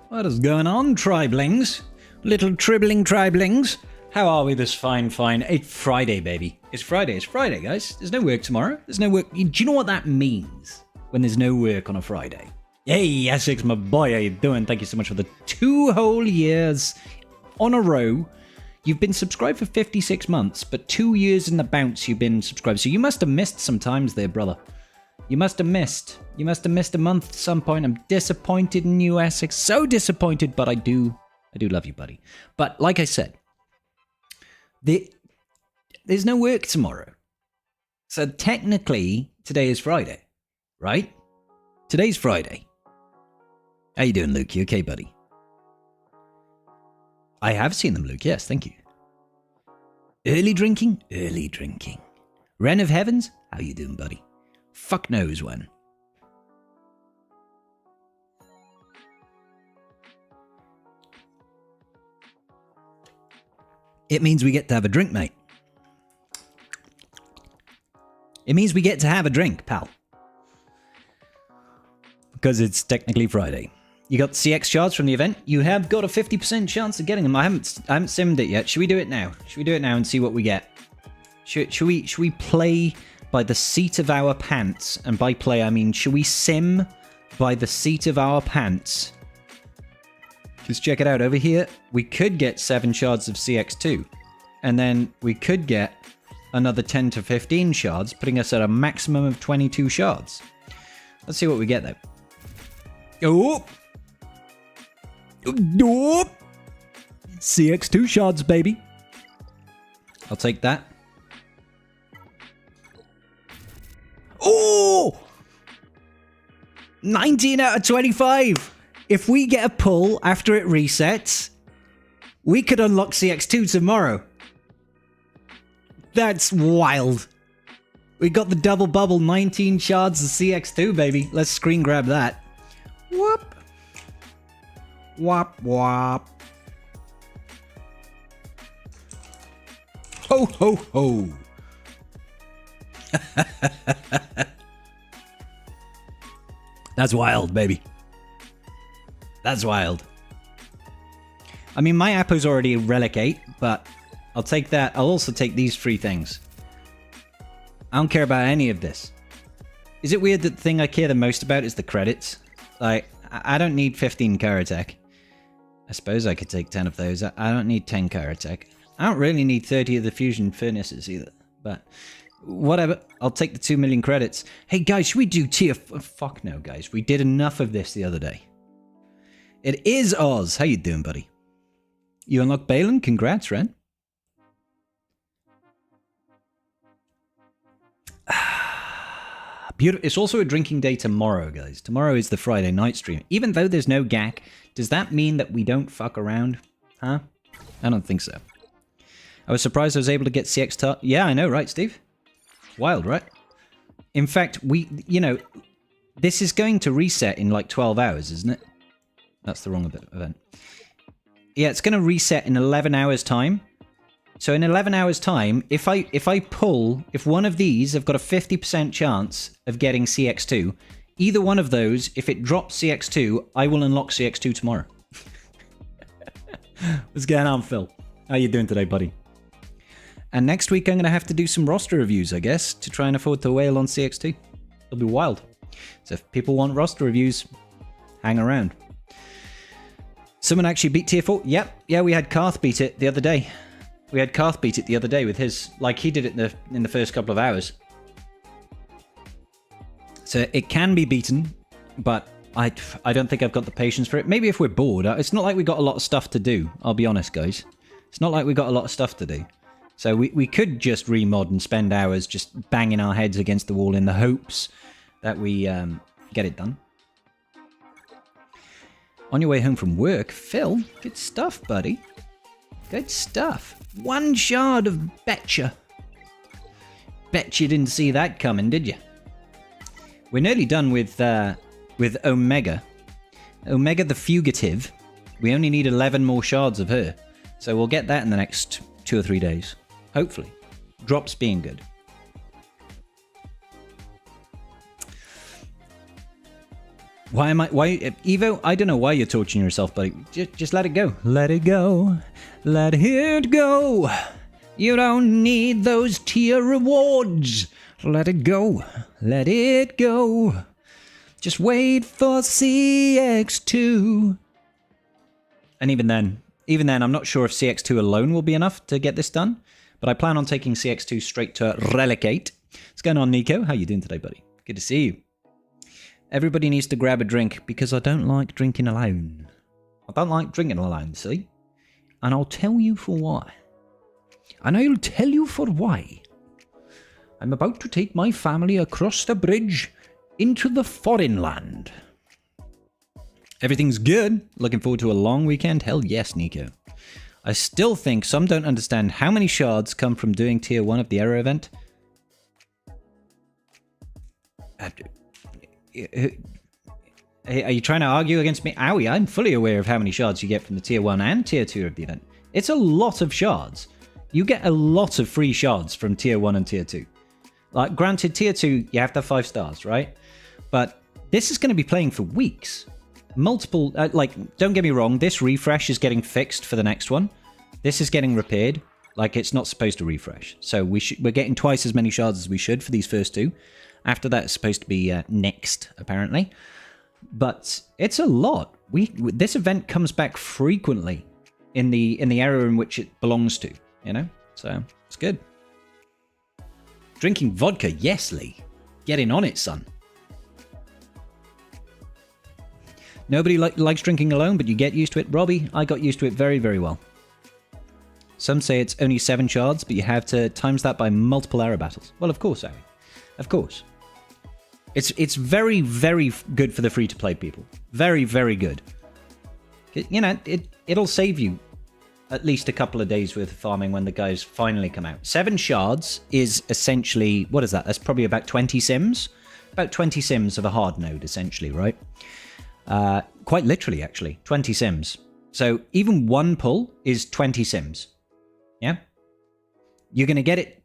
What is going on, triblings? Little tribbling triblings. How are we this fine? It's Friday, baby. It's Friday, guys. There's no work tomorrow. There's no work. Do you know what that means when there's no work on a Friday? Hey, Essex, my boy, how you doing? Thank you so much for the 2 whole years on a row. You've been subscribed for 56 months, but 2 years in the bounce you've been subscribed. So you must have missed some times there, brother. You must have missed. You must have missed a month at some point. I'm disappointed in you, Essex. So disappointed, but I do love you, buddy. But like I said, there's no work tomorrow. So technically, today is Friday, right? Today's Friday. How you doing, Luke? You okay, buddy? I have seen them, Luke. Yes, thank you. Early drinking? Early drinking. Ren of Heavens? How you doing, buddy? Fuck knows when. It means we get to have a drink, mate. It means we get to have a drink, pal. Because it's technically Friday. You got CX shards from the event. You have got a 50% chance of getting them. I haven't simmed it yet. Should we do it now? Should we do it now and see what we get? Should we play by the seat of our pants? And by play, I mean, should we sim by the seat of our pants? Just check it out. Over here, we could get 7 shards of CX2. And then we could get another 10 to 15 shards, putting us at a maximum of 22 shards. Let's see what we get, though. Oh! Oh! CX2 shards, baby. I'll take that. Oh! 19 out of 25. If we get a pull after it resets, we could unlock CX2 tomorrow. That's wild. We got the double bubble, 19 shards of CX2, baby. Let's screen grab that. Whoop. Wop, wop. Ho, ho, ho. That's wild, baby. That's wild. I mean, my Appo's already a Relic 8, but I'll take that. I'll also take these 3 things. I don't care about any of this. Is it weird that the thing I care the most about is the credits? Like, I don't need 15 Karatech. I suppose I could take 10 of those. I don't need 10 Karatech. I don't really need 30 of the fusion furnaces either. But whatever. I'll take the 2 million credits. Hey, guys, should we do tier... Fuck no, guys. We did enough of this the other day. It is Oz. How you doing, buddy? You unlocked Baylan? Congrats, Ren. Beautiful. It's also a drinking day tomorrow, guys. Tomorrow is the Friday night stream. Even though there's no GAC, does that mean that we don't fuck around? Huh? I don't think so. I was surprised I was able to get CX... Yeah, I know, right, Steve? Wild, right? In fact, this is going to reset in like 12 hours, isn't it? That's the wrong event. Yeah, it's going to reset in 11 hours time. So in 11 hours time, if one of these, I've got a 50% chance of getting CX2. Either one of those, if it drops CX2, I will unlock CX2 tomorrow. What's going on, Phil? How you doing today, buddy? And next week I'm going to have to do some roster reviews, I guess, to try and afford to whale on CX2. It'll be wild. So if people want roster reviews, hang around. Someone actually beat tier 4? Yep. Yeah, we had Karth beat it the other day. We had Karth beat it the other day with his... Like, he did it in the first couple of hours. So it can be beaten, but I don't think I've got the patience for it. Maybe if we're bored. It's not like we got a lot of stuff to do, I'll be honest, guys. It's not like we got a lot of stuff to do. So we could just remod and spend hours just banging our heads against the wall in the hopes that we get it done. On your way home from work, Phil, good stuff, buddy. Good stuff. 1 shard of Betcha. Bet you didn't see that coming, did you? We're nearly done with Omega. Omega the Fugitive. We only need 11 more shards of her. So we'll get that in the next 2 or 3 days. Hopefully. Drops being good. Why am I... Why... Evo, I don't know why you're torturing yourself, buddy. Just let it go. Let it go. Let it go. You don't need those tier rewards. Let it go. Let it go. Just wait for CX2. And even then, I'm not sure if CX2 alone will be enough to get this done. But I plan on taking CX2 straight to Relicate. What's going on, Nico? How you doing today, buddy? Good to see you. Everybody needs to grab a drink because I don't like drinking alone. I don't like drinking alone, see? And I'll tell you for why. And I'll tell you for why. I'm about to take my family across the bridge into the foreign land. Everything's good. Looking forward to a long weekend. Hell yes, Nico. I still think some don't understand how many shards come from doing tier 1 of the Arrow event. Are you trying to argue against me? Owie, I'm fully aware of how many shards you get from the tier 1 and tier 2 of the event. It's a lot of shards. You get a lot of free shards from tier 1 and tier 2. Like, granted, tier 2, you have to have 5 stars, right? But this is going to be playing for weeks. Multiple, don't get me wrong, this refresh is getting fixed for the next one. This is getting repaired. Like, it's not supposed to refresh. So we're getting twice as many shards as we should for these first 2. After that, it's supposed to be next, apparently. But it's a lot. This event comes back frequently in the era in which it belongs to, you know? So, it's good. Drinking vodka, yes, Lee. Getting on it, son. Nobody likes drinking alone, but you get used to it. Robbie, I got used to it very, very well. Some say it's only 7 shards, but you have to times that by multiple arrow battles. Well, of course, Harry. Of course. It's very, very good for the free-to-play people. Very, very good. You know, it'll save you at least a couple of days worth of farming when the guys finally come out. 7 shards is essentially... What is that? That's probably about 20 sims? About 20 sims of a hard node, essentially, right? Quite literally, actually. 20 sims. So even one pull is 20 sims. Yeah? You're going to get it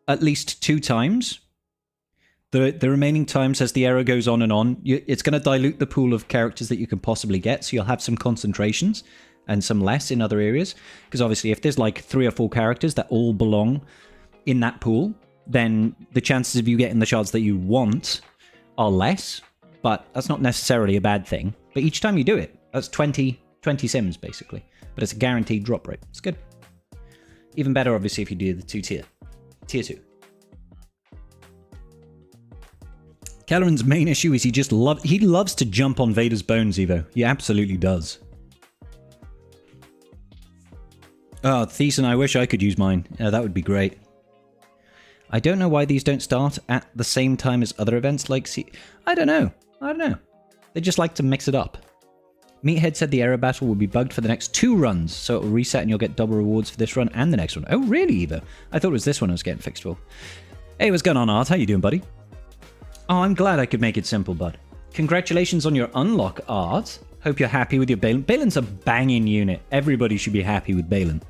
at least 2 times. The remaining times as the arrow goes on, it's going to dilute the pool of characters that you can possibly get, so you'll have some concentrations and some less in other areas. Because obviously if there's like 3 or 4 characters that all belong in that pool, then the chances of you getting the shards that you want are less, but that's not necessarily a bad thing. But each time you do it, that's 20 sims basically. But it's a guaranteed drop rate. It's good. Even better, obviously, if you do the tier 2. Kelleran's main issue is he loves to jump on Vader's bones, Evo. He absolutely does. Oh, Thiessen, I wish I could use mine. That would be great. I don't know why these don't start at the same time as other events like I don't know. They just like to mix it up. Meathead said the arrow battle will be bugged for the next 2 runs, so it will reset and you'll get double rewards for this run and the next one. Oh, really, Evo? I thought it was this one I was getting fixed for. Hey, what's going on, Art? How you doing, buddy? Oh, I'm glad I could make it simple, bud. Congratulations on your unlock, Art. Hope you're happy with your Baylan. Baylan's a banging unit. Everybody should be happy with Baylan.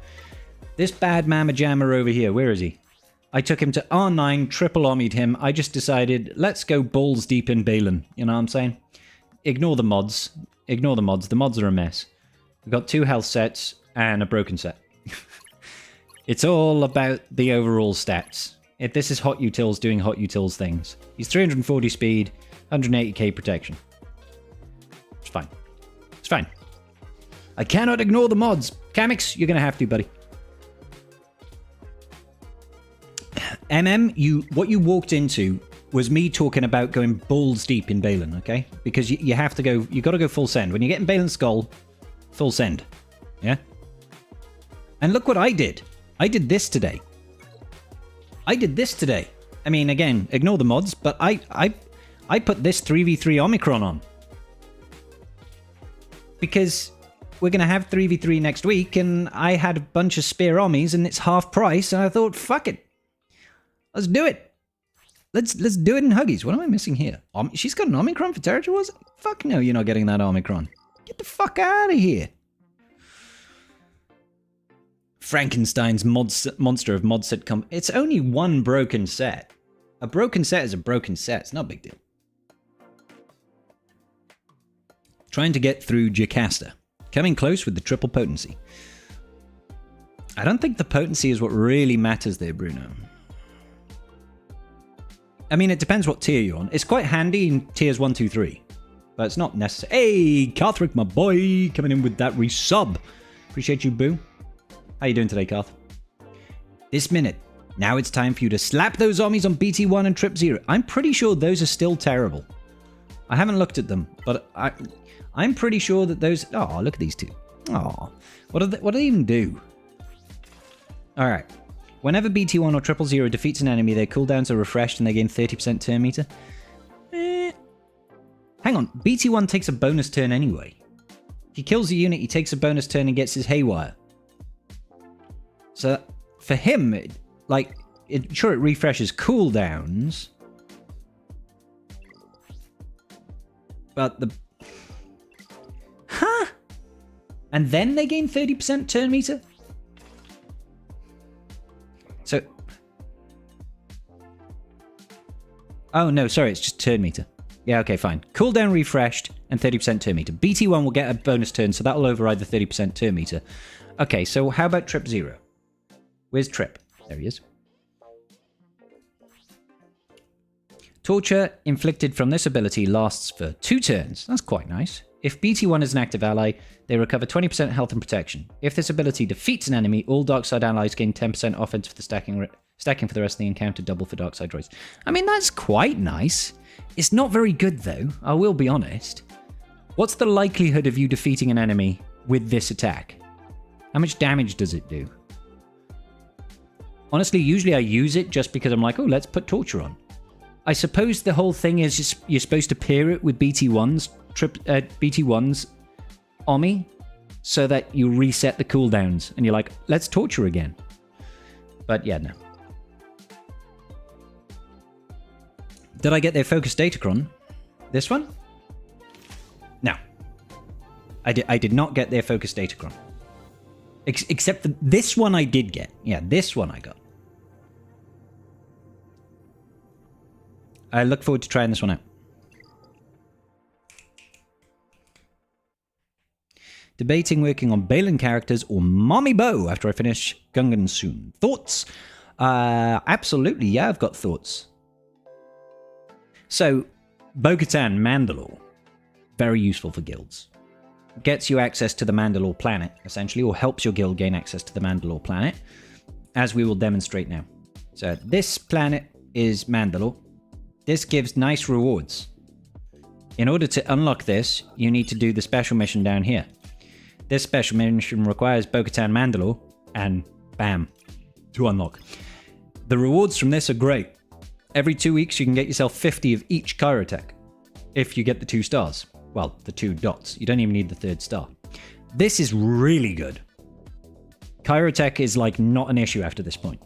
This bad mamma jammer over here, where is he? I took him to R9, triple ommied him. I just decided, let's go balls deep in Baylan. You know what I'm saying? Ignore the mods. Ignore the mods. The mods are a mess. We've got 2 health sets and a broken set. It's all about the overall stats. If this is hot utils doing hot utils things. He's 340 speed, 180k protection. It's fine. It's fine. I cannot ignore the mods. Kamix, you're going to have to, buddy. What you walked into was me talking about going balls deep in Baylan, okay? Because you have to go, you got to go full send. When you get in Baylan Skoll, full send. Yeah? And look what I did. I did this today. I mean, again, ignore the mods, but I put this 3v3 Omicron on. Because we're going to have 3v3 next week, and I had a bunch of spare Ommies, and it's half price, and I thought, fuck it. Let's do it. Let's do it in Huggies. What am I missing here? She's got an Omicron for territory, was it? Fuck no, you're not getting that Omicron. Get the fuck out of here. Frankenstein's monster of mod set it's only 1 broken set. A broken set is a broken set. It's not a big deal. Trying to get through Jocasta. Coming close with the triple potency. I don't think the potency is what really matters there, Bruno. I mean, it depends what tier you're on. It's quite handy in tiers 1, 2, 3. But it's not necessary. Hey, Carthrick, my boy, coming in with that resub. Appreciate you, boo. How you doing today, Carth? This minute. Now it's time for you to slap those zombies on BT1 and Trip 0. I'm pretty sure those are still terrible. I haven't looked at them, but I'm pretty sure that those... Oh, look at these two. Oh, what do they even do? All right. Whenever BT1 or 000 defeats an enemy, their cooldowns are refreshed and they gain 30% turn meter. Hang on. BT1 takes a bonus turn anyway. If he kills a unit, he takes a bonus turn and gets his haywire. So for him, sure, it refreshes cooldowns. But the... Huh? And then they gain 30% turn meter? So... Oh, no, sorry, it's just turn meter. Yeah, okay, fine. Cooldown refreshed and 30% turn meter. BT1 will get a bonus turn, so that'll override the 30% turn meter. Okay, so how about Trip 0? Where's Trip? There he is. Torture inflicted from this ability lasts for 2 turns. That's quite nice. If BT1 is an active ally, they recover 20% health and protection. If this ability defeats an enemy, all Darkside allies gain 10% offense for the stacking for the rest of the encounter, double for Darkside droids. I mean, that's quite nice. It's not very good, though. I will be honest. What's the likelihood of you defeating an enemy with this attack? How much damage does it do? Honestly, usually I use it just because I'm like, oh, let's put Torture on. I suppose the whole thing is just you're supposed to pair it with BT1's Omi so that you reset the cooldowns and you're like, let's Torture again. But yeah, no. Did I get their focus datacron? This one? No. I did not get their focus datacron. Except for this one I did get. Yeah, this one I got. I look forward to trying this one out. Debating working on Baylan characters or Mommy Bo after I finish Gungan soon. Thoughts? Absolutely, yeah, I've got thoughts. So, Bo-Katan Mandalore. Very useful for guilds. Gets you access to the Mandalore planet, essentially, or helps your guild gain access to the Mandalore planet, as we will demonstrate now. So, this planet is Mandalore. This gives nice rewards. In order to unlock this, you need to do the special mission down here. This special mission requires Bo-Katan Mandalore, and bam, to unlock. The rewards from this are great. Every 2 weeks, you can get yourself 50 of each Kyrotech, if you get the 2 stars. Well, the 2 dots. You don't even need the 3rd star. This is really good. Kyrotech is like not an issue after this point.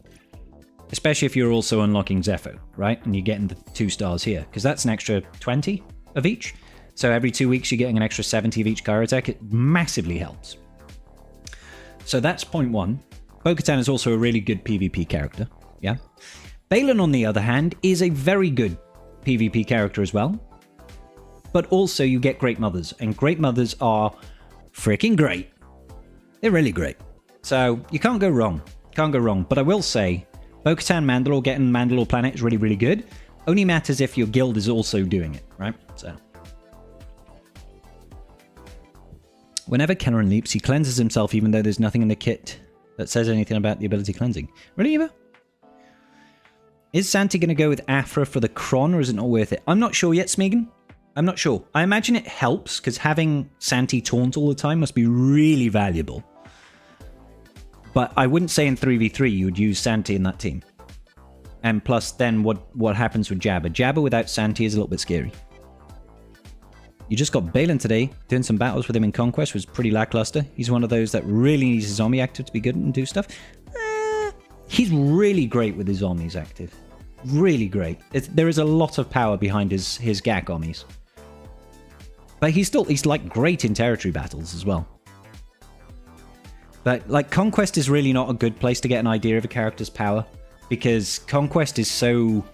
Especially if you're also unlocking Zepho, right? And you're getting the 2 stars here, because that's an extra 20 of each. So every 2 weeks, you're getting an extra 70 of each Kyrotech. It massively helps. So that's point 1. Bo-Katan is also a really good PvP character, yeah? Baylan, on the other hand, is a very good PvP character as well. But also you get Great Mothers, and Great Mothers are freaking great. They're really great. So you can't go wrong. Can't go wrong. But I will say, Bo-Katan Mandalore, getting Mandalore planet is really, really good. Only matters if your guild is also doing it, right? So whenever Kelleran leaps, he cleanses himself even though there's nothing in the kit that says anything about the ability cleansing. Really, Eva? Is Santi going to go with Afra for the Kron, or is it not worth it? I'm not sure yet, Smeagol. I'm not sure. I imagine it helps, because having Santi taunt all the time must be really valuable. But I wouldn't say in 3v3 you would use Santi in that team. And plus, then what happens with Jabba? Jabba without Santi is a little bit scary. You just got Baylan today. Doing some battles with him in Conquest was pretty lackluster. He's one of those that really needs his zombie active to be good and do stuff. He's really great with his Omnis active. Really great. There is a lot of power behind his GAC Omnis. But he's like great in territory battles as well. But like Conquest is really not a good place to get an idea of a character's power. Because Conquest is so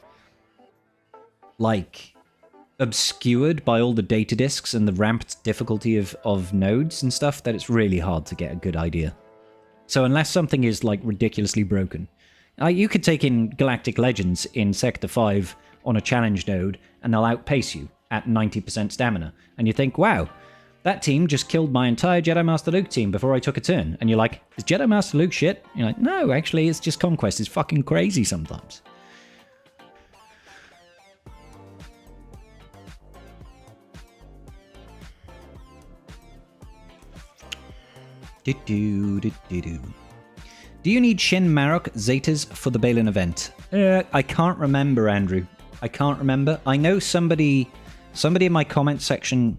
like obscured by all the data disks and the ramped difficulty of nodes and stuff that it's really hard to get a good idea. So unless something is like ridiculously broken, you could take in Galactic Legends in Sector 5 on a challenge node and they'll outpace you at 90% stamina. And you think, wow, that team just killed my entire Jedi Master Luke team before I took a turn. And you're like, is Jedi Master Luke shit? You're like, no, actually, it's just Conquest. It's fucking crazy sometimes. Do you need Shin Marok Zetas for the Baylan event? I can't remember, Andrew. I can't remember. I know somebody in my comment section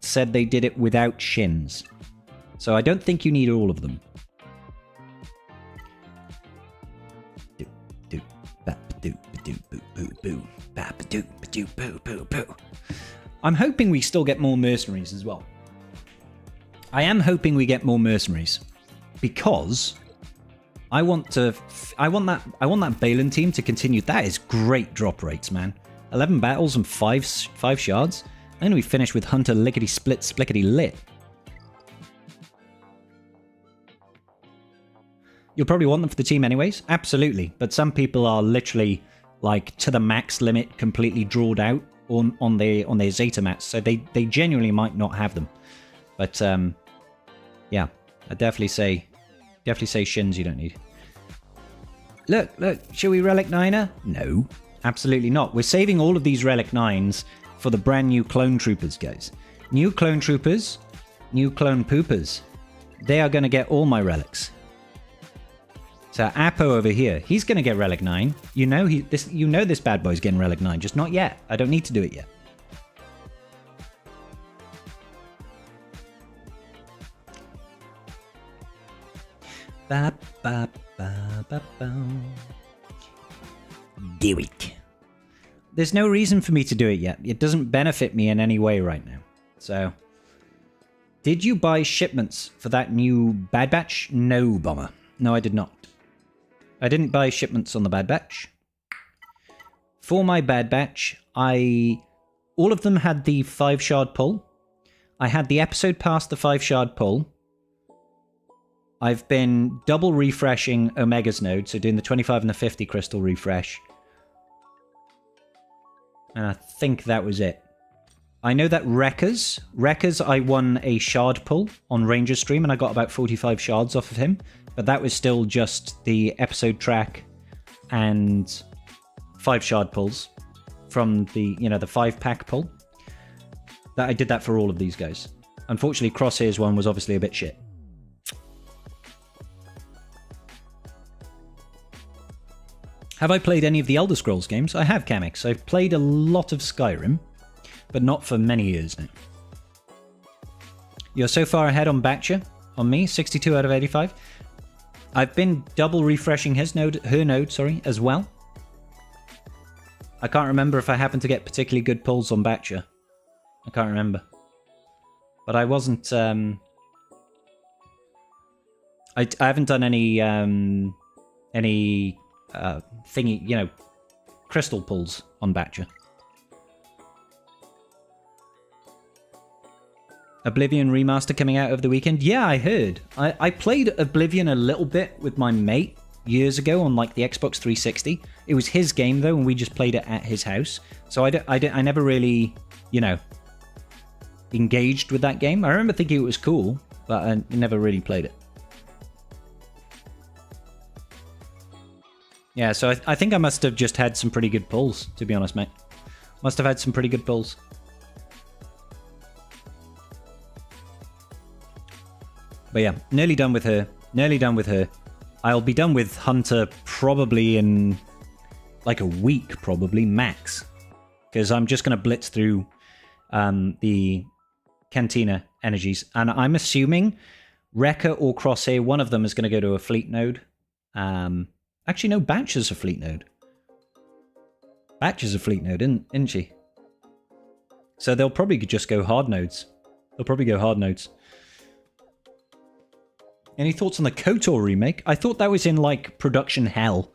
said they did it without shins. So I don't think you need all of them. I'm hoping we still get more mercenaries as well. I am hoping we get more mercenaries because I want that Baylan team to continue. That is great drop rates, man. 11 battles and 5 shards. And we finish with Hunter lickety split splickety lit. You'll probably want them for the team anyways. Absolutely. But some people are literally like to the max limit, completely drawed out on their Zeta mats. So they genuinely might not have them. But yeah, I definitely say shins you don't need. Look, shall we Relic 9er? No, absolutely not. We're saving all of these Relic 9s for the brand new Clone Troopers, guys. New Clone Troopers, new Clone Poopers. They are going to get all my relics. So Apo over here, he's going to get Relic 9. You know this bad boy's getting Relic 9, just not yet. I don't need to do it yet. Ba, ba, ba, ba, ba. Do it. There's no reason for me to do it yet. It doesn't benefit me in any way right now. So, did you buy shipments for that new Bad Batch? No, Bomber. No, I did not. I didn't buy shipments on the Bad Batch. For my Bad Batch, all of them had the 5 shard pull. I had the episode past the 5 shard pull. I've been double refreshing Omega's node, so doing the 25 and the 50 crystal refresh. And I think that was it. I know that Wreckers, I won a shard pull on Ranger's stream, and I got about 45 shards off of him. But that was still just the episode track and 5 shard pulls from the 5-pack pull. That I did that for all of these guys. Unfortunately, Crosshair's one was obviously a bit shit. Have I played any of the Elder Scrolls games? I have, Kamix. I've played a lot of Skyrim, but not for many years now. You're so far ahead on Batcher, on me, 62 out of 85. I've been double refreshing her node, as well. I can't remember if I happened to get particularly good pulls on Batcher. I can't remember. But I wasn't, I haven't done any thingy, crystal pulls on Batcher. Oblivion Remaster coming out over the weekend? Yeah, I heard. I played Oblivion a little bit with my mate years ago on like the Xbox 360. It was his game though, and we just played it at his house. So I never really, engaged with that game. I remember thinking it was cool, but I never really played it. Yeah, so I think I must have just had some pretty good pulls, to be honest, mate. Must have had some pretty good pulls. But yeah, nearly done with her. Nearly done with her. I'll be done with Hunter probably in like a week, probably, max. Because I'm just going to blitz through the Cantina energies. And I'm assuming Wrecker or Crosshair, one of them is going to go to a fleet node. Actually, no, Batch is a fleet node. Batch is a fleet node, isn't she? So they'll probably just go hard nodes. They'll probably go hard nodes. Any thoughts on the KOTOR remake? I thought that was in, like, production hell.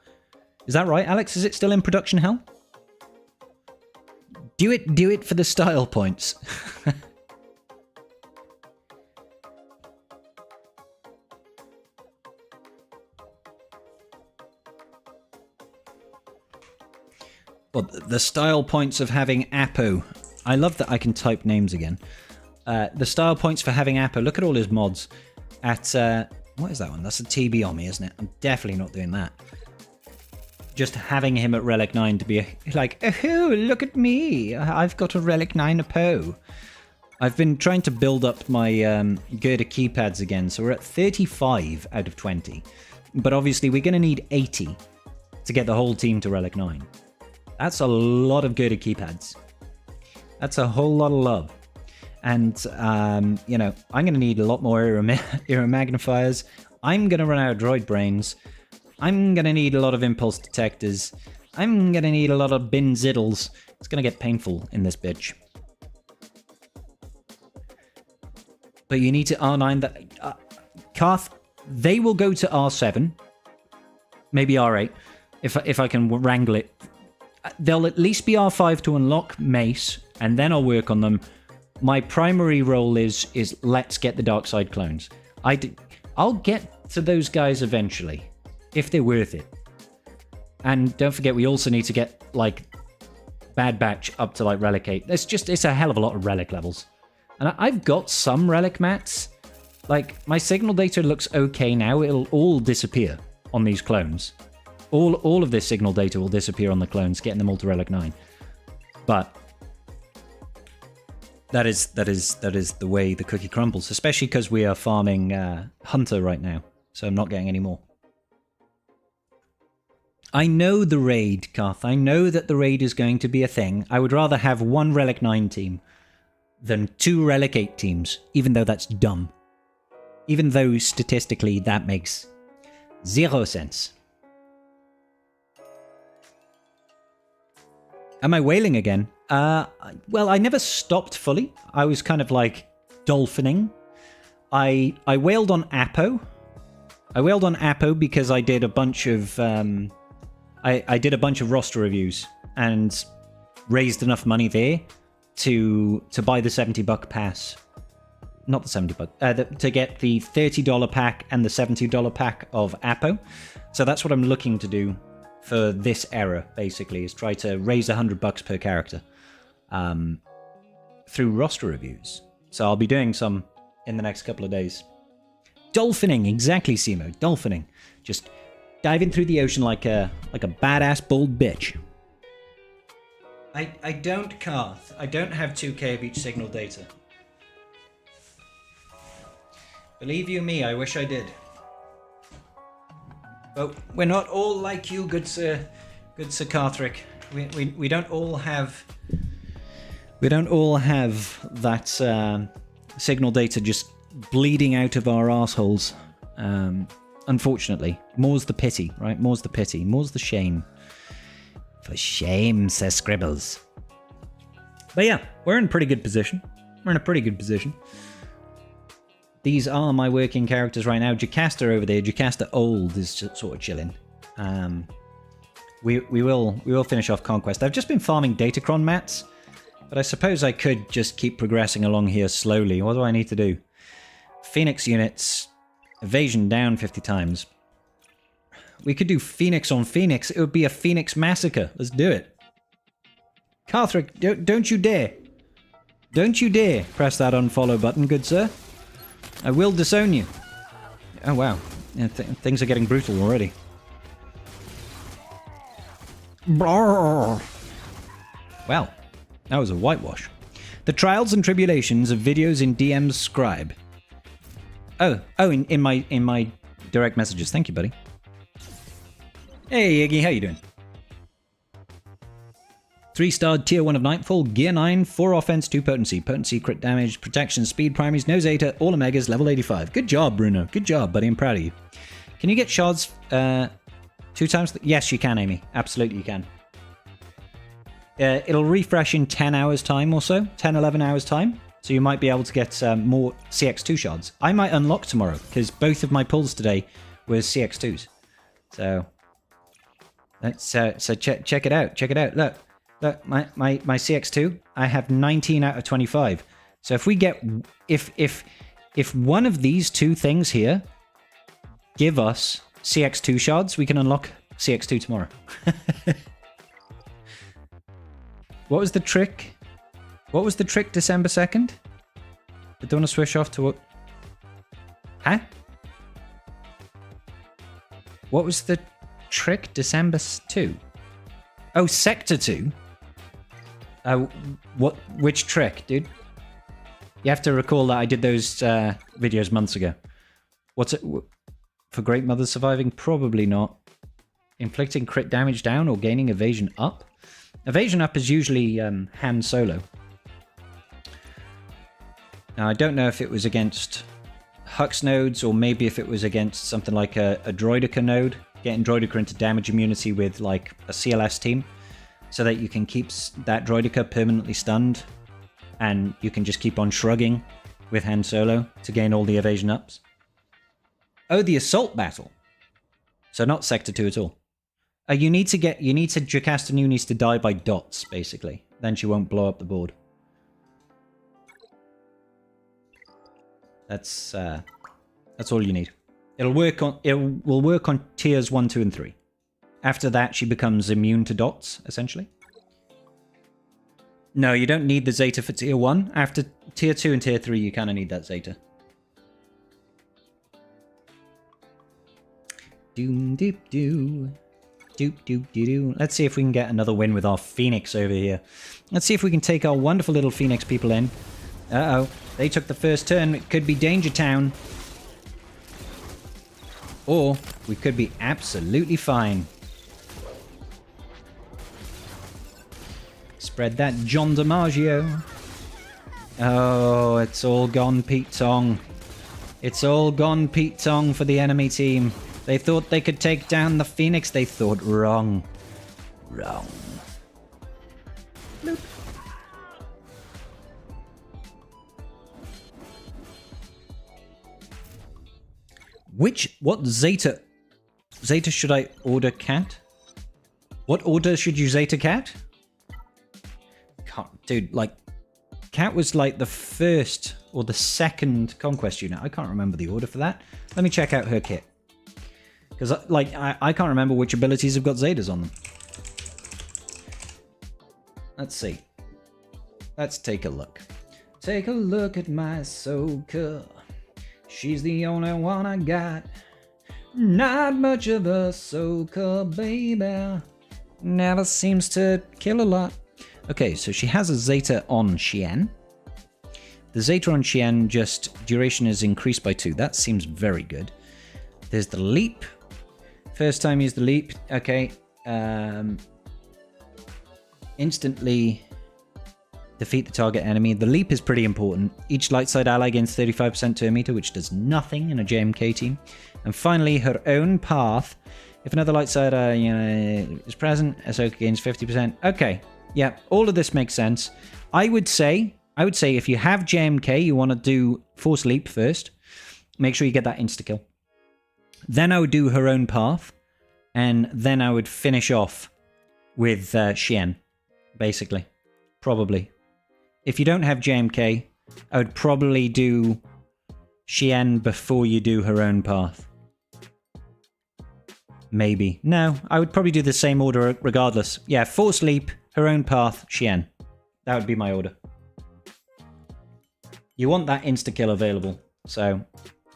Is that right, Alex? Is it still in production hell? Do it for the style points. Well, the style points of having Apo. I love that I can type names again. The style points for having Apo. Look at all his mods. At, what is that one? That's a TB on me, isn't it? I'm definitely not doing that. Just having him at Relic 9 to be like, oh, look at me. I've got a Relic 9 Apo. I've been trying to build up my Gerda keypads again, so we're at 35 out of 20. But obviously we're going to need 80 to get the whole team to Relic 9. That's a lot of Gerda keypads. That's a whole lot of love. And, you know, I'm going to need a lot more era magnifiers. I'm going to run out of droid brains. I'm going to need a lot of impulse detectors. I'm going to need a lot of bin ziddles. It's going to get painful in this bitch. But you need to R9 that... Karth, they will go to R7. Maybe R8. If I can wrangle it. They'll at least be R5 to unlock Mace, and then I'll work on them. My primary role is let's get the dark side clones. I'll get to those guys eventually, if they're worth it. And don't forget, we also need to get, like, Bad Batch up to, like, Relic 8. It's a hell of a lot of Relic levels. And I've got some Relic mats. Like, my signal data looks okay now. It'll all disappear on these clones. All of this signal data will disappear on the clones, getting them all to Relic 9. But that is the way the cookie crumbles, especially because we are farming Hunter right now, so I'm not getting any more. I know the raid, Karth. I know that the raid is going to be a thing. I would rather have one Relic 9 team than 2 Relic 8 teams, even though that's dumb. Even though statistically that makes 0 sense. Am I whaling again? Well, I never stopped fully. I was kind of like dolphining. I whaled on Apo. I whaled on Apo because I did a bunch of I did a bunch of roster reviews and raised enough money there to buy the $70 pass. Not the $70 to get the $30 pack and the $70 pack of Apo. So that's what I'm looking to do for this era, basically, is try to raise $100 per character through roster reviews. So I'll be doing some in the next couple of days. Dolphining, exactly, Simo. Dolphining, just diving through the ocean like a badass bold bitch. I don't, Karth. I don't have 2K of each signal data. Believe you me, I wish I did. But we're not all like you, good Sir Carthrick. We don't all have that signal data just bleeding out of our arseholes. Unfortunately, more's the pity, right? More's the pity, more's the shame. For shame, says Scribbles. But yeah, we're in a pretty good position. We're in a pretty good position. These are my working characters right now. Jocasta over there, Jocasta Old, is just sort of chilling. We will finish off Conquest. I've just been farming Datacron mats, but I suppose I could just keep progressing along here slowly. What do I need to do? Phoenix units, evasion down 50 times. We could do Phoenix on Phoenix. It would be a Phoenix massacre. Let's do it. Carthrick, don't you dare. Don't you dare press that unfollow button, good sir. I will disown you. Oh, wow. Yeah, things are getting brutal already. Brrr. Well, that was a whitewash. The trials and tribulations of videos in DM's Scribe. Oh, in my direct messages. Thank you, buddy. Hey, Iggy, how you doing? 3-star tier 1 of Nightfall, gear 9, 4 offense, 2 potency. Potency, crit damage, protection, speed, primaries, no Zeta, all Omegas, level 85. Good job, Bruno. Good job, buddy. I'm proud of you. Can you get shards 2 times? Yes, you can, Amy. Absolutely, you can. It'll refresh in 10 hours time or so. 10, 11 hours time. So you might be able to get more CX2 shards. I might unlock tomorrow, because both of my pulls today were CX2s. So check it out. Check it out. Look. Look, my CX2, I have 19 out of 25. So if we get... If one of these two things here give us CX2 shards, we can unlock CX2 tomorrow. What was the trick? What was the trick December 2nd? Did they want to switch off to what? Huh? What was the trick December 2? Oh, Sector 2? Which trick, dude? You have to recall that I did those videos months ago. What's it? For Great Mother surviving? Probably not. Inflicting crit damage down or gaining evasion up? Evasion up is usually Han Solo. Now, I don't know if it was against Hux nodes or maybe if it was against something like a Droideka node. Getting Droideka into damage immunity with like a CLS team so that you can keep that Droideka permanently stunned and you can just keep on shrugging with Han Solo to gain all the evasion ups. Oh, the assault battle. So not Sector 2 at all. You need to Jocasta Nu needs to die by dots, basically. Then she won't blow up the board. That's all you need. It will work on tiers 1, 2, and 3. After that, she becomes immune to dots, essentially. No, you don't need the Zeta for tier 1. After tier 2 and tier 3, you kind of need that Zeta. Doom doop doo. Doop doop doo doo. Let's see if we can get another win with our Phoenix over here. Let's see if we can take our wonderful little Phoenix people in. Uh-oh. They took the first turn. It could be Danger Town. Or we could be absolutely fine. Spread that John DiMaggio. Oh, it's all gone Pete Tong. It's all gone Pete Tong for the enemy team. They thought they could take down the Phoenix. They thought wrong. Wrong. Bloop. What Zeta should I order CAT? What order should you Zeta CAT? Dude, like, CAT was like the first or the second Conquest unit. I can't remember the order for that. Let me check out her kit. Because, like, I can't remember which abilities have got Zetas on them. Let's see. Let's take a look. Take a look at my Ahsoka. She's the only one I got. Not much of a Ahsoka, baby. Never seems to kill a lot. Okay, so she has a Zeta on Xian. The Zeta on Xian, just duration is increased by 2. That seems very good. There's the leap. First time use the leap. Okay. Instantly defeat the target enemy. The leap is pretty important. Each light side ally gains 35% turn meter, which does nothing in a JMK team. And finally, her own path. If another light side is present, Ahsoka gains 50%. Okay. Yeah, all of this makes sense. I would say if you have JMK, you want to do Force Leap first. Make sure you get that insta-kill. Then I would do her own path. And then I would finish off with Xian, basically. Probably. If you don't have JMK, I would probably do Xian before you do her own path. Maybe. No, I would probably do the same order regardless. Yeah, Force Leap, her own path, Xian. That would be my order. You want that insta-kill available, so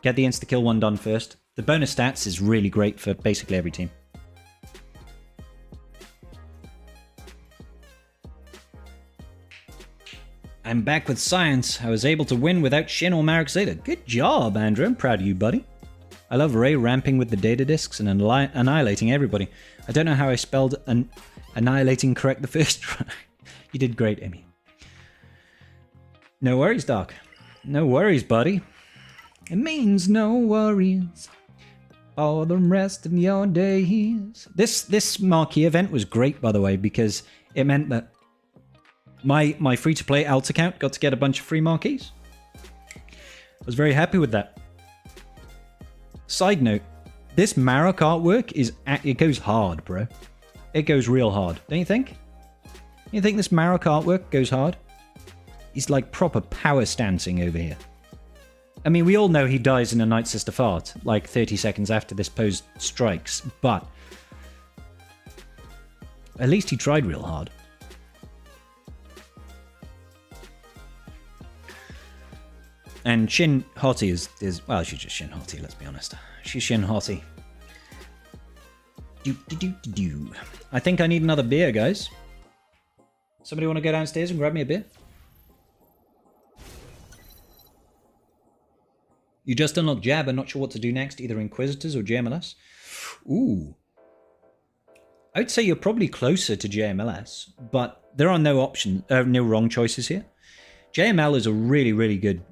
get the insta-kill one done first. The bonus stats is really great for basically every team. I'm back with science. I was able to win without Shin or Marek Zeta. Good job, Andrew. I'm proud of you, buddy. I love Ray ramping with the data discs and annihilating everybody. I don't know how I spelled annihilating correct the first try. You did great, Emmy. No worries, Doc. No worries, buddy. It means no worries for the rest of your days. This marquee event was great, by the way, because it meant that my free-to-play alt account got to get a bunch of free marquees. I was very happy with that. Side note, this Marok artwork it goes hard, bro. It goes real hard, don't you think? You think this Marok artwork goes hard? He's like proper power stancing over here. I mean, we all know he dies in a Night Sister fart, like 30 seconds after this pose strikes, but at least he tried real hard. And Shin Hottie is well, she's just Shin Hottie, let's be honest. She's Shin Hottie. I think I need another beer, guys. Somebody want to go downstairs and grab me a beer? You just unlocked Jab and not sure what to do next, either Inquisitors or JMLS. Ooh. I would say you're probably closer to JMLS, but there are no no wrong choices here. JML is a really, really good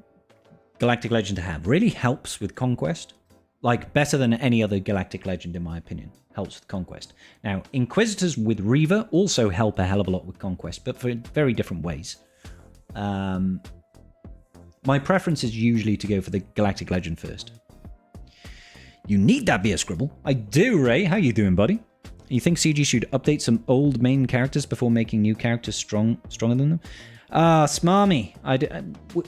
Galactic Legend to have. Really helps with Conquest. Like, better than any other Galactic Legend, in my opinion. Helps with Conquest. Now, Inquisitors with Reaver also help a hell of a lot with Conquest, but for very different ways. My preference is usually to go for the Galactic Legend first. You need that beer, Scribble. I do, Ray. How you doing, buddy? You think CG should update some old main characters before making new characters stronger than them? Smarmy.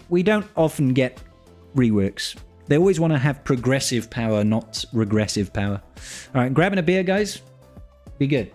We don't often get reworks. They always want to have progressive power, not regressive power. All right, grabbing a beer, guys. Be good.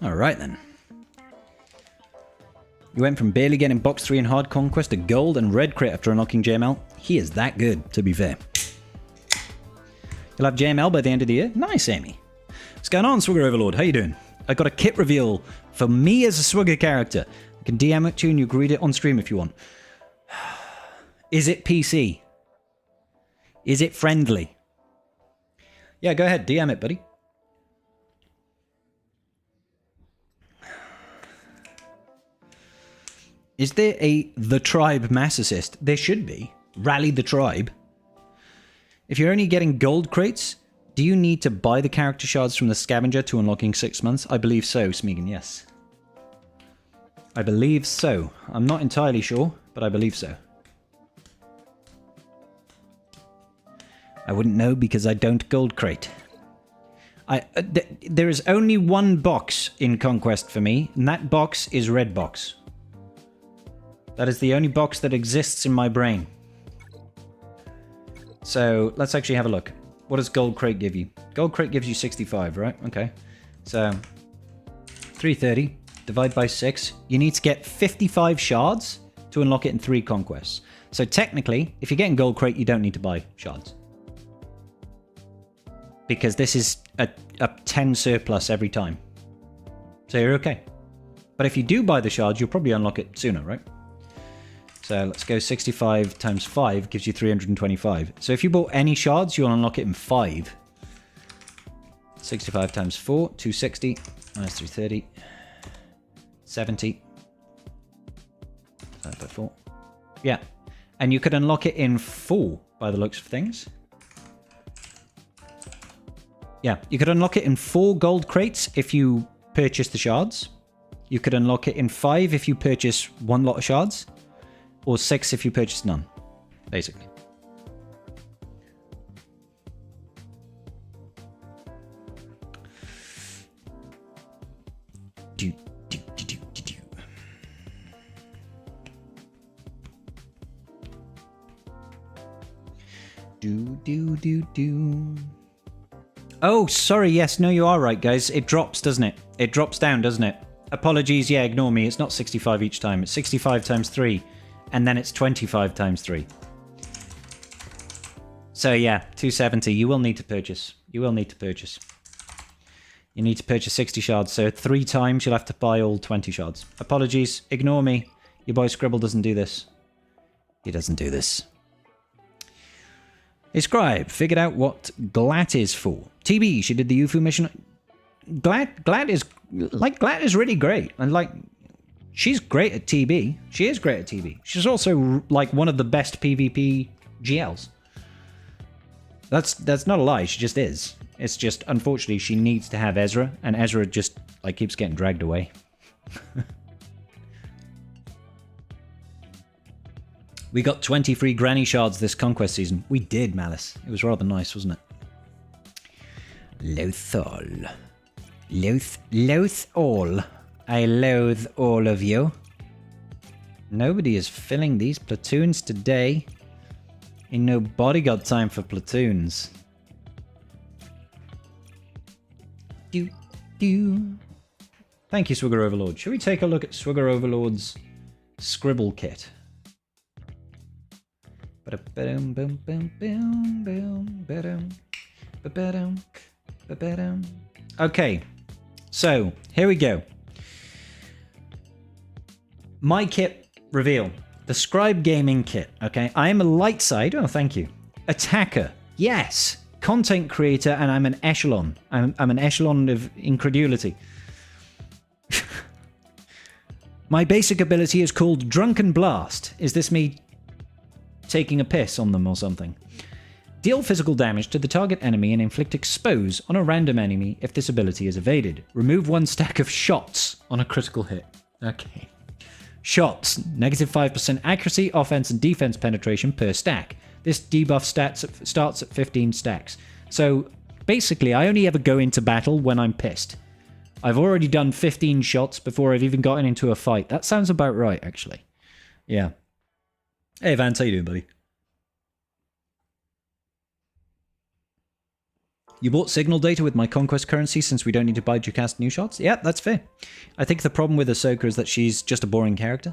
All right, then. You went from barely getting box 3 in Hard Conquest to gold and red crit after unlocking JML. He is that good, to be fair. You'll have JML by the end of the year? Nice, Amy. What's going on, Swigger Overlord? How you doing? I got a kit reveal for me as a Swigger character. I can DM it to you and you can read it on stream if you want. Is it PC? Is it friendly? Yeah, go ahead. DM it, buddy. Is there a The Tribe Mass Assist? There should be. Rally the Tribe. If you're only getting gold crates, do you need to buy the character shards from the scavenger to unlocking 6 months? I believe so, Smeagol, yes. I believe so. I'm not entirely sure, but I believe so. I wouldn't know because I don't gold crate. There is only one box in Conquest for me, and that box is red box. That is the only box that exists in my brain. So let's actually have a look. What does gold crate give you? Gold crate gives you 65, right? Okay. So 330 divide by 6. You need to get 55 shards to unlock it in 3 conquests. So technically, if you're getting gold crate, you don't need to buy shards. Because this is a 10 surplus every time. So you're okay. But if you do buy the shards, you'll probably unlock it sooner, right? So let's go 65 times 5 gives you 325. So if you bought any shards, you'll unlock it in 5. 65 times 4, 260. Minus 330. 70. Divided by 4. Yeah. And you could unlock it in 4 by the looks of things. Yeah, you could unlock it in 4 gold crates if you purchase the shards. You could unlock it in 5 if you purchase 1 lot of shards. Or 6 if you purchase none, basically. Oh, sorry. Yes, no, you are right, guys. It drops, doesn't it? It drops down, doesn't it? Apologies. Yeah, ignore me. It's not 65 each time. It's 65 times 3. And then it's 25 times 3. So, yeah, 270. You will need to purchase. You will need to purchase. You need to purchase 60 shards. So 3 times you'll have to buy all 20 shards. Apologies. Ignore me. Your boy Scribble doesn't do this. He doesn't do this. Hey, Scribe, figured out what GLAT is for. TB, she did the UFO mission. GLAT is really great. And, like, she's great at TB. She is great at TB. She's also, like, one of the best PvP GLs. That's not a lie. She just is. It's just, unfortunately, she needs to have Ezra. And Ezra just, like, keeps getting dragged away. We got 20 free granny shards this Conquest season. We did, Malice. It was rather nice, wasn't it? Lothal. Loath all. I loathe all of you. Nobody is filling these platoons today. Ain't no bodyguard time for platoons. Do. Thank you, Swigger Overlord. Should we take a look at Swigger Overlord's scribble kit? Okay, so here we go. My kit reveal. The Scribe Gaming kit, okay? I am a light side. Oh, thank you. Attacker. Yes. Content creator, and I'm an echelon. I'm an echelon of incredulity. My basic ability is called Drunken Blast. Is this me taking a piss on them or something? Deal physical damage to the target enemy and inflict expose on a random enemy if this ability is evaded. Remove 1 stack of shots on a critical hit. Okay. Shots. Negative 5% accuracy, offense, and defense penetration per stack. This debuff starts at 15 stacks. So, basically, I only ever go into battle when I'm pissed. I've already done 15 shots before I've even gotten into a fight. That sounds about right, actually. Yeah. Hey, Vance, how you doing, buddy? You bought signal data with my Conquest currency since we don't need to buy Jocasta new shots? Yeah, that's fair. I think the problem with Ahsoka is that she's just a boring character.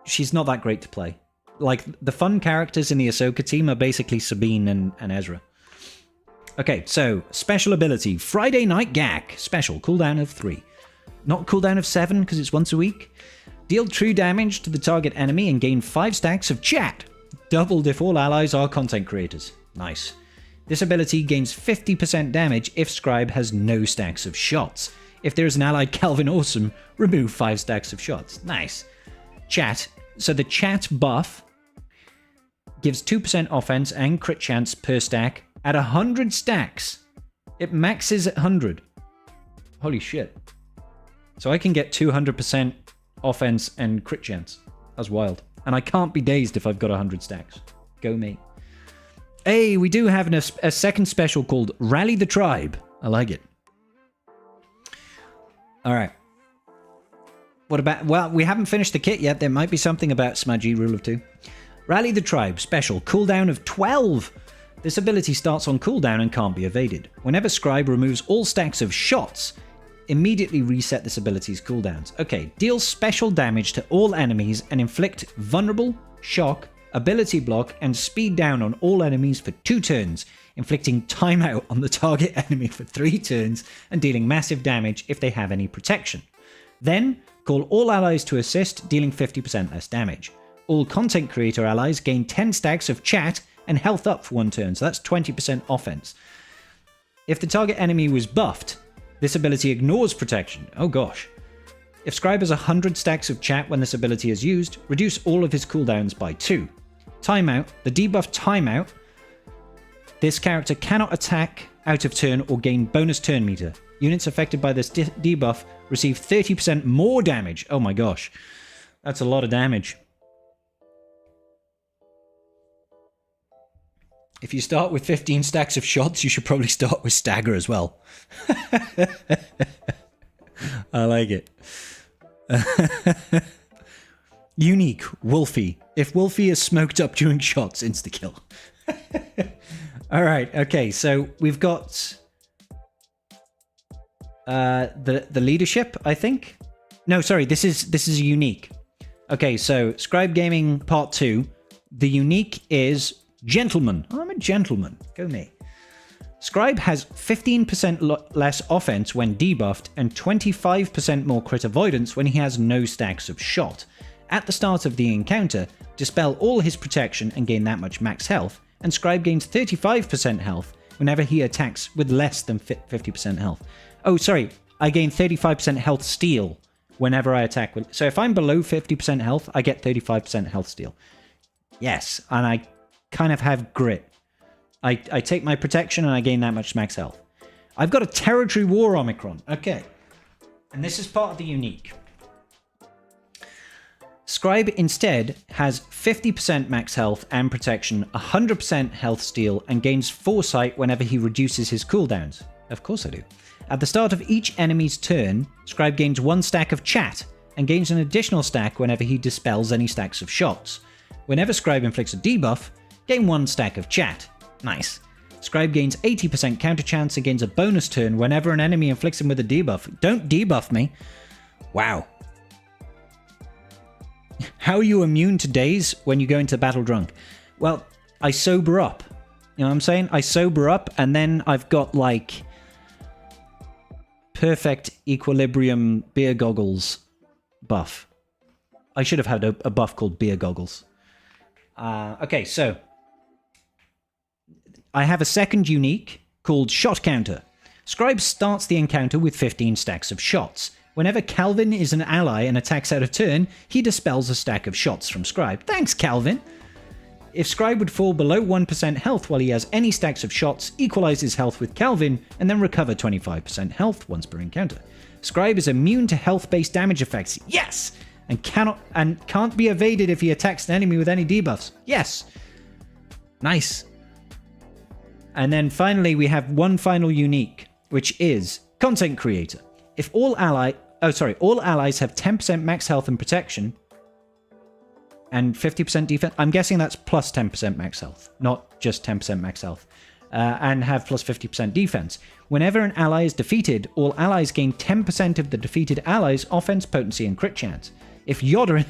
She's not that great to play. Like, the fun characters in the Ahsoka team are basically Sabine and Ezra. Okay, so, special ability. Friday Night Gag. Special. Cooldown of 3. Not cooldown of 7, because it's once a week. Deal true damage to the target enemy and gain 5 stacks of chat. Doubled if all allies are content creators. Nice. This ability gains 50% damage if Scribe has no stacks of shots. If there is an allied Calvin Awesome, remove 5 stacks of shots. Nice. Chat. So the chat buff gives 2% offense and crit chance per stack at 100 stacks. It maxes at 100. Holy shit. So I can get 200% offense and crit chance. That's wild. And I can't be dazed if I've got 100 stacks. Go me. Hey, we do have a second special called Rally the Tribe. I like it. Alright. What about... Well, we haven't finished the kit yet. There might be something about Smudgy, Rule of 2. Rally the Tribe. Special. Cooldown of 12. This ability starts on cooldown and can't be evaded. Whenever Scribe removes all stacks of shots, immediately reset this ability's cooldowns. Okay. Deal special damage to all enemies and inflict vulnerable, shock, ability block, and speed down on all enemies for 2 turns, inflicting timeout on the target enemy for 3 turns, and dealing massive damage if they have any protection. Then, call all allies to assist, dealing 50% less damage. All content creator allies gain 10 stacks of chat and health up for 1 turn, so that's 20% offense. If the target enemy was buffed, this ability ignores protection. Oh gosh. If Scribe has 100 stacks of chat when this ability is used, reduce all of his cooldowns by 2. Timeout. The debuff timeout. This character cannot attack out of turn or gain bonus turn meter. Units affected by this debuff receive 30% more damage. Oh my gosh. That's a lot of damage. If you start with 15 stacks of shots, you should probably start with stagger as well. I like it. Unique, Wolfie. If Wolfie is smoked up during shots, insta-kill. All right. Okay. So we've got the leadership, I think. No, sorry. This is a unique. Okay. So Scribe Gaming Part 2. The unique is gentleman. Oh, I'm a gentleman. Go me. Scribe has 15% less offense when debuffed and 25% more crit avoidance when he has no stacks of shot. At the start of the encounter, dispel all his protection and gain that much max health, and Scribe gains 35% health whenever he attacks with less than 50% health. Oh, sorry, I gain 35% health steal whenever I attack with... So if I'm below 50% health, I get 35% health steal. Yes, and I kind of have grit. I take my protection and I gain that much max health. I've got a territory war Omicron. Okay. And this is part of the unique. Scribe instead has 50% max health and protection, 100% health steal, and gains foresight whenever he reduces his cooldowns. Of course I do. At the start of each enemy's turn, Scribe gains 1 stack of chat and gains an additional stack whenever he dispels any stacks of shots. Whenever Scribe inflicts a debuff, gain 1 stack of chat. Nice. Scribe gains 80% counter chance and gains a bonus turn whenever an enemy inflicts him with a debuff. Don't debuff me. Wow. How are you immune to daze when you go into battle drunk? Well, I sober up. You know what I'm saying? I sober up and then I've got like perfect equilibrium beer goggles buff. I should have had a buff called beer goggles. Okay, so I have a second unique called Shot Counter. Scribe starts the encounter with 15 stacks of shots. Whenever Calvin is an ally and attacks out of turn, he dispels a stack of shots from Scribe. Thanks, Calvin! If Scribe would fall below 1% health while he has any stacks of shots, equalize his health with Calvin, and then recover 25% health once per encounter. Scribe is immune to health-based damage effects. Yes! And can't be evaded if he attacks an enemy with any debuffs. Yes! Nice. And then finally, we have one final unique, which is Content Creator. If all allies have 10% max health and protection and 50% defense, I'm guessing that's plus 10% max health, not just 10% max health, and have plus 50% defense. Whenever an ally is defeated, all allies gain 10% of the defeated ally's offense, potency, and crit chance. If Yoda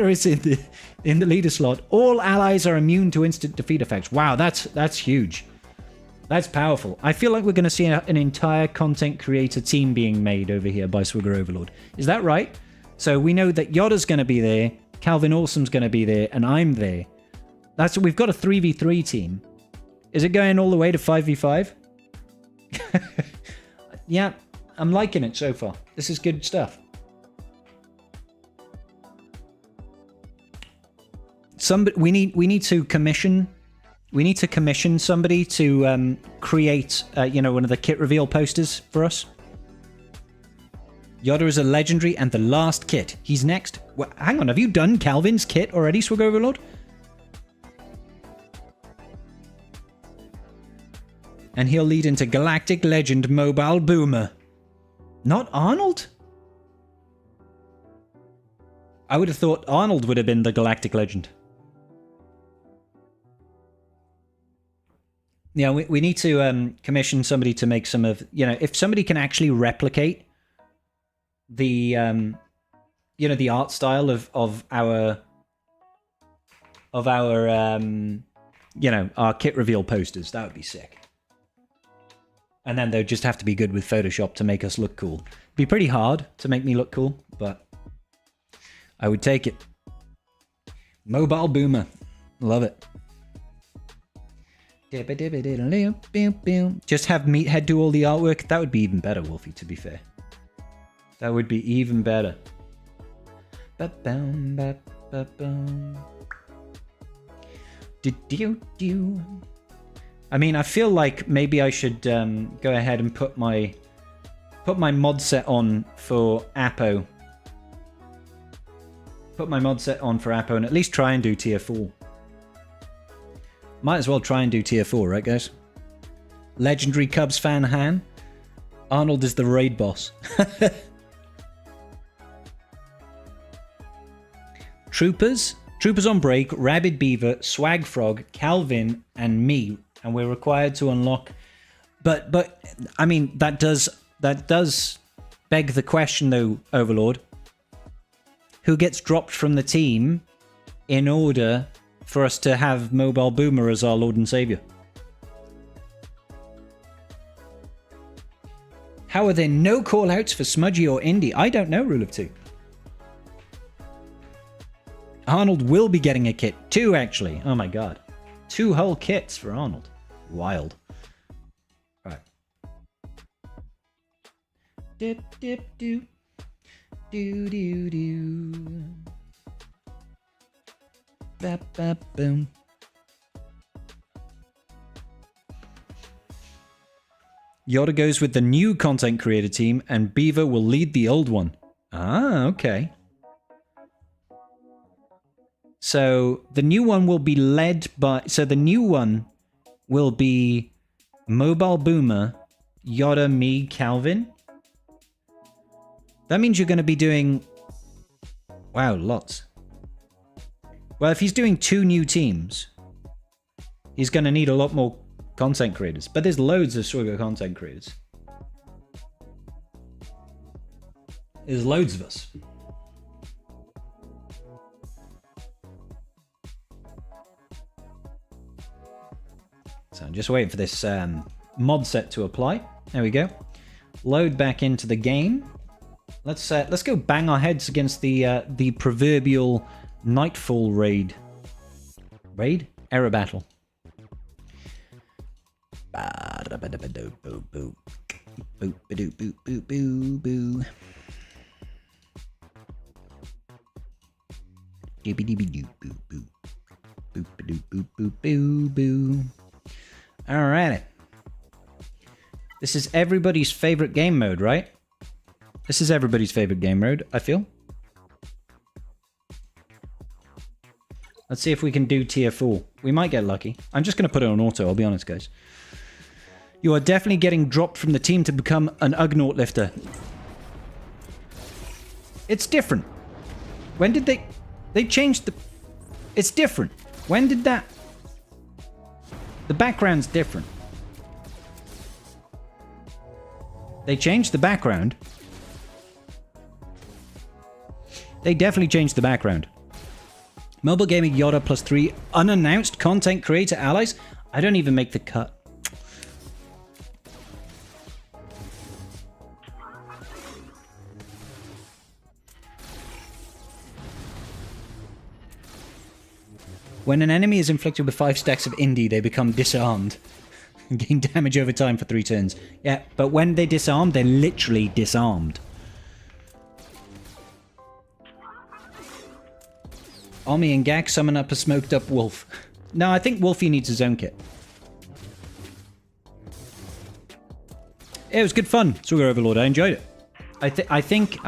is in the leader slot, all allies are immune to instant defeat effects. Wow, that's huge. That's powerful. I feel like we're going to see an entire content creator team being made over here by Swigger Overlord. Is that right? So we know that Yoda's going to be there, Calvin Awesome's going to be there, and I'm there. We've got a 3v3 team. Is it going all the way to 5v5? Yeah, I'm liking it so far. This is good stuff. We need to commission somebody to create one of the kit reveal posters for us. Yoda is a legendary and the last kit. He's next. Well, hang on, have you done Calvin's kit already, Swig Overlord? And he'll lead into Galactic Legend Mobile Boomer. Not Arnold? I would have thought Arnold would have been the Galactic Legend. Yeah, we need to commission somebody to make some of, if somebody can actually replicate the, the art style of our kit reveal posters, that would be sick. And then they'd just have to be good with Photoshop to make us look cool. It'd be pretty hard to make me look cool, but I would take it. Mobile Boomer. Love it. Just have Meathead do all the artwork. That would be even better, Wolfie, to be fair. That would be even better. I mean, I feel like maybe I should go ahead and put my mod set on for Apo. Put my mod set on for Apo and at least try and do tier 4. Might as well try and do tier 4, right, guys? Legendary Cubs fan Han. Arnold is the raid boss. Troopers on break, Rabid Beaver, Swag Frog, Calvin, and me and we're required to unlock. But I mean that does beg the question though, Overlord. Who gets dropped from the team in order for us to have Mobile Boomer as our Lord and Savior? How are there no call-outs for Smudgy or Indy? I don't know, Rule of Two. Arnold will be getting a kit. 2, actually. Oh my god. 2 whole kits for Arnold. Wild. Right. Dip, dip, do. Do, do, do. Bap, bap, boom. Yoda goes with the new content creator team, and Beaver will lead the old one. Ah, okay. So the new one will be led by... So the new one will be Mobile Boomer, Yoda, me, Calvin. That means you're going to be doing... Wow, lots. Well, if he's doing 2 new teams, he's going to need a lot more content creators. But there's loads of Swigger content creators. There's loads of us. So I'm just waiting for this mod set to apply. There we go. Load back into the game. Let's go bang our heads against the proverbial Nightfall raid. Raid? Error battle. Alrighty. This is everybody's favorite game mode, right? This is everybody's favorite game mode, I feel. Let's see if we can do tier 4. We might get lucky. I'm just going to put it on auto, I'll be honest, guys. You are definitely getting dropped from the team to become an Ugnaught lifter. It's different. When did they... They changed the... It's different. When did that... The background's different. They changed the background. They definitely changed the background. Mobile Gaming Yoda +3 unannounced content creator allies. I don't even make the cut. When an enemy is inflicted with 5 stacks of Indy, they become disarmed. And gain damage over time for 3 turns. Yeah, but when they disarm, they're literally disarmed. Omi and Gak summon up a smoked up wolf. No, I think Wolfie needs his own kit. It was good fun, Sugar Overlord. I enjoyed it. I think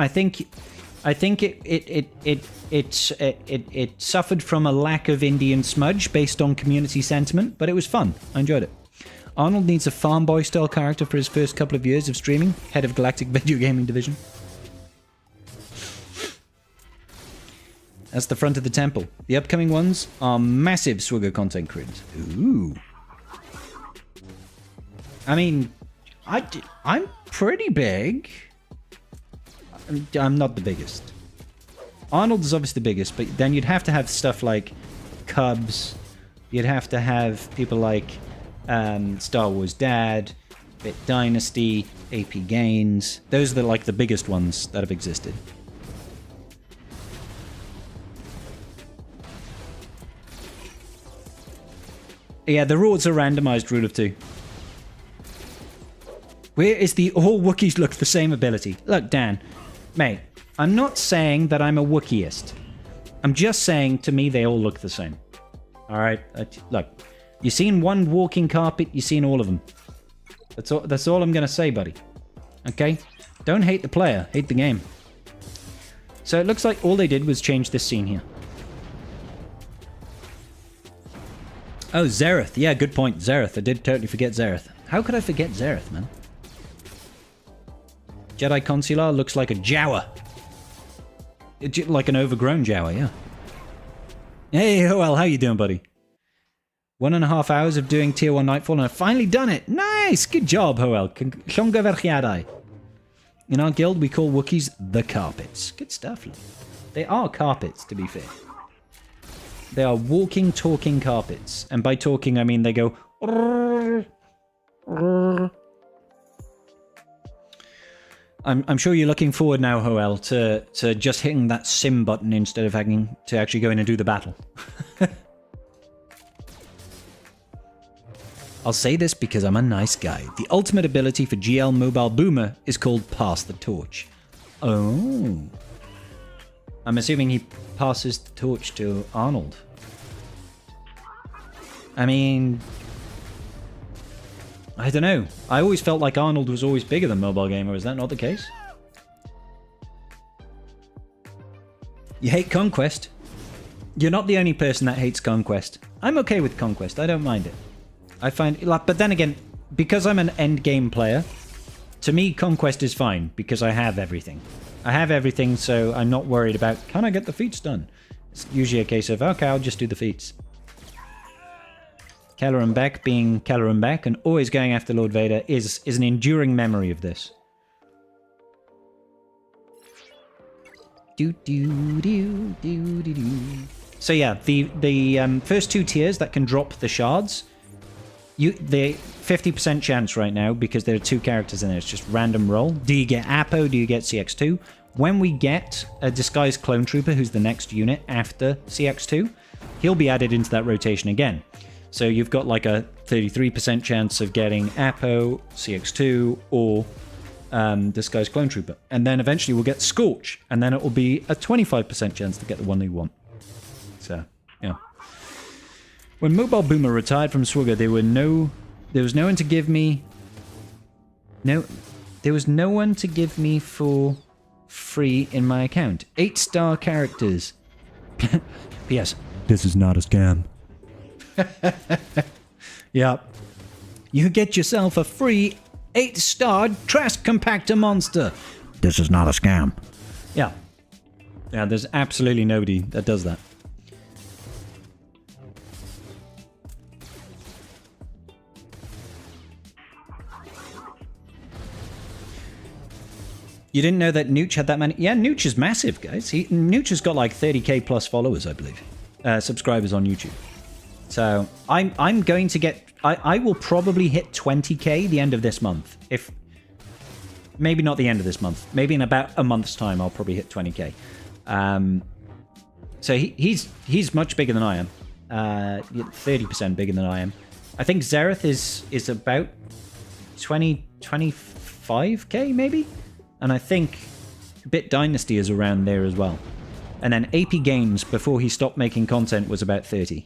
it suffered from a lack of Indian smudge based on community sentiment, but it was fun. I enjoyed it. Arnold needs a farm boy style character for his first couple of years of streaming, head of Galactic Video Gaming Division. That's the front of the temple. The upcoming ones are massive Swigger content creators. Ooh. I mean, I'm pretty big. I'm not the biggest. Arnold is obviously the biggest, but then you'd have to have stuff like Cubs. You'd have to have people like Star Wars Dad, Bit Dynasty, AP Gains. Those are like the biggest ones that have existed. Yeah, the rewards are randomized, Rule of Two. Where is the all Wookiees look the same ability? Look, Dan, mate, I'm not saying that I'm a Wookieist. I'm just saying, to me, they all look the same. Alright, look, you've seen one walking carpet, you've seen all of them. That's all I'm gonna say, buddy. Okay? Don't hate the player, hate the game. So it looks like all they did was change this scene here. Oh, Zereth. Yeah, good point. Zereth. I did totally forget Zereth. How could I forget Zereth, man? Jedi Consular looks like a Jawa. Like an overgrown Jawa, yeah. Hey, well, how you doing, buddy? 1.5 hours of doing tier 1 Nightfall, and I've finally done it. Nice! Good job, Hoel. Llongyfarchiadau. In our guild, we call Wookiees the carpets. Good stuff, Lee. They are carpets, to be fair. They are walking, talking carpets. And by talking, I mean they go... I'm sure you're looking forward now, Hoel, to just hitting that sim button instead of having to actually go in and do the battle. I'll say this because I'm a nice guy. The ultimate ability for GL Mobile Boomer is called Pass the Torch. Oh. I'm assuming he passes the torch to Arnold. I mean... I don't know. I always felt like Arnold was always bigger than Mobile Gamer. Is that not the case? You hate Conquest? You're not the only person that hates Conquest. I'm okay with Conquest. I don't mind it. I find... But then again, because I'm an endgame player, to me, Conquest is fine because I have everything. I have everything, so I'm not worried about, can I get the feats done? It's usually a case of, okay, I'll just do the feats. Keller and Beck being Keller and Beck and always going after Lord Vader is an enduring memory of this. So yeah, the first 2 tiers that can drop the shards, they 50% chance right now because there are 2 characters in there. It's just random roll. Do you get Apo? Do you get CX2? When we get a disguised clone trooper, who's the next unit after CX2, he'll be added into that rotation again. So you've got like a 33% chance of getting Apo, CX2, or Disguised Clone Trooper. And then eventually we'll get Scorch, and then it will be a 25% chance to get the one you want. So, yeah. When Mobile Boomer retired from Swigger, there was no one to give me... There was no one to give me for free in my account. 8-star characters. P.S. This is not a scam. Yeah. You get yourself a free 8-star trash compactor monster. This is not a scam. Yeah. Yeah, there's absolutely nobody that does that. You didn't know that Nooch had that many? Yeah, Nooch is massive, guys. Nooch has got like 30k plus followers, I believe. Subscribers on YouTube. So I'm going to get... I will probably hit 20k the end of this month. If maybe not the end of this month. Maybe in about a month's time I'll probably hit 20k. So he's much bigger than I am. 30% bigger than I am. I think Zereth is about 25k maybe? And I think Bit Dynasty is around there as well. And then AP Games, before he stopped making content, was about 30.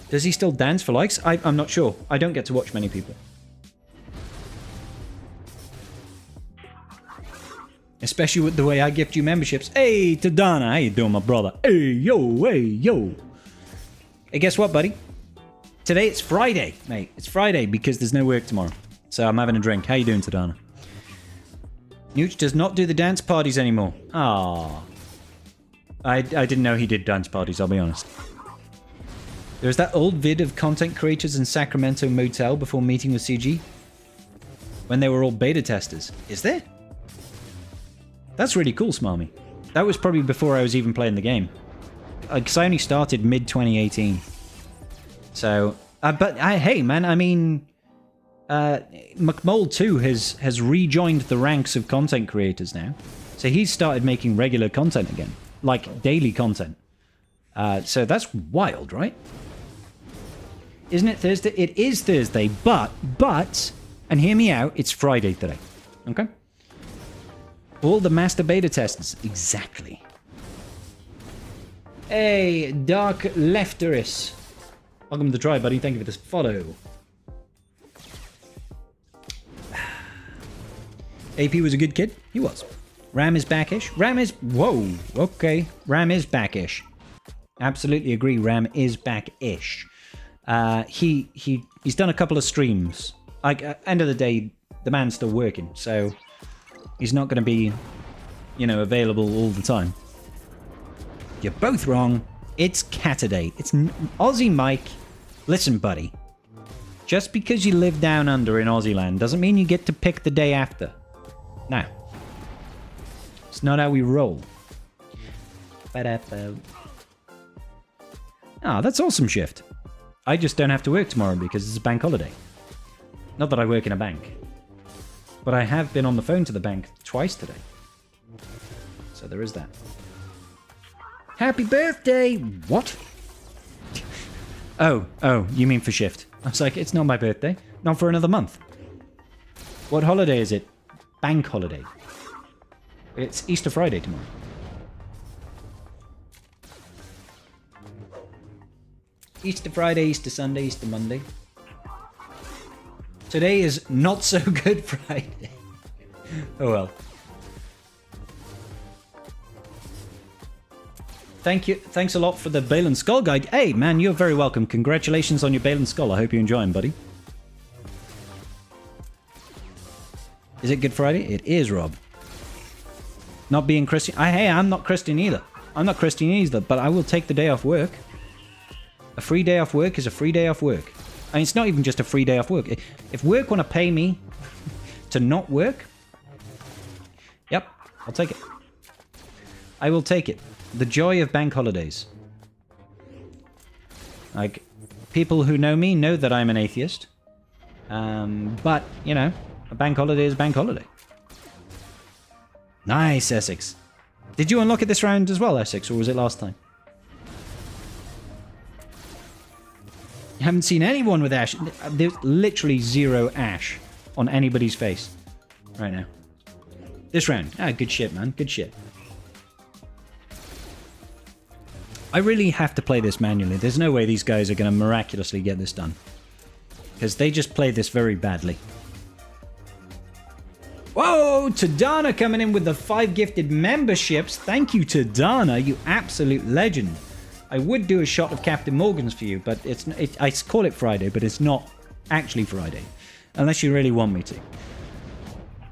Does he still dance for likes? I'm not sure. I don't get to watch many people. Especially with the way I gift you memberships. Hey, Tadana, how you doing, my brother? Hey, yo, hey, yo. Hey, guess what, buddy? Today it's Friday, mate. It's Friday because there's no work tomorrow. So I'm having a drink. How you doing, Tadana? Nooch does not do the dance parties anymore. Ah, I didn't know he did dance parties, I'll be honest. There's that old vid of content creators in Sacramento Motel before meeting with CG. When they were all beta testers. Is there? That's really cool, Smarmy. That was probably before I was even playing the game. Because I only started mid-2018. So, but hey, man, I mean... McMold 2 has rejoined the ranks of content creators now. So he's started making regular content again. Like, daily content. So that's wild, right? Isn't it Thursday? It is Thursday, but, and hear me out, it's Friday today. Okay? All the master beta testers. Exactly. Hey, Dark Lefteris. Welcome to the try, buddy. Thank you for this follow. AP was a good kid. He was. Ram is backish. Ram is... Whoa. Okay. Ram is backish. Absolutely agree. Ram is backish. He's done a couple of streams. Like, end of the day, the man's still working, so he's not going to be, you know, available all the time. You're both wrong. It's Cataday. It's Aussie Mike. Listen, buddy. Just because you live down under in Aussie land doesn't mean you get to pick the day after. Now, it's not how we roll. Ah, that's awesome, Shift. I just don't have to work tomorrow because it's a bank holiday. Not that I work in a bank. But I have been on the phone to the bank twice today. So there is that. Happy birthday! What? Oh, you mean for Shift. I was like, it's not my birthday. Not for another month. What holiday is it? Bank holiday. It's Easter Friday tomorrow. Easter Friday, Easter Sunday, Easter Monday. Today is not so good Friday. Oh well. Thank you. Thanks a lot for the Baylan Skoll guide. Hey, man, you're very welcome. Congratulations on your Baylan Skoll. I hope you enjoy him, buddy. Is it Good Friday? It is, Rob. Not being Christian. Hey, I'm not Christian either. I'm not Christian either, but I will take the day off work. A free day off work is a free day off work. I mean, it's not even just a free day off work. If work want to pay me to not work, yep, I'll take it. I will take it. The joy of bank holidays. Like, people who know me know that I'm an atheist. But, you know, a bank holiday is a bank holiday. Nice, Essex. Did you unlock it this round as well, Essex, or was it last time? You haven't seen anyone with ash. There's literally zero ash on anybody's face right now. This round. Ah, good shit, man. Good shit. I really have to play this manually. There's no way these guys are going to miraculously get this done. Because they just play this very badly. Whoa! Tadana coming in with the 5 gifted memberships. Thank you, Tadana. You absolute legend. I would do a shot of Captain Morgan's for you, but I call it Friday, but it's not actually Friday. Unless you really want me to.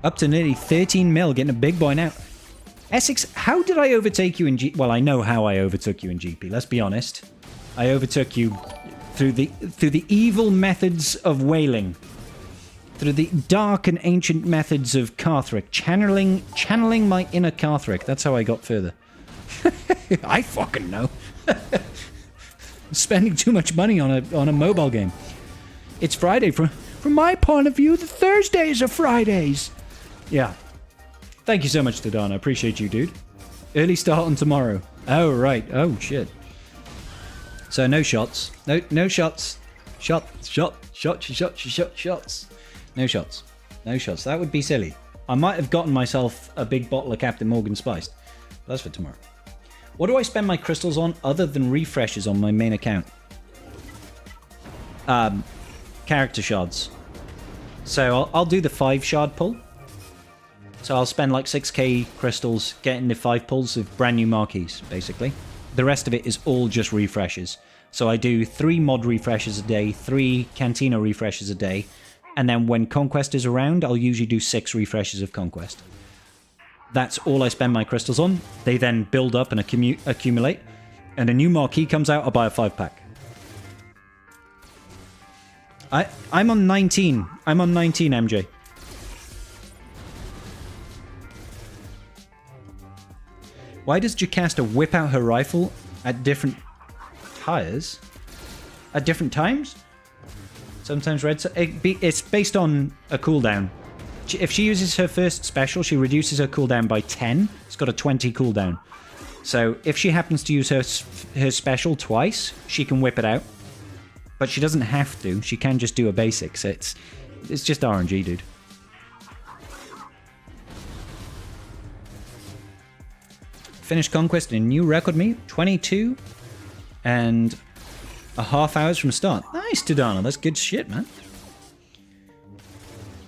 Up to nearly 13 mil, getting a big boy now. Essex, how did I overtake you in GP? Well, I know how I overtook you in GP, let's be honest. I overtook you through the evil methods of whaling. Through the dark and ancient methods of Carthric. Channeling my inner Carthric. That's how I got further. I fucking know. Spending too much money on a mobile game. It's Friday. From my point of view, the Thursdays are Fridays. Yeah. Thank you so much, Tadana. I appreciate you, dude. Early start on tomorrow. Oh, right. Oh, shit. So no shots. No shots. Shots. No shots. No shots. That would be silly. I might have gotten myself a big bottle of Captain Morgan Spiced. But that's for tomorrow. What do I spend my crystals on other than refreshes on my main account? Character shards. So I'll do the 5 shard pull. So I'll spend like 6k crystals getting the 5 pulls of brand new marquees, basically. The rest of it is all just refreshes. So I do 3 mod refreshes a day, 3 Cantina refreshes a day, and then when Conquest is around, I'll usually do 6 refreshes of Conquest. That's all I spend my crystals on. They then build up and accumulate, and a new marquee comes out, I'll buy a 5-pack. I'm on 19. I'm on 19, MJ. Why does Jocasta whip out her rifle at different tires? At different times? Sometimes red... It's based on a cooldown. If she uses her first special, she reduces her cooldown by 10. It's got a 20 cooldown. So if she happens to use her special twice, she can whip it out. But she doesn't have to. She can just do a basics. It's just RNG, dude. Finished Conquest in a new record meet, 22 and a half hours from start. Nice, Tadana. That's good shit, man.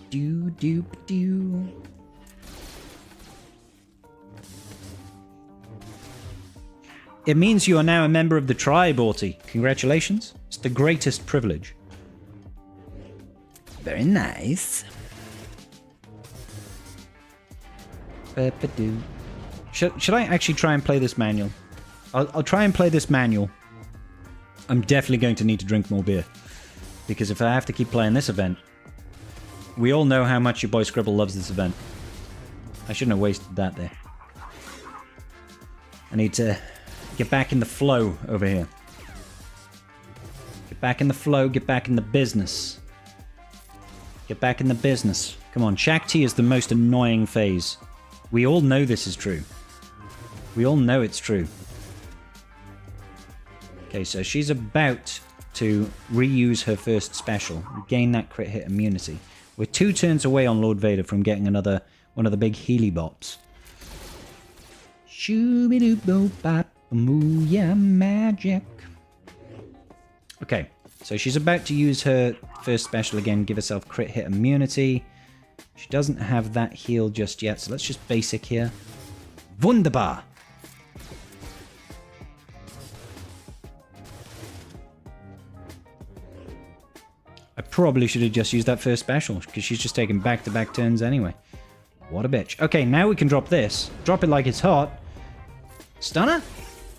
Do. It means you are now a member of the tribe, Orty. Congratulations. It's the greatest privilege. Very nice. Should I actually try and play this manual? I'll try and play this manual. I'm definitely going to need to drink more beer. Because if I have to keep playing this event... We all know how much your boy Scribble loves this event. I shouldn't have wasted that there. I need to get back in the flow over here. Get back in the flow, get back in the business. Get back in the business. Come on, Shack T is the most annoying phase. We all know this is true. We all know it's true. Okay, so she's about to reuse her first special, gain that crit hit immunity. We're 2 turns away on Lord Vader from getting another one of the big Healy bops. Yeah, magic. Okay, so she's about to use her first special again, give herself crit hit immunity. She doesn't have that heal just yet, so let's just basic here. Wunderbar! I probably should have just used that first special, because she's just taking back-to-back turns anyway. What a bitch. Okay, now we can drop this. Drop it like it's hot. Stunner?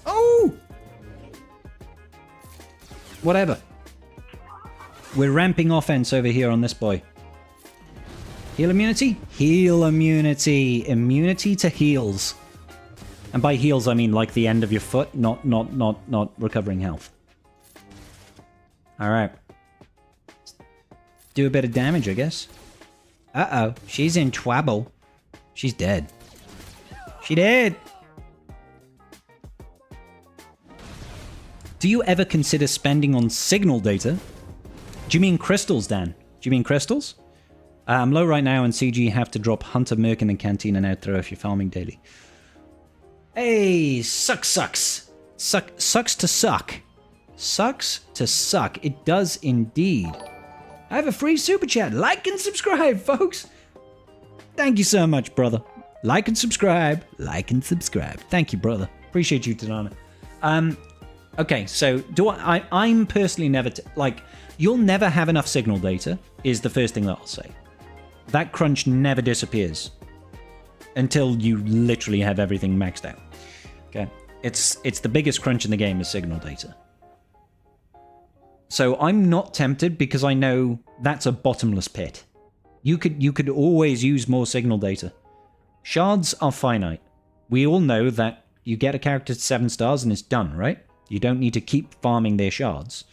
Oh! Whatever. We're ramping offense over here on this boy. Heal immunity? Heal immunity. Immunity to heals. And by heals, I mean like the end of your foot, not recovering health. Alright. Do a bit of damage, I guess. Uh-oh. She's in trouble. She's dead. She dead! Do you ever consider spending on signal data? Do you mean crystals, Dan? Do you mean crystals? I'm low right now, and CG have to drop Hunter, Merc in the canteen and out throw if you're farming daily. Hey, sucks. Sucks to suck. Sucks to suck. It does indeed. I have a free super chat. Like and subscribe, folks. Thank you so much, brother. Like and subscribe. Like and subscribe. Thank you, brother. Appreciate you, Tanana. Okay, so I'm personally never... you'll never have enough signal data, is the first thing that I'll say. That crunch never disappears until you literally have everything maxed out. Okay? It's the biggest crunch in the game is signal data. So I'm not tempted because I know that's a bottomless pit. You could always use more signal data. Shards are finite. We all know that you get a character to 7 stars and it's done, right? You don't need to keep farming their shards.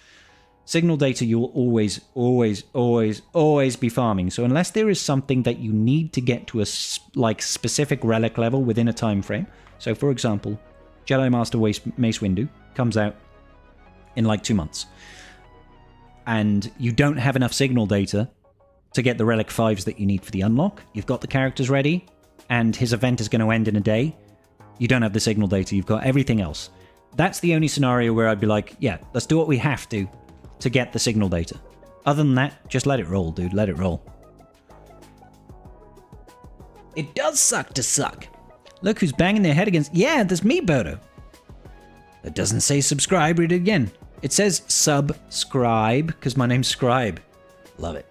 Signal data you'll always be farming. So unless there is something that you need to get to a specific relic level within a time frame. So for example, Jedi Master Mace Windu comes out in 2 months. And you don't have enough signal data to get the relic 5s that you need for the unlock. You've got the characters ready, and his event is going to end in a day. You don't have the signal data, you've got everything else. That's the only scenario where I'd be like, yeah, let's do what we have to get the signal data. Other than that, just let it roll, dude. Let it roll. It does suck to suck. Look who's banging their head against... Yeah, that's me, Bodo. That doesn't say subscribe. Read it again. It says subscribe because my name's Scribe. Love it.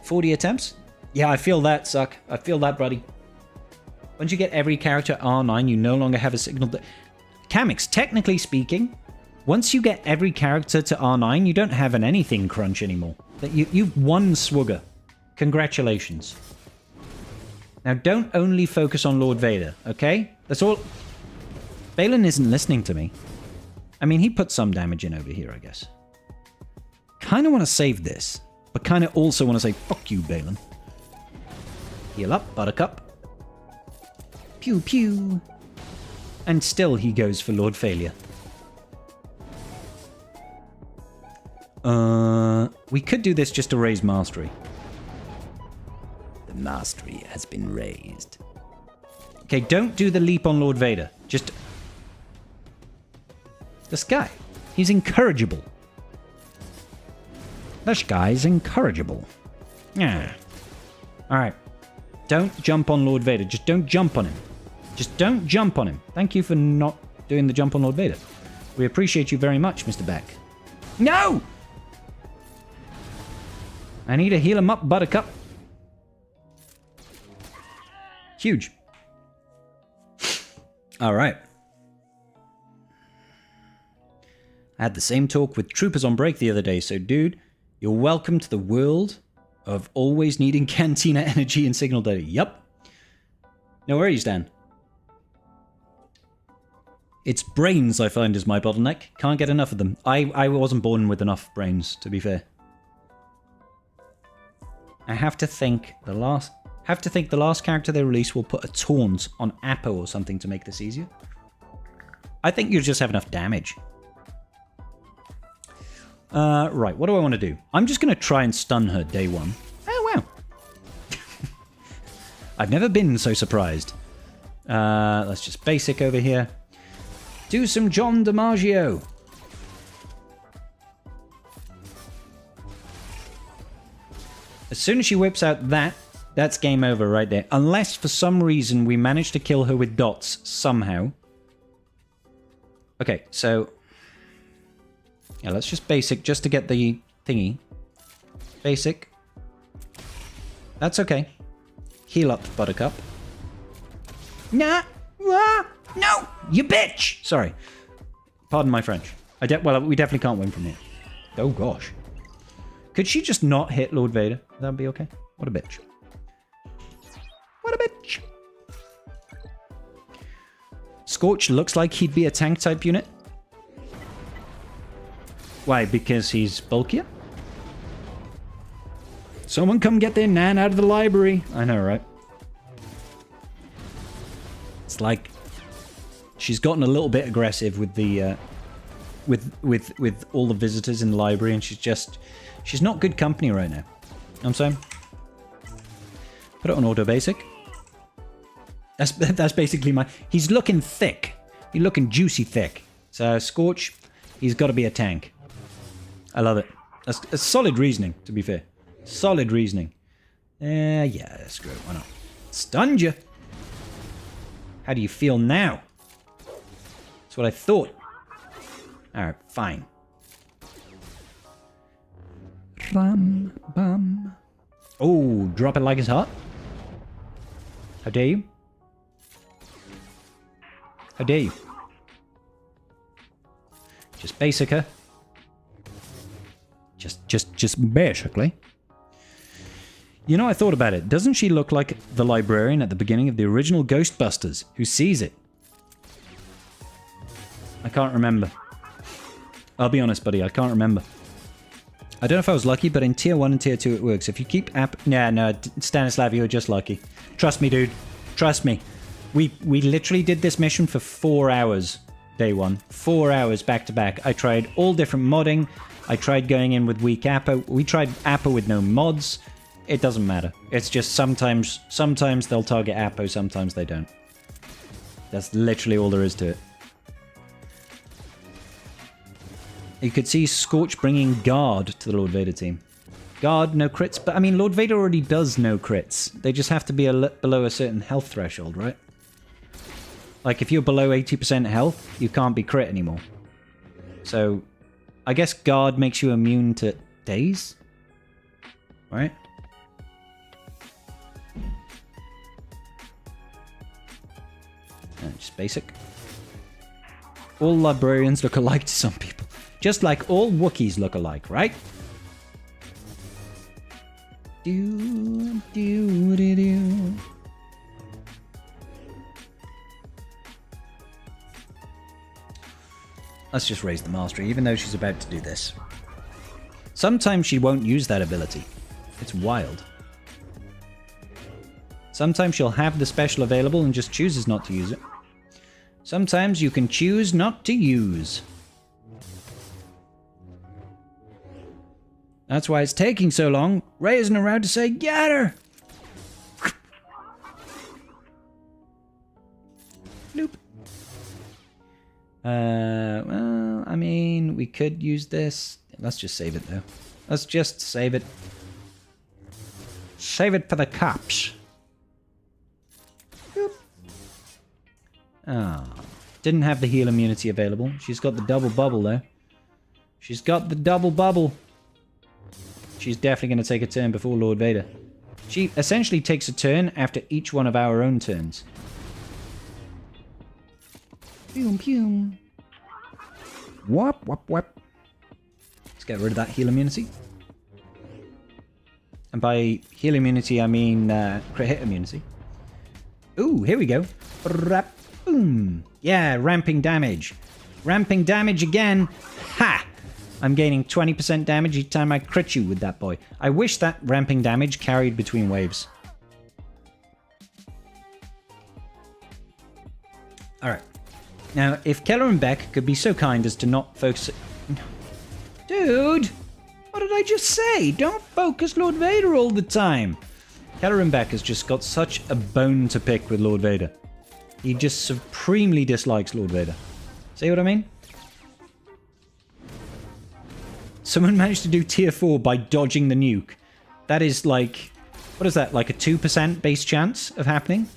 40 attempts? Yeah, I feel that, Suck. I feel that, buddy. Once you get every character R9, you no longer have a signal... Kamix, technically speaking, once you get every character to R9, you don't have an anything crunch anymore. You've won Swugger. Congratulations. Now, don't only focus on Lord Vader, okay? That's all... Baylan isn't listening to me. I mean, he put some damage in over here, I guess. Kind of want to save this, but kind of also want to say, fuck you, Baylan. Heal up, Buttercup. Pew, pew. And still he goes for Lord Failure. We could do this just to raise Mastery. The Mastery has been raised. Okay, don't do the leap on Lord Vader. Just... This guy, he's incorrigible. This guy's incorrigible. Yeah. Alright. Don't jump on Lord Vader. Just don't jump on him. Just don't jump on him. Thank you for not doing the jump on Lord Vader. We appreciate you very much, Mr. Beck. No! I need to heal him up, Buttercup. Huge. Alright. I had the same talk with troopers on break the other day, so dude, you're welcome to the world of always needing cantina energy and signal data. Yup. No worries, Dan. It's brains I find is my bottleneck. Can't get enough of them. I wasn't born with enough brains, to be fair. I have to think the last character they release will put a taunt on Apo or something to make this easier. I think you just have enough damage. Right, what do I want to do? I'm just going to try and stun her day one. Oh, wow. I've never been so surprised. Let's just basic over here. Do some John DiMaggio. As soon as she whips out that, that's game over right there. Unless for some reason we manage to kill her with dots somehow. Okay, so... yeah, let's just basic just to get the thingy. Basic. That's okay. Heal up, Buttercup. Nah! Ah, no! You bitch! Sorry. Pardon my French. Well, we definitely can't win from here. Oh, gosh. Could she just not hit Lord Vader? That'd be okay. What a bitch. What a bitch. Scorch looks like he'd be a tank type unit. Why? Because he's bulkier? Someone come get their nan out of the library. I know, right? It's like she's gotten a little bit aggressive with the with all the visitors in the library, and she's not good company right now. You know what I'm saying? Put it on auto basic. That's basically my... he's looking thick. He's looking juicy thick. So Scorch, he's got to be a tank. I love it. That's solid reasoning, to be fair. Solid reasoning. Yeah, screw it. Why not? Stunned you. How do you feel now? That's what I thought. Alright, fine. Bum, bum. Oh, drop it like it's hot. How dare you? How dare you? Just basic her. Just basically. You know, I thought about it. Doesn't she look like the librarian at the beginning of the original Ghostbusters who sees it? I can't remember. I'll be honest, buddy. I can't remember. I don't know if I was lucky, but in tier 1 and tier 2 it works. If you keep yeah, no, Stanislav, you're just lucky. Trust me, dude. Trust me. We literally did this mission for 4 hours, day 1. 4 hours back to back. I tried all different modding. I tried going in with weak Apo. We tried Apo with no mods. It doesn't matter. It's just sometimes they'll target Apo, sometimes they don't. That's literally all there is to it. You could see Scorch bringing Guard to the Lord Vader team. Guard, no crits, but I mean, Lord Vader already does no crits. They just have to be below a certain health threshold, right? Like, if you're below 80% health, you can't be crit anymore. So, I guess Guard makes you immune to daze? Right? Just basic. All librarians look alike to some people. Just like all Wookiees look alike, right? Do, do, do, do. Let's just raise the mastery, even though she's about to do this. Sometimes she won't use that ability. It's wild. Sometimes she'll have the special available and just chooses not to use it. Sometimes you can choose not to use. That's why it's taking so long. Ray isn't around to say, get her! Nope. Well, I mean, we could use this. Let's just save it, though. Let's just save it. Save it for the cops. Boop. Ah, didn't have the heal immunity available. She's got the double bubble, though. She's got the double bubble. She's definitely going to take a turn before Lord Vader. She essentially takes a turn after each one of our own turns. Pew pew. Whop, whop, whop. Let's get rid of that heal immunity. And by heal immunity, I mean crit hit immunity. Ooh, here we go. Boom. Yeah, ramping damage. Ramping damage again. Ha! I'm gaining 20% damage each time I crit you with that boy. I wish that ramping damage carried between waves. Alright. Now, if Keller and Beck could be so kind as to not focus... Dude! What did I just say? Don't focus Lord Vader all the time. Keller and Beck has just got such a bone to pick with Lord Vader. He just supremely dislikes Lord Vader. See what I mean? Someone managed to do tier 4 by dodging the nuke. That is like... What is that? Like a 2% base chance of happening?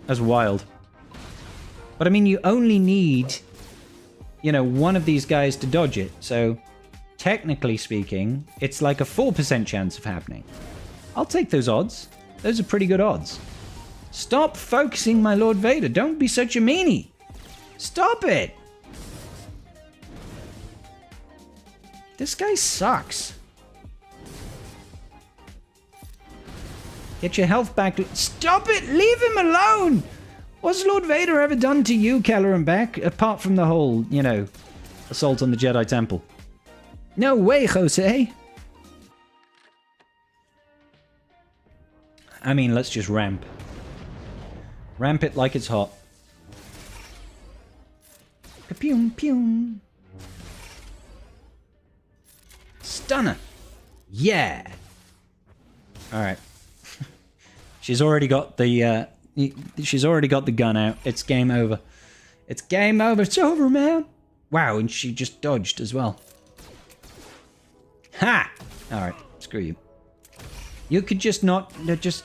That's wild. But I mean, you only need, you know, one of these guys to dodge it. So, technically speaking, it's like a 4% chance of happening. I'll take those odds. Those are pretty good odds. Stop focusing, my Lord Vader. Don't be such a meanie. Stop it. This guy sucks. Get your health back. Stop it! Leave him alone! What's Lord Vader ever done to you, Keller and Beck? Apart from the whole, you know, assault on the Jedi Temple. No way, Jose! I mean, let's just ramp. Ramp it like it's hot. Ka-pew, pew. Stunner! Yeah! Alright. She's already got the, she's already got the gun out. It's game over. It's game over. It's over, man! Wow, and she just dodged as well. Ha! Alright, screw you. You could just not... just...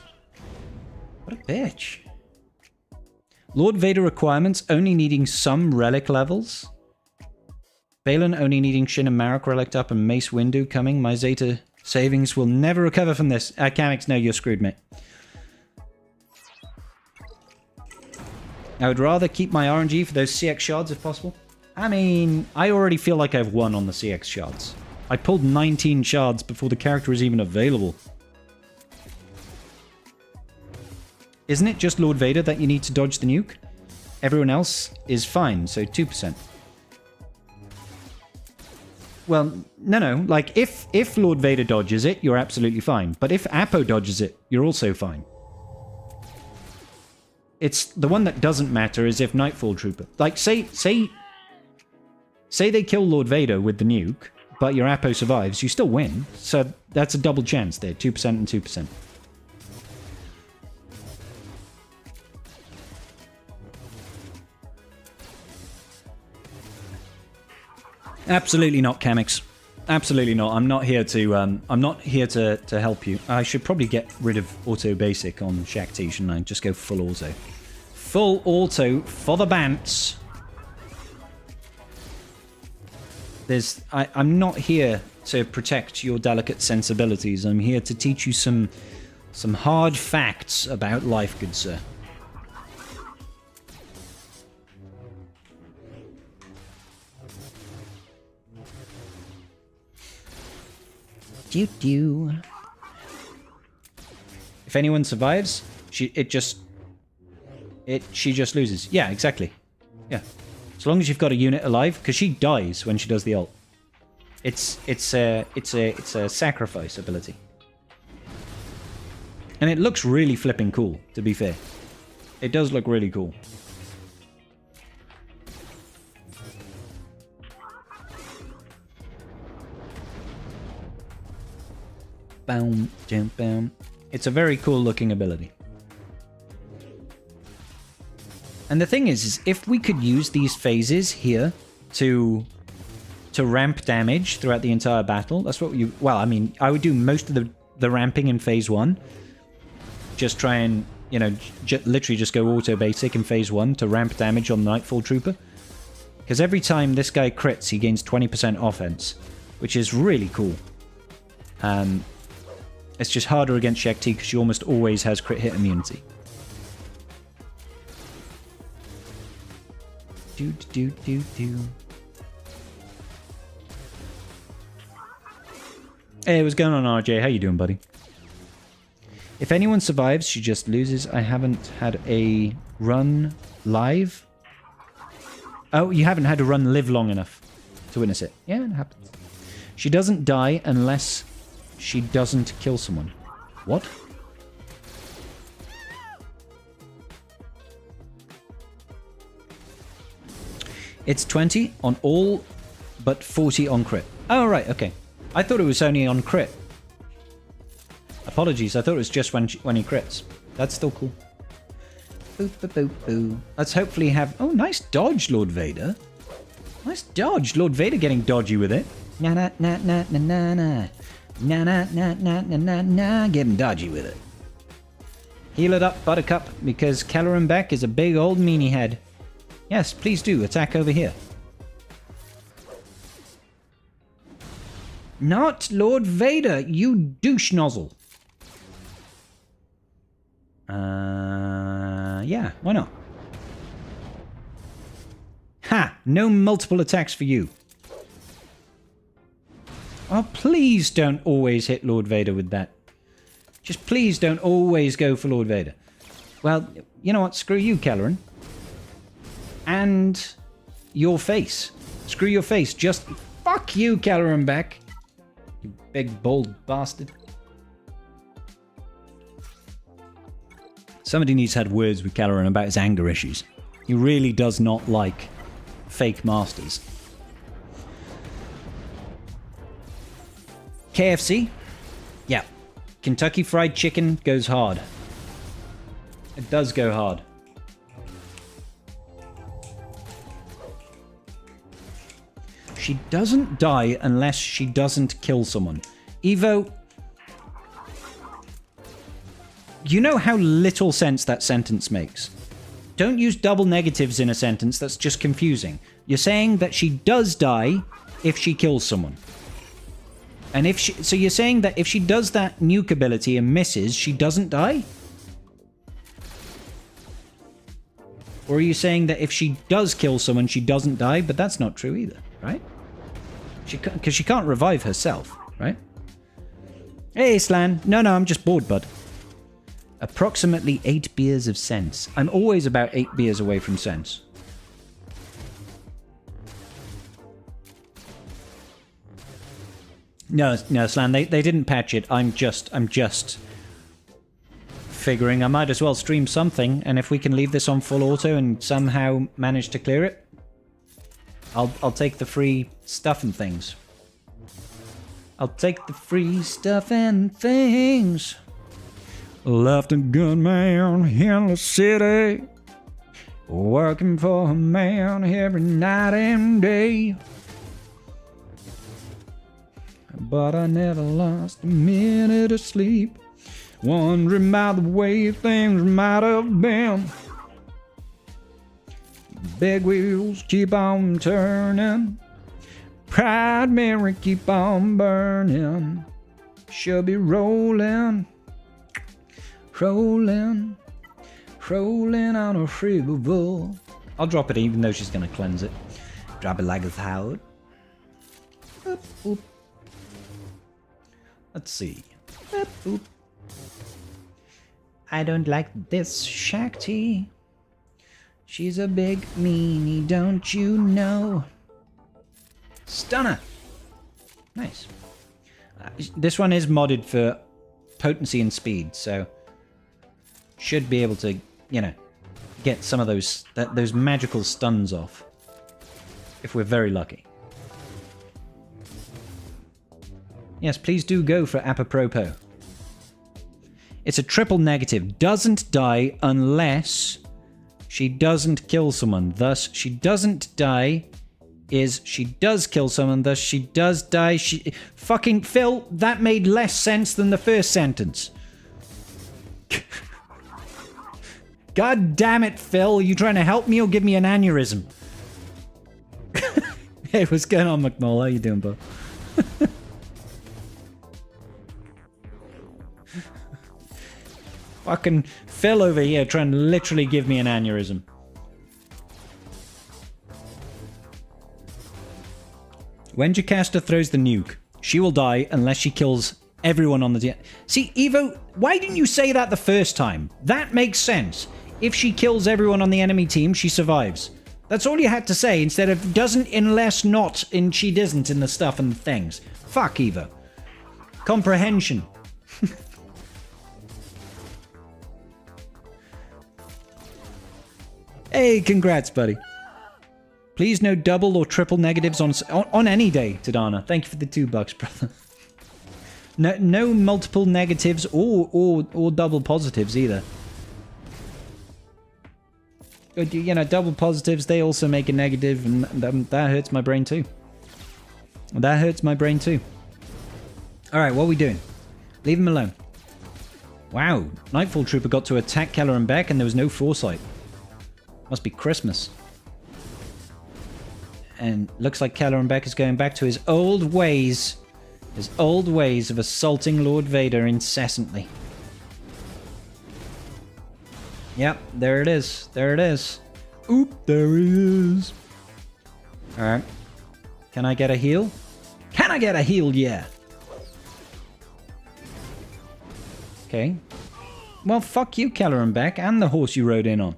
What a bitch. Lord Vader requirements only needing some relic levels. Baylan only needing Shin and Marek relic up and Mace Windu coming. My Zeta savings will never recover from this. Kamix, no, you're screwed, mate. I would rather keep my RNG for those CX shards if possible. I mean, I already feel like I've won on the CX shards. I pulled 19 shards before the character is even available. Isn't it just Lord Vader that you need to dodge the nuke? Everyone else is fine, so 2%. Well, no. Like, if Lord Vader dodges it, you're absolutely fine. But if Apo dodges it, you're also fine. It's the one that doesn't matter is if Nightfall Trooper... Like, say they kill Lord Vader with the nuke, but your Apo survives, you still win. So that's a double chance there, 2% and 2%. Absolutely not, Kamix. Absolutely not. I'm not here to help you. I should probably get rid of auto basic on Shaq T, shouldn't I? Just go full auto. Full auto for the bants. I'm not here to protect your delicate sensibilities. I'm here to teach you some hard facts about life, good sir. If anyone survives, she just loses. Yeah, exactly. Yeah. As long as you've got a unit alive, because she dies when she does the ult. It's a sacrifice ability. And it looks really flipping cool, to be fair. It does look really cool. Boom, jump, boom. It's a very cool looking ability. And the thing is if we could use these phases here to ramp damage throughout the entire battle, that's what you... Well, I mean, I would do most of the ramping in phase 1. Just try and, you know, literally just go auto basic in phase 1 to ramp damage on Nightfall Trooper. Because every time this guy crits, he gains 20% offense, which is really cool. It's just harder against Shaq T because she almost always has crit hit immunity. Hey, what's going on, RJ? How you doing, buddy? If anyone survives, she just loses. I haven't had a run live. Oh, you haven't had a run live long enough to witness it. Yeah, it happens. She doesn't die unless she doesn't kill someone. What? It's 20 on all, but 40 on crit. Oh, right, okay. I thought it was only on crit. Apologies, I thought it was just when he crits. That's still cool. Boop, boop, boop, boop. Let's hopefully have... Oh, nice dodge, Lord Vader. Nice dodge. Lord Vader getting dodgy with it. Na na na na na na na. Na na na na na na na. Getting dodgy with it. Heal it up, Buttercup, because Kelleran Beck is a big old meanie head. Yes, please do. Attack over here. Not Lord Vader, you douche nozzle. Yeah, why not? Ha! No multiple attacks for you. Oh, please don't always hit Lord Vader with that. Just please don't always go for Lord Vader. Well, you know what? Screw you, Kelleran. And your face. Screw your face. Just fuck you, Kelleran Beck. You big, bold bastard. Somebody needs to have words with Kelleran about his anger issues. He really does not like fake masters. KFC? Yeah. Kentucky Fried Chicken goes hard. It does go hard. She doesn't die unless she doesn't kill someone. Evo, you know how little sense that sentence makes. Don't use double negatives in a sentence, that's just confusing. You're saying that she does die if she kills someone. And if she... So you're saying that if she does that nuke ability and misses, she doesn't die? Or are you saying that if she does kill someone, she doesn't die? But that's not true either, right? Because she can't revive herself, right? Hey, Slan. No, I'm just bored, bud. Approximately 8 beers of sense. I'm always about 8 beers away from sense. No, Slan, they didn't patch it. I'm just figuring I might as well stream something, and if we can leave this on full auto and somehow manage to clear it, I'll take the free stuff and things. I'll take the free stuff and things. Left a good man in the city, working for a man every night and day. But I never lost a minute of sleep, wondering about the way things might have been. Big wheels keep on turning, Pride Mary keep on burning. She'll be rolling, rolling, rolling on a river. I'll drop it even though she's gonna cleanse it. Drop it like it's hot. Boop, boop. Let's see. Boop, boop. I don't like this Shakti. She's a big meanie, don't you know? Stunner. Nice. This one is modded for potency and speed, so should be able to, you know, get some of those magical stuns off if we're very lucky. Yes, please do go for apropos. It's a triple negative. Doesn't die unless she doesn't kill someone. Thus, she doesn't die is she does kill someone. Thus, she does die. She... Fucking Phil, that made less sense than the first sentence. God damn it, Phil. Are you trying to help me or give me an aneurysm? Hey, what's going on, McMull? How you doing, bro? Fucking Phil over here trying to literally give me an aneurysm. When Jocasta throws the nuke, She will die unless she kills everyone on the team. See, Evo, why didn't you say that the first time? That makes sense. If she kills everyone on the enemy team, she survives. That's all you had to say instead of doesn't unless not and she doesn't in the stuff and the things. Fuck, Evo. Comprehension. Hey, congrats, buddy. Please no double or triple negatives on any day, Tadana. Thank you for the $2, brother. No multiple negatives or double positives either. You know, double positives, they also make a negative, and that hurts my brain too. That hurts my brain too. Alright, what are we doing? Leave him alone. Wow, Nightfall Trooper got to attack Keller and Beck and there was no foresight. Must be Christmas. And looks like Keller and Beck is going back to his old ways. His old ways of assaulting Lord Vader incessantly. Yep, there it is. There it is. Oop, there it is. Alright. Can I get a heal? Can I get a heal? Yeah. Okay. Well, fuck you, Keller and Beck, and the horse you rode in on.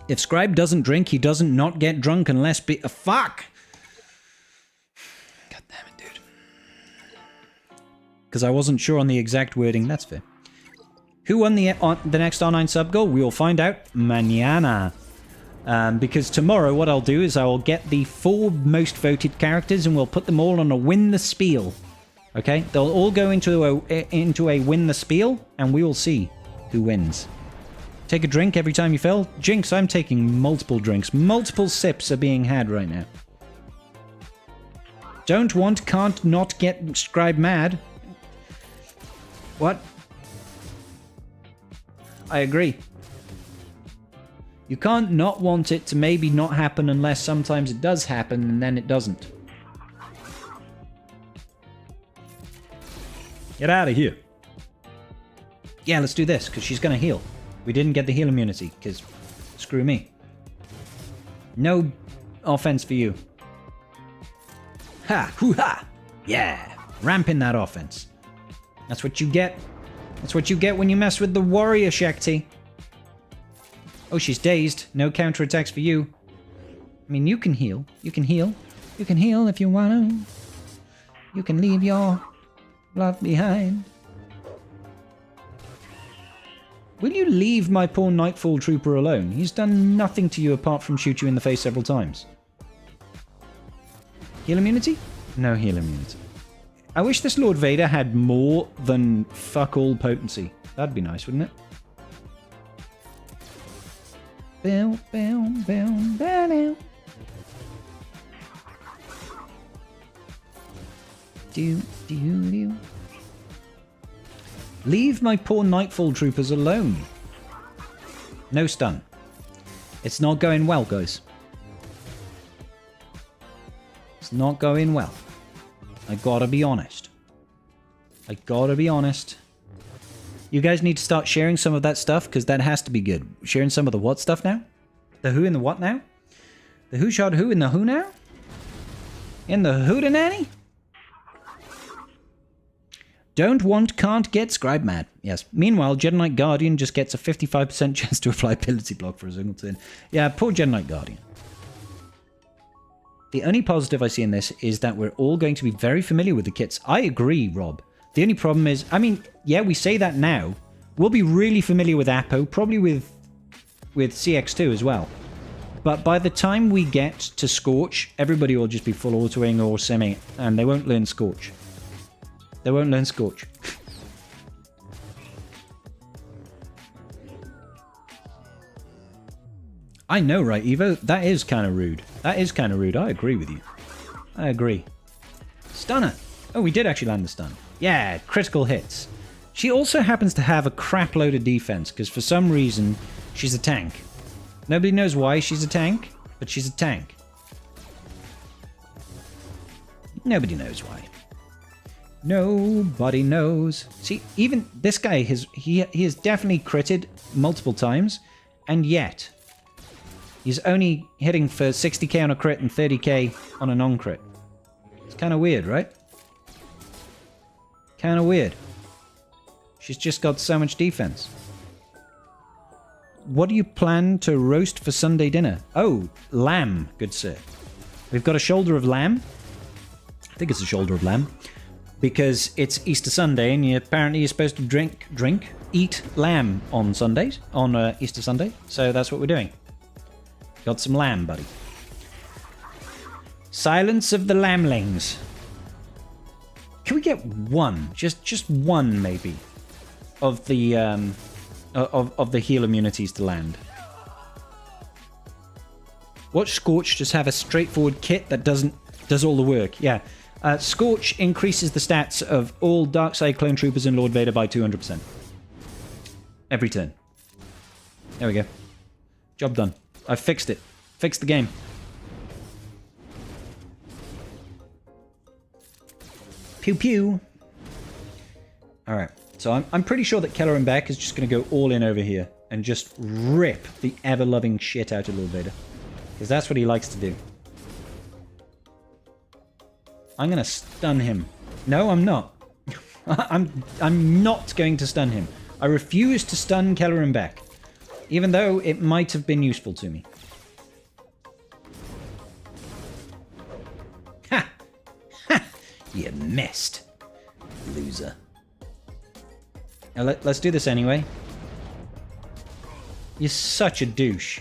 If Scribe doesn't drink, he doesn't not get drunk unless be... fuck! God damn it, dude. Because I wasn't sure on the exact wording. That's fair. Who won the next R9 sub goal? We will find out mañana. Because tomorrow what I'll do is I will get the 4 most voted characters and we'll put them all on a win the spiel. Okay? They'll all go into a win the spiel and we will see who wins. Take a drink every time you fail. Jinx, I'm taking multiple drinks. Multiple sips are being had right now. Don't want, can't not get Scribe mad. What? I agree. You can't not want it to maybe not happen unless sometimes it does happen and then it doesn't. Get out of here. Yeah, let's do this because she's going to heal. We didn't get the heal immunity, because screw me. No offense for you. Ha! Hoo-ha! Yeah! Ramping that offense. That's what you get. That's what you get when you mess with the warrior, Shakti. Oh, she's dazed. No counterattacks for you. I mean, you can heal. You can heal. You can heal if you want to. You can leave your love behind. Will you leave my poor Nightfall Trooper alone? He's done nothing to you apart from shoot you in the face several times. Heal immunity? No heal immunity. I wish this Lord Vader had more than fuck all potency. That'd be nice, wouldn't it? Bow, bow, bow, bow. Do, do, do. Leave my poor Nightfall Troopers alone. No stun. It's not going well, guys. It's not going well. I gotta be honest. I gotta be honest. You guys need to start sharing some of that stuff, because that has to be good. Sharing some of the what stuff now? The who and the what now? The who shot who and the who now? In the hootenanny? Don't want, can't get Scribe mad. Yes. Meanwhile, Jedi Knight Guardian just gets a 55% chance to apply ability block for a single turn. Yeah, poor Jedi Knight Guardian. The only positive I see in this is that we're all going to be very familiar with the kits. I agree, Rob. The only problem is, I mean, yeah, we say that now. We'll be really familiar with Apo, probably with CX2 as well. But by the time we get to Scorch, everybody will just be full autoing or semi, and they won't learn Scorch. They won't learn Scorch. I know, right, Evo? That is kind of rude. That is kind of rude. I agree with you. I agree. Stunner. Oh, we did actually land the stun. Yeah, critical hits. She also happens to have a crap load of defense, because for some reason, she's a tank. Nobody knows why she's a tank, but she's a tank. Nobody knows why. Nobody knows. See, even this guy, he has definitely critted multiple times, and yet He's only hitting for 60k on a crit and 30k on a non-crit. It's kind of weird, right? Kind of weird. She's just got so much defense. What do you plan to roast for Sunday dinner? Oh, lamb, good sir. We've got a shoulder of lamb. I think it's a shoulder of lamb. Because it's Easter Sunday and apparently you're supposed to eat lamb on Sundays, on Easter Sunday. So that's what we're doing. Got some lamb, buddy. Silence of the Lamblings. Can we get one, just one maybe, of the heal immunities to land? Watch Scorch just have a straightforward kit that does all the work. Yeah, Scorch increases the stats of all Darkside Clone Troopers and Lord Vader by 200%. Every turn. There we go. Job done. I fixed it. Fixed the game. Pew pew. Alright, so I'm pretty sure that Keller and Beck is just going to go all in over here and just rip the ever-loving shit out of Lord Vader. Because that's what he likes to do. I'm going to stun him. No, I'm not. I'm not going to stun him. I refuse to stun Keller and Beck. Even though it might have been useful to me. Ha! Ha! You missed. Loser. Now let's do this anyway. You're such a douche.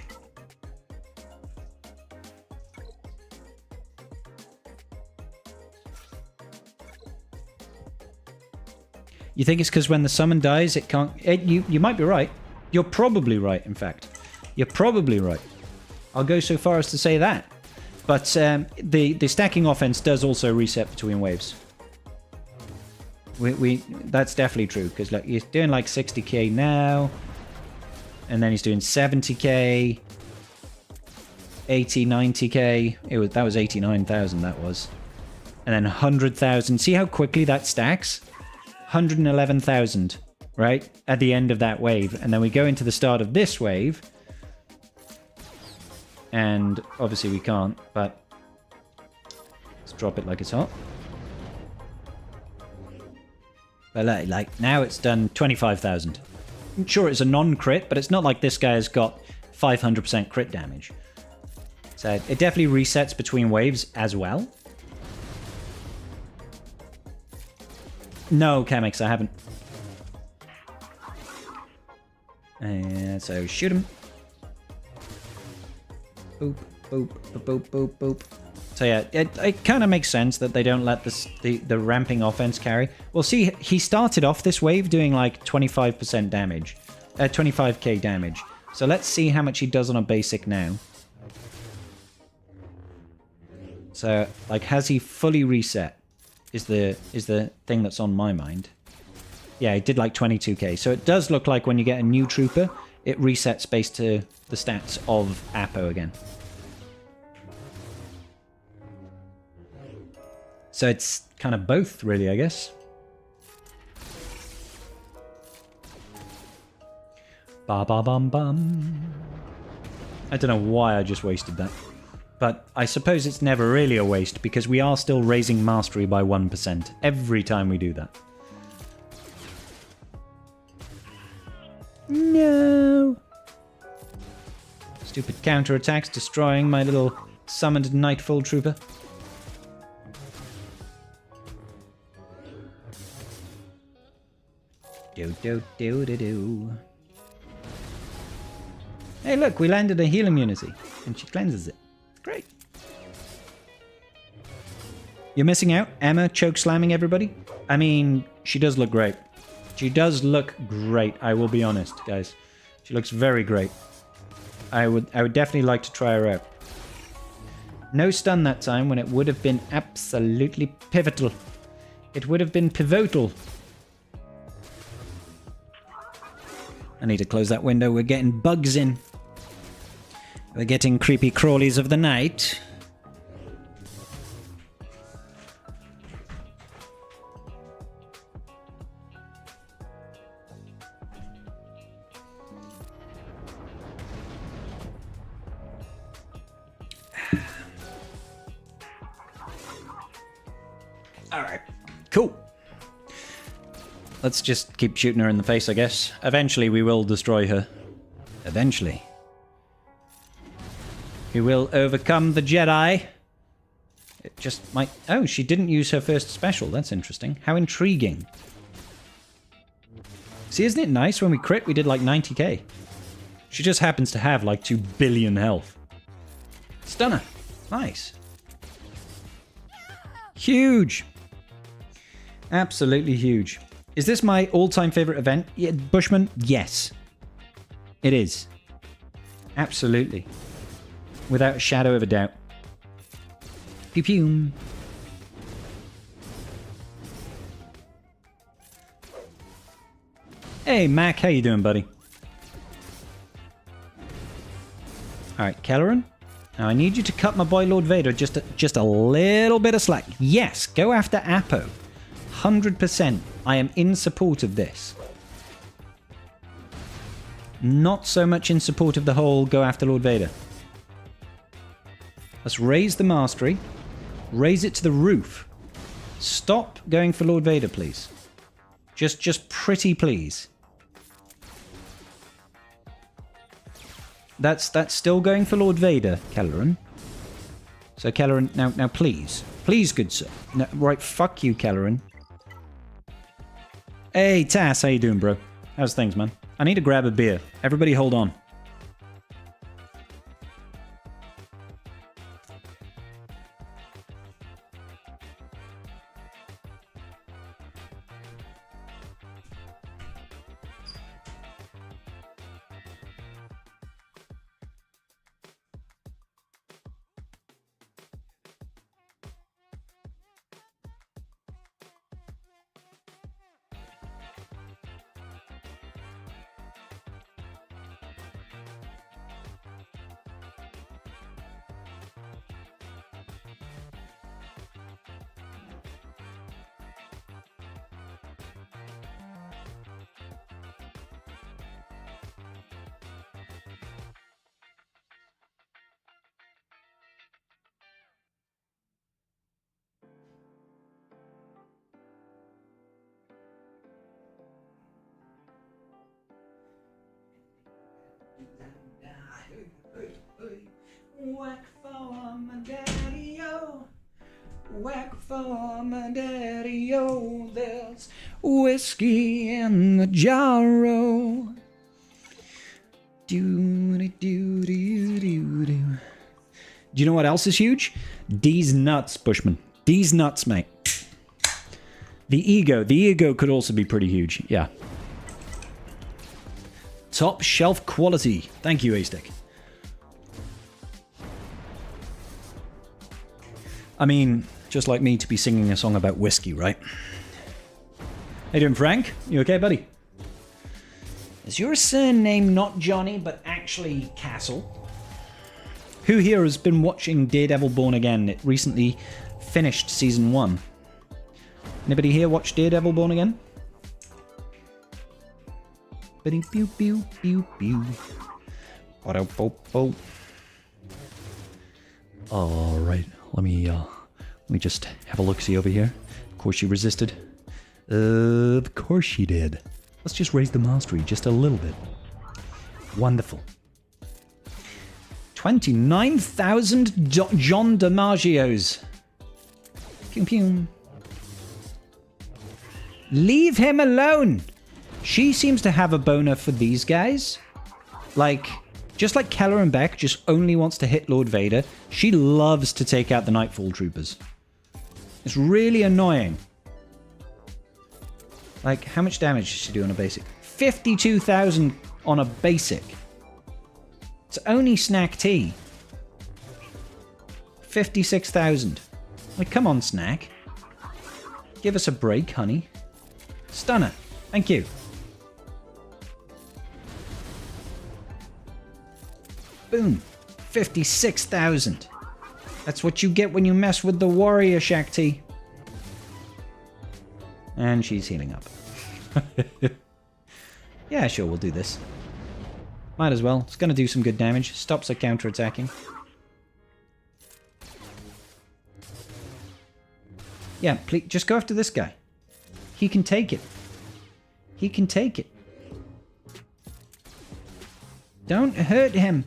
You think it's because when the summon dies, it can't... You might be right. You're probably right, in fact. You're probably right. I'll go so far as to say that. But the stacking offense does also reset between waves. That's definitely true, because look, he's doing like 60k now. And then he's doing 70k. 80, 90k. That was 89,000, that was. And then 100,000. See how quickly that stacks? 111,000, right? At the end of that wave. And then we go into the start of this wave. And obviously we can't, but let's drop it like it's hot. But like now it's done 25,000. I'm sure it's a non-crit, but it's not like this guy has got 500% crit damage. So it definitely resets between waves as well. No, Kamix, I haven't. So shoot him. Boop, boop, boop, boop, boop. So yeah, it kind of makes sense that they don't let the ramping offense carry. Well, see, he started off this wave doing like 25% damage. 25k damage. So let's see how much he does on a basic now. So, like, has he fully reset? Is the thing that's on my mind. Yeah, it did like 22k. So it does look like when you get a new trooper, it resets based to the stats of Apo again. So it's kind of both, really, I guess. Ba ba bum bum. I don't know why I just wasted that. But I suppose it's never really a waste, because we are still raising mastery by 1% every time we do that. No! Stupid counterattacks destroying my little summoned Nightfall trooper. Do do do do do. Hey look, we landed a heal immunity, and she cleanses it. Great. You're missing out. Emma choke slamming everybody. I mean, she does look great. She does look great. I will be honest, guys. She looks very great. I would definitely like to try her out. No stun that time when it would have been absolutely pivotal. It would have been pivotal. I need to close that window. We're getting bugs in. We're getting creepy crawlies of the night. Alright. Cool. Let's just keep shooting her in the face, I guess. Eventually we will destroy her. Eventually. We will overcome the Jedi. It just might... Oh, she didn't use her first special. That's interesting. How intriguing. See, isn't it nice when we crit, we did like 90k? She just happens to have like 2 billion health. Stunner. Nice. Huge. Absolutely huge. Is this my all-time favorite event? Yeah, Bushman? Yes. It is. Absolutely. Without a shadow of a doubt. Pew pew. Hey, Mac, how you doing, buddy? Alright, Kelleran. Now I need you to cut my boy Lord Vader just a little bit of slack. Yes, go after Apo. 100%. I am in support of this. Not so much in support of the whole go after Lord Vader. Let's raise the mastery. Raise it to the roof. Stop going for Lord Vader, please. Just pretty please. That's still going for Lord Vader, Kelleran. So Kelleran, now please. Please, good sir. No, right, fuck you, Kelleran. Hey, Tass, how you doing, bro? How's things, man? I need to grab a beer. Everybody hold on. Whack for my daddy-o. Whack for my daddy-o. There's whiskey in the jar-o. Do-do-do-do-do-do. Do you know what else is huge? These nuts, Bushman. These nuts, mate. The ego could also be pretty huge. Yeah. Top shelf quality. Thank you, A-Stick. I mean, just like me to be singing a song about whiskey, right? How you doing, Frank? You okay, buddy? Is your surname not Johnny, but actually Castle? Who here has been watching Daredevil Born Again? It recently finished season 1. Anybody here watch Daredevil Born Again? Pew pew pew pew. All right. Let me just have a look-see over here. Of course she resisted. Of course she did. Let's just raise the mastery just a little bit. Wonderful. 29,000 John DiMaggios. Pew pew. Leave him alone! She seems to have a boner for these guys. Like... Just like Keller and Beck just only wants to hit Lord Vader, she loves to take out the Nightfall troopers. It's really annoying. Like, how much damage does she do on a basic? 52,000 on a basic. It's only Snack T. 56,000. Like, come on, Snack. Give us a break, honey. Stunner. Thank you. Boom. 56,000. That's what you get when you mess with the warrior, Shakti. And she's healing up. Yeah, sure, we'll do this. Might as well. It's going to do some good damage. Stops her counterattacking. Yeah, please, just go after this guy. He can take it. He can take it. Don't hurt him.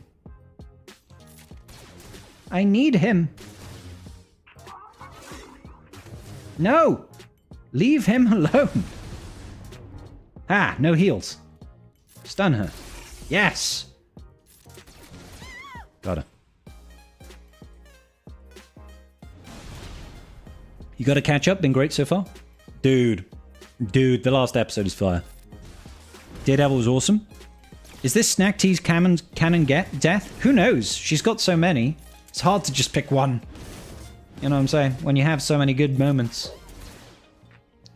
I need him. No! Leave him alone. Ah, no heals. Stun her. Yes! Got her. You got to catch up? Been great so far? Dude, the last episode is fire. Daredevil was awesome. Is this Snack T's canon get death? Who knows? She's got so many. It's hard to just pick one. You know what I'm saying? When you have so many good moments.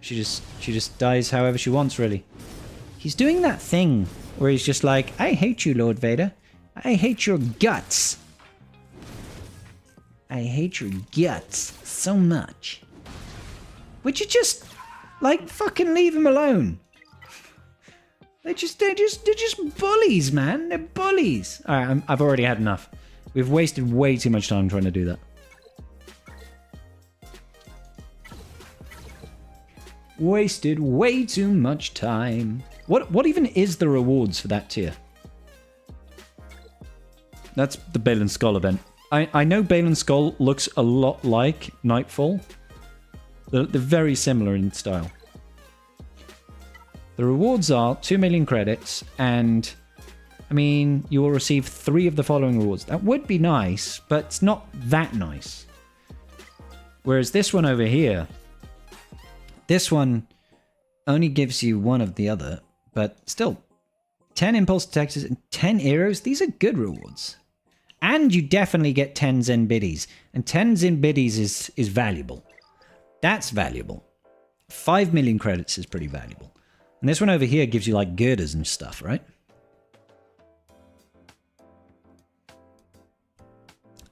She just dies however she wants, really. He's doing that thing where he's just like, I hate you, Lord Vader. I hate your guts. I hate your guts so much. Would you just, like, fucking leave him alone? They're just bullies, man. They're bullies. All right, I've already had enough. We've wasted way too much time trying to do that. Wasted way too much time. What even is the rewards for that tier? That's the Baylan Skoll event. I know Baylan Skoll looks a lot like Nightfall. They're very similar in style. The rewards are 2 million credits, and I mean, you will receive 3 of the following rewards. That would be nice, but it's not that nice. Whereas this one over here, this one only gives you 1 of the other, but still, 10 impulse detectors and 10 arrows, these are good rewards. And you definitely get 10 Zen biddies, and 10 Zen biddies is valuable. That's valuable. 5 million credits is pretty valuable. And this one over here gives you like girders and stuff, right?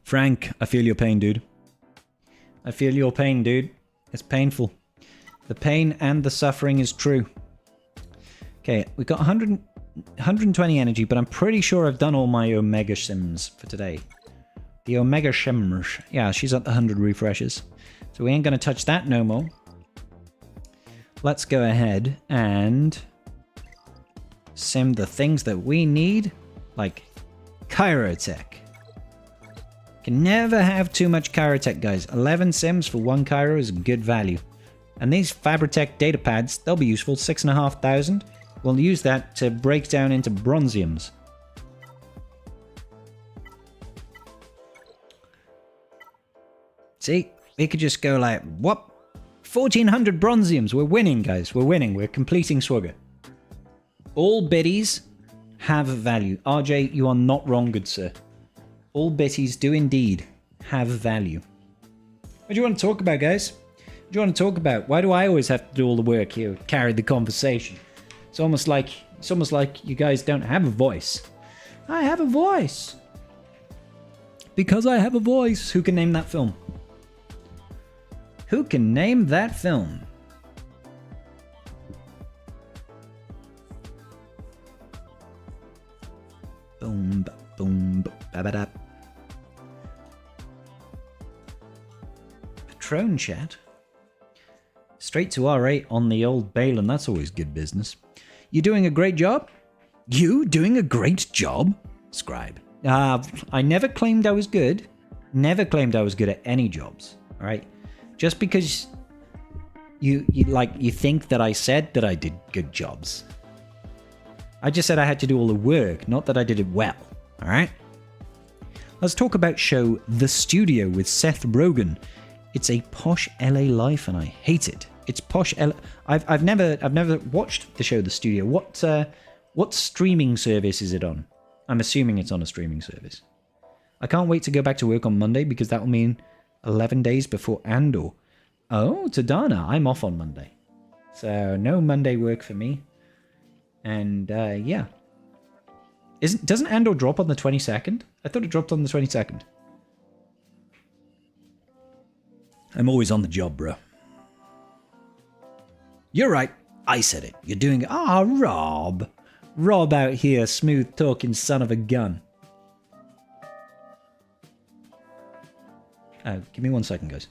Frank, I feel your pain, dude. I feel your pain, dude. It's painful. The pain and the suffering is true. Okay, we got 120 energy, but I'm pretty sure I've done all my Omega Sims for today. The Omega Shimmers. Yeah, she's at the 100 refreshes. So we ain't going to touch that no more. Let's go ahead and sim the things that we need, like Chirotech. Can never have too much Chirotech, guys. 11 sims for 1 Chiro is good value. And these Fabritech data pads, they'll be useful. 6,500. We'll use that to break down into bronziums. See? We could just go like, what? 1,400 bronziums. We're winning, guys. We're winning. We're completing Swigger. All biddies have value. RJ, you are not wrong, good sir. All biddies do indeed have value. What do you want to talk about, guys? What do you want to talk about? Why do I always have to do all the work here, carry the conversation? It's almost like you guys don't have a voice. I have a voice. Because I have a voice. Who can name that film? Who can name that film? Boom, boom, ba ba da. Patron chat. Straight to R8 on the old Baylan. That's always good business. You doing a great job? You doing a great job? Scribe. I never claimed I was good. Never claimed I was good at any jobs. All right. Just because you think that I said that I did good jobs. I just said I had to do all the work, not that I did it well. All right. Let's talk about show The Studio with Seth Rogen. It's a posh LA life, and I hate it. It's posh LA. I've never watched the show The Studio. What streaming service is it on? I'm assuming it's on a streaming service. I can't wait to go back to work on Monday because that will mean 11 days before Andor. Oh, Tadana, I'm off on Monday. So no Monday work for me. And yeah. Doesn't Andor drop on the 22nd? I thought it dropped on the 22nd. I'm always on the job, bro. You're right. I said it. You're doing it. Ah, Rob. Rob out here, smooth talking son of a gun. Give me 1 second, guys.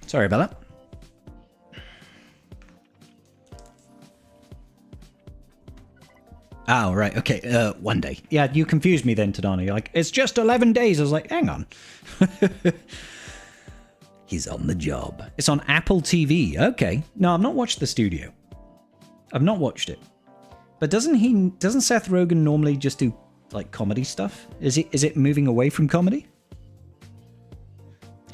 Sorry about that. Oh, right. Okay. 1 day. Yeah, you confused me then, Tadano. You're like, it's just 11 days. I was like, hang on. He's on the job. It's on Apple TV. Okay. No, I've not watched The Studio. I've not watched it. But doesn't Seth Rogen normally just do like comedy stuff? Is it moving away from comedy?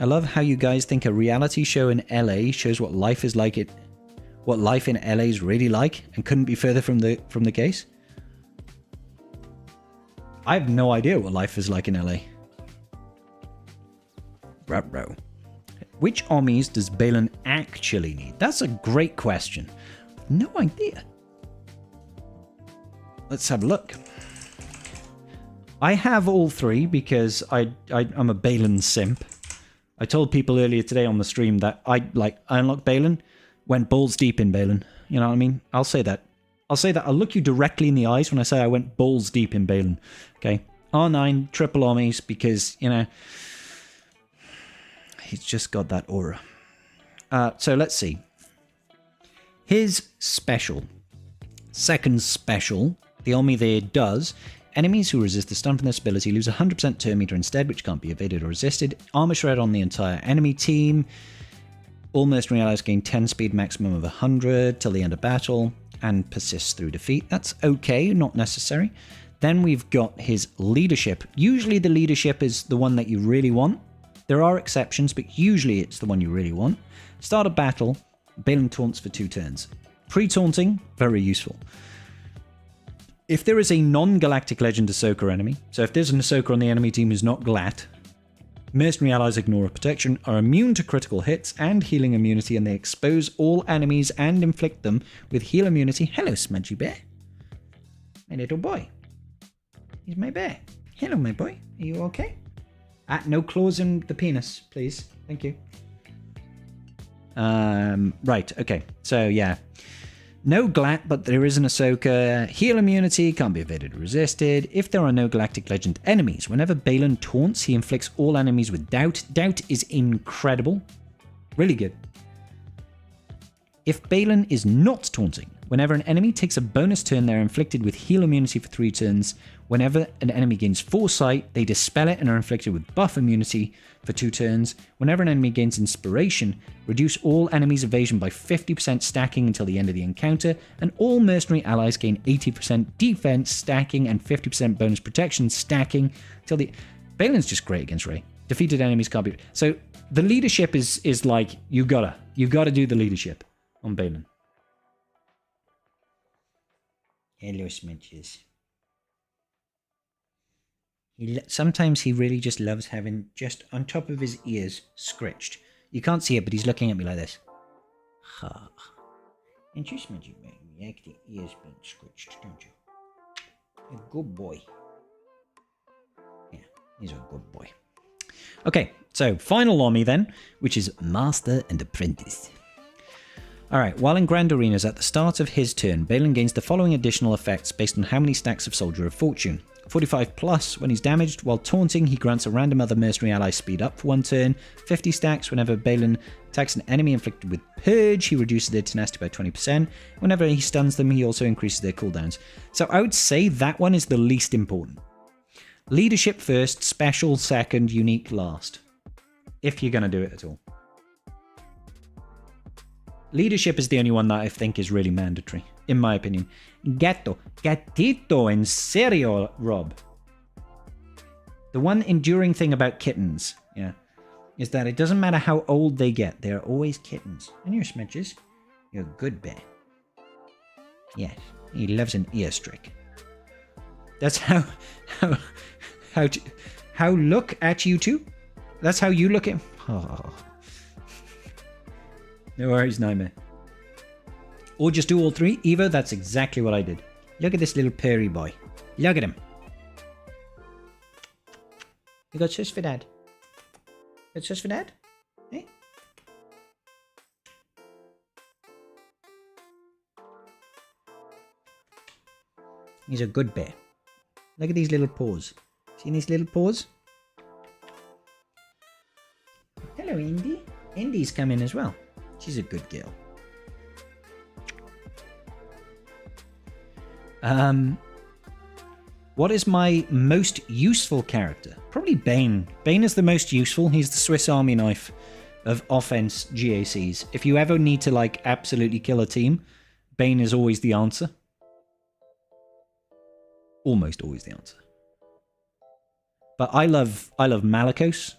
I love how you guys think a reality show in LA shows what life is like what life in LA is really like, and couldn't be further from the case. I have no idea what life is like in LA. Ruh-roh. Which armies does Baylan actually need? That's a great question. No idea. Let's have a look. I have all three because I'm a Baylan simp. I told people earlier today on the stream that I unlocked Baylan, went balls deep in Baylan. You know what I mean? I'll say that. I'll look you directly in the eyes when I say I went balls deep in Baylan. Okay? R9, triple armies, because, you know, he's just got that aura. So let's see. His special. Second special. The army there does. Enemies who resist the stun from this ability lose 100% turn meter instead, which can't be evaded or resisted. Armor shred on the entire enemy team. All mercenary allies gain 10 speed, maximum of 100 till the end of battle, and persists through defeat. That's okay, not necessary. Then we've got his leadership. Usually the leadership is the one that you really want. There are exceptions, but usually it's the one you really want. Start a battle, Baylan taunts for 2 turns. Pre-taunting, very useful. If there is a non-Galactic Legend Ahsoka enemy, so if there's an Ahsoka on the enemy team who's not Glat, mercenary allies ignore a protection, are immune to critical hits and healing immunity, and they expose all enemies and inflict them with heal immunity. Hello, Smudgy Bear. My little boy. He's my bear. Hello, my boy. Are you okay? No claws in the penis, please. Thank you. Right, okay. So, yeah. No Glat, but there is an Ahsoka. Heal immunity, can't be evaded or resisted. If there are no Galactic Legend enemies, whenever Baylan taunts, he inflicts all enemies with doubt. Doubt is incredible. Really good. If Baylan is not taunting, whenever an enemy takes a bonus turn, they're inflicted with heal immunity for 3 turns. Whenever an enemy gains foresight, they dispel it and are inflicted with buff immunity for 2 turns. Whenever an enemy gains inspiration, reduce all enemies' evasion by 50% stacking until the end of the encounter, and all mercenary allies gain 80% defense stacking and 50% bonus protection stacking till the... Baylan's just great against Rey. Defeated enemies can't be... So the leadership is like, you gotta do the leadership on Baylan. Hello, Smidges. Sometimes he really just loves having just on top of his ears scratched. You can't see it, but he's looking at me like this. Ha. And you, Smudgy, you like the ears being scratched, don't you? A good boy. Yeah, he's a good boy. Okay, so final army then, which is Master and Apprentice. Alright, while in Grand Arenas at the start of his turn, Baylan gains the following additional effects based on how many stacks of Soldier of Fortune. 45 plus when he's damaged. While taunting, he grants a random other mercenary ally speed up for 1 turn. 50 stacks whenever Baylan attacks an enemy inflicted with Purge, he reduces their tenacity by 20%. Whenever he stuns them, he also increases their cooldowns. So I would say that one is the least important. Leadership first, special second, unique last. If you're going to do it at all. Leadership is the only one that I think is really mandatory, in my opinion. Gatito, en serio, Rob. The one enduring thing about kittens, yeah, is that it doesn't matter how old they get, they're always kittens. And you're Smidges. You're a good bear. Yes, he loves an ear streak. That's how look at you two? That's how you look at him? Oh. No worries, Nightmare. Or just do all 3. Evo, that's exactly what I did. Look at this little purry boy. Look at him. You got shush for dad? Got shush for dad? Eh? He's a good bear. Look at these little paws. See these little paws? Hello, Hello, Indy. Indy's come in as well. She's a good girl. What is my most useful character? Probably Bane. Bane is the most useful. He's the Swiss Army knife of offense GACs. If you ever need to like absolutely kill a team, Bane is always the answer. Almost always the answer. But I love Malicos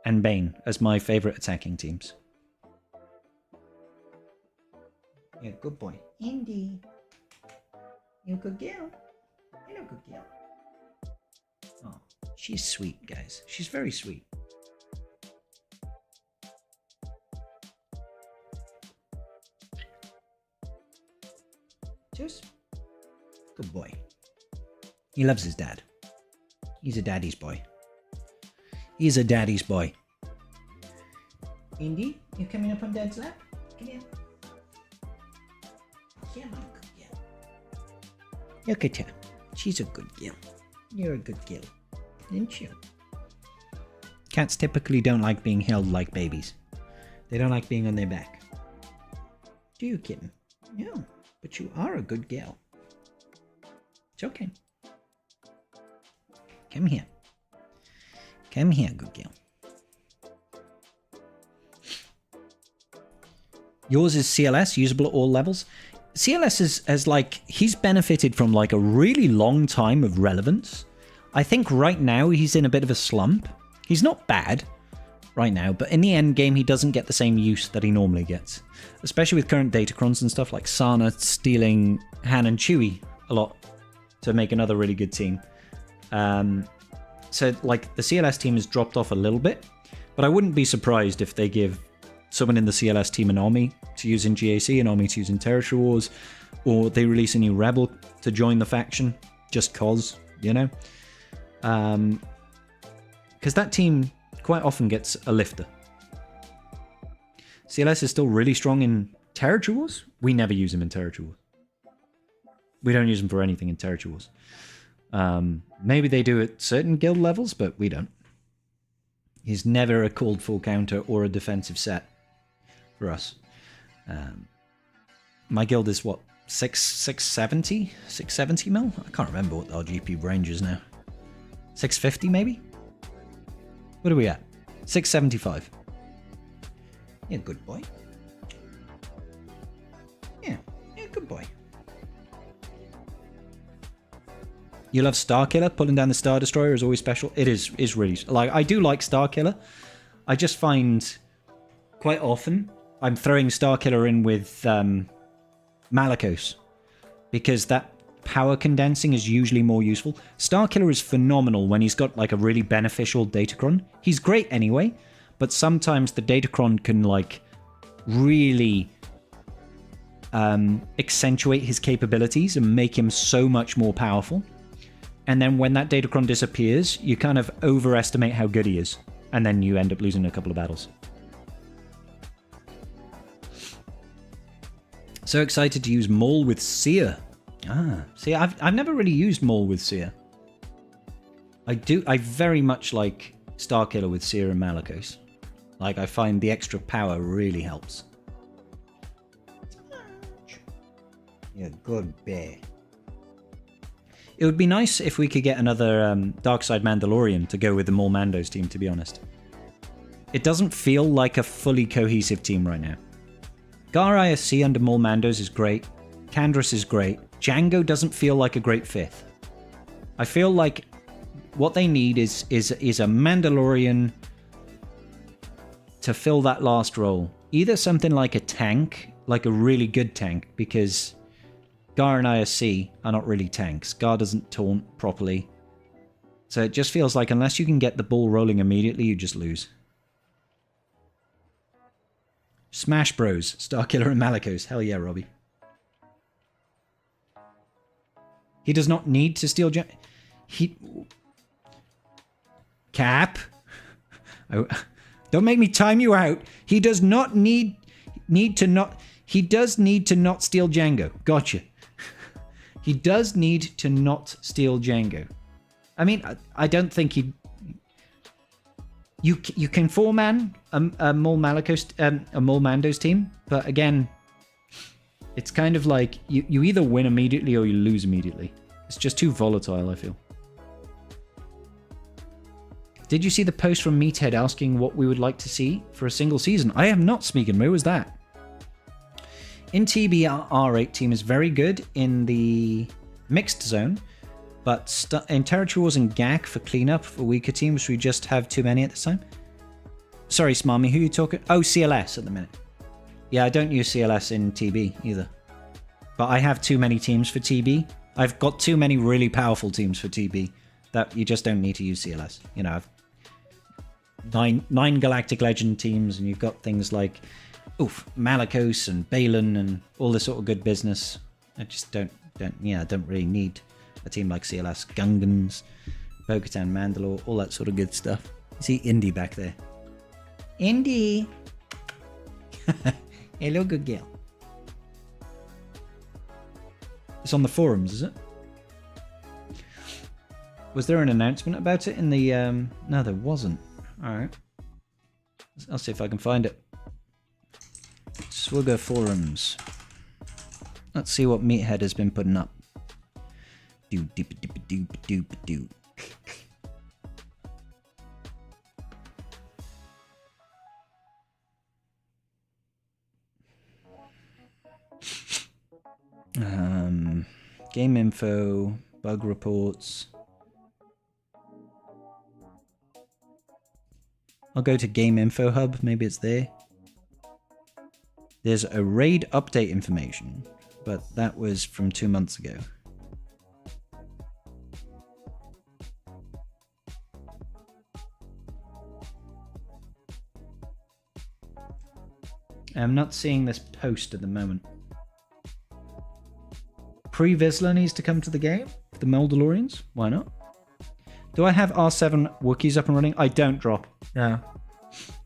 and Bane as my favorite attacking teams. Yeah, good boy. Indy. You good girl. Hello, good girl. Oh, she's sweet, guys. She's very sweet. Just good boy. He loves his dad. He's a daddy's boy. He's a daddy's boy. Indy, you coming up on Dad's lap? Come here. Come on, good girl. Look at her. She's a good girl. You're a good girl, aren't you? Cats typically don't like being held like babies. They don't like being on their back. Do you, kitten? No, but you are a good girl. It's okay. Come here. Come here, good girl. Yours is CLS, usable at all levels. CLS is like, he's benefited from like a really long time of relevance. I think right now he's in a bit of a slump. He's not bad right now, but in the end game he doesn't get the same use that he normally gets. Especially with current Datacrons and stuff like Sana stealing Han and Chewie a lot to make another really good team. So like the CLS team has dropped off a little bit, but I wouldn't be surprised if they give someone in the CLS team an army to use in GAC, an army to use in Territory Wars, or they release a new rebel to join the faction just cause, you know? Because that team quite often gets a lifter. CLS is still really strong in Territory Wars. We never use him in Territory Wars. We don't use him for anything in Territory Wars. Maybe they do at certain guild levels, but we don't. He's never a called full counter or a defensive set for us. My guild is what, 670? 670 mil? I can't remember what our GP range is now. 650 maybe? What are we at? 675. Yeah, good boy. Yeah, good boy. You love Starkiller? Pulling down the Star Destroyer is always special. It is really... like, I do like Starkiller. I just find quite often I'm throwing Starkiller in with Malicos because that power condensing is usually more useful. Starkiller is phenomenal when he's got like a really beneficial Datacron. He's great anyway, but sometimes the Datacron can like really accentuate his capabilities and make him so much more powerful. And then when that Datacron disappears, you kind of overestimate how good he is. And then you end up losing a couple of battles. So excited to use Maul with Seer. See, I've never really used Maul with Seer. I very much like Starkiller with Seer and Malicos. Like, I find the extra power really helps. You're a good bear. It would be nice if we could get another Darkside Mandalorian to go with the Maul Mandos team, to be honest. It doesn't feel like a fully cohesive team right now. Gar ISC under Maul Mandos is great. Kandris is great. Django doesn't feel like a great fifth. I feel like what they need is a Mandalorian to fill that last role. Either something like a tank, like a really good tank, because Gar and ISC are not really tanks. Gar doesn't taunt properly. So it just feels like unless you can get the ball rolling immediately, you just lose. Smash Bros. Starkiller and Malicos. Hell yeah, Robbie. He does not need to steal... Cap. Don't make me time you out. He does not need to not... He does need to not steal Django. Gotcha. He does need to not steal Django. I mean, I don't think he... You can four-man a Mole Mando's team, but again, it's kind of like you either win immediately or you lose immediately. It's just too volatile, I feel. Did you see the post from Meathead asking what we would like to see for a single season? I have not, Smeagol. Where was that? In TB, our R8 team is very good in the mixed zone, but in Territory Wars and GAC for cleanup for weaker teams, we just have too many at this time. Sorry, Smarmy, who are you talking? Oh, CLS at the minute. Yeah, I don't use CLS in TB either. But I have too many teams for TB. I've got too many really powerful teams for TB that you just don't need to use CLS. You know, I've nine Galactic Legend teams, and you've got things like Malicos and Baylan and all this sort of good business. I just don't really need a team like CLS, Gungans, Bo-Katan, Mandalore, all that sort of good stuff. You see Indy back there. Indy! Hello, good girl. It's on the forums, is it? Was there an announcement about it in the... No, there wasn't. Alright. I'll see if I can find it. Swugger forums. Let's see what Meathead has been putting up. Do doop doop doop doop doop. Game info, bug reports. I'll go to Game Info Hub, maybe it's there. There's a raid update information, but that was from 2 months ago. I'm not seeing this post at the moment. Pre-Vizsla needs to come to the game? The Mandalorians? Why not? Do I have R7 Wookiees up and running? I don't, Drop. Yeah.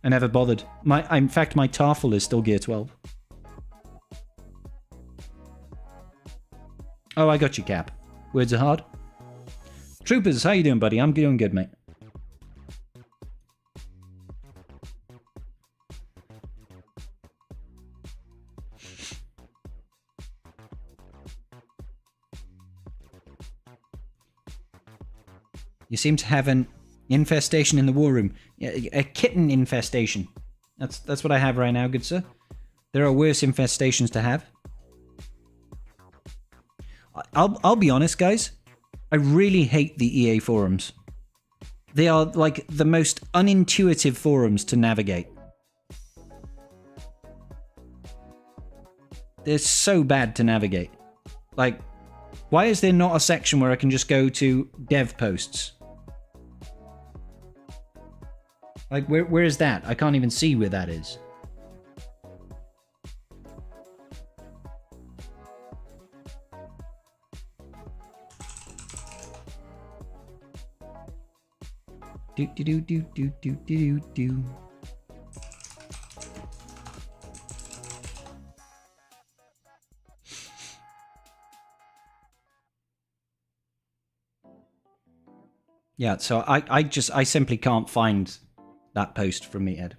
I never bothered. In fact, my Tarful is still Gear 12. Oh, I got you, Cap. Words are hard. Troopers, how you doing, buddy? I'm doing good, mate. You seem to have an infestation in the war room. A kitten infestation. That's what I have right now, good sir. There are worse infestations to have. I'll be honest, guys. I really hate the EA forums. They are like the most unintuitive forums to navigate. They're so bad to navigate. Like, why is there not a section where I can just go to dev posts? Like, where is that? I can't even see where that is. Do do do do do do do do. Yeah, so I simply can't find that post from Meathead.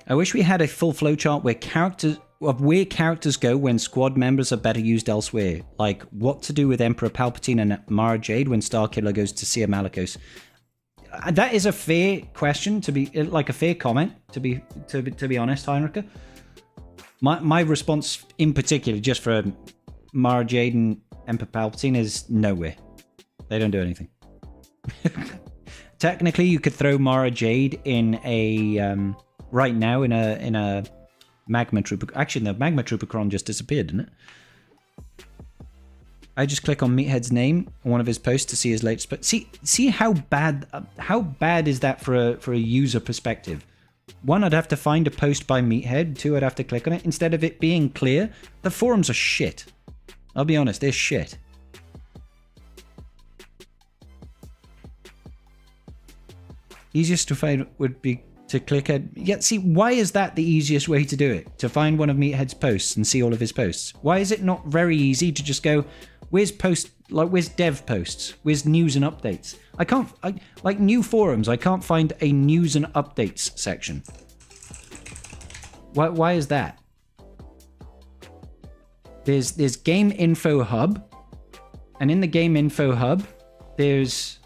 I wish we had a full flowchart where characters go when squad members are better used elsewhere. Like what to do with Emperor Palpatine and Mara Jade when Starkiller goes to see a Malicos. That is a fair question, to be like a fair comment, to be honest, Heinricha. My response in particular, just for Mara Jade and Emperor Palpatine, is nowhere. They don't do anything. Technically, you could throw Mara Jade in a right now in a Magma Trooper. Actually, the Magma Troopercron just disappeared, didn't it? I just click on Meathead's name on one of his posts to see his latest. But see how bad is that for a user perspective? One, I'd have to find a post by Meathead. Two, I'd have to click on it. Instead of it being clear, the forums are shit. I'll be honest, they're shit. Easiest to find would be to click at... Yeah, see, why is that the easiest way to do it? To find one of Meathead's posts and see all of his posts? Why is it not very easy to just go, Where's where's dev posts? Where's news and updates? Like new forums, I can't find a news and updates section. Why is that? There's Game Info Hub, and in the Game Info Hub, there's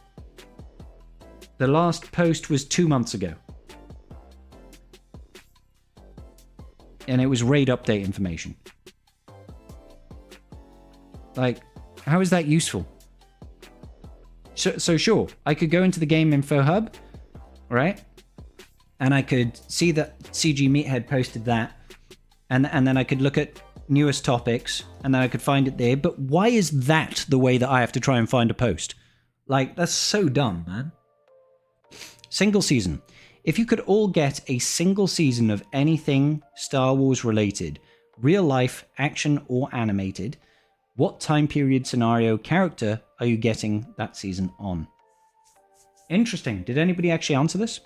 the last post was 2 months ago. And it was raid update information. Like, how is that useful? So sure, I could go into the Game Info Hub, right? And I could see that CG Meathead posted that. And then I could look at newest topics, and then I could find it there. But why is that the way that I have to try and find a post? Like, that's so dumb, man. Single season. If you could all get a single season of anything Star Wars related, real life, action, or animated, what time period, scenario, character are you getting that season on? Interesting. Did anybody actually answer this?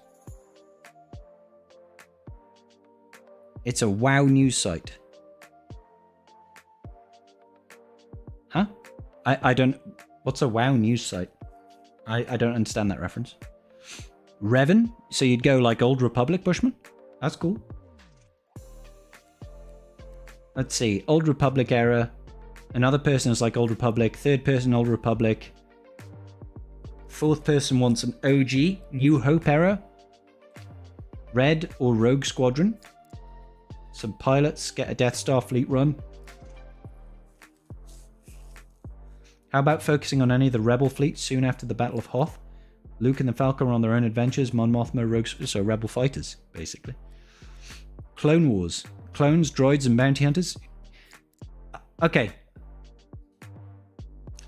It's a WoW news site. Huh? I don't... What's a WoW news site? I don't understand that reference. Revan? So you'd go like Old Republic, Bushman? That's cool. Let's see. Old Republic era. Another person is like Old Republic. Third person, Old Republic. Fourth person wants an OG. New Hope era. Red or Rogue Squadron. Some pilots get a Death Star fleet run. How about focusing on any of the Rebel fleets soon after the Battle of Hoth? Luke and the Falcon are on their own adventures. Mon Mothma, Rogues, so Rebel fighters, basically. Clone Wars. Clones, droids, and bounty hunters. Okay.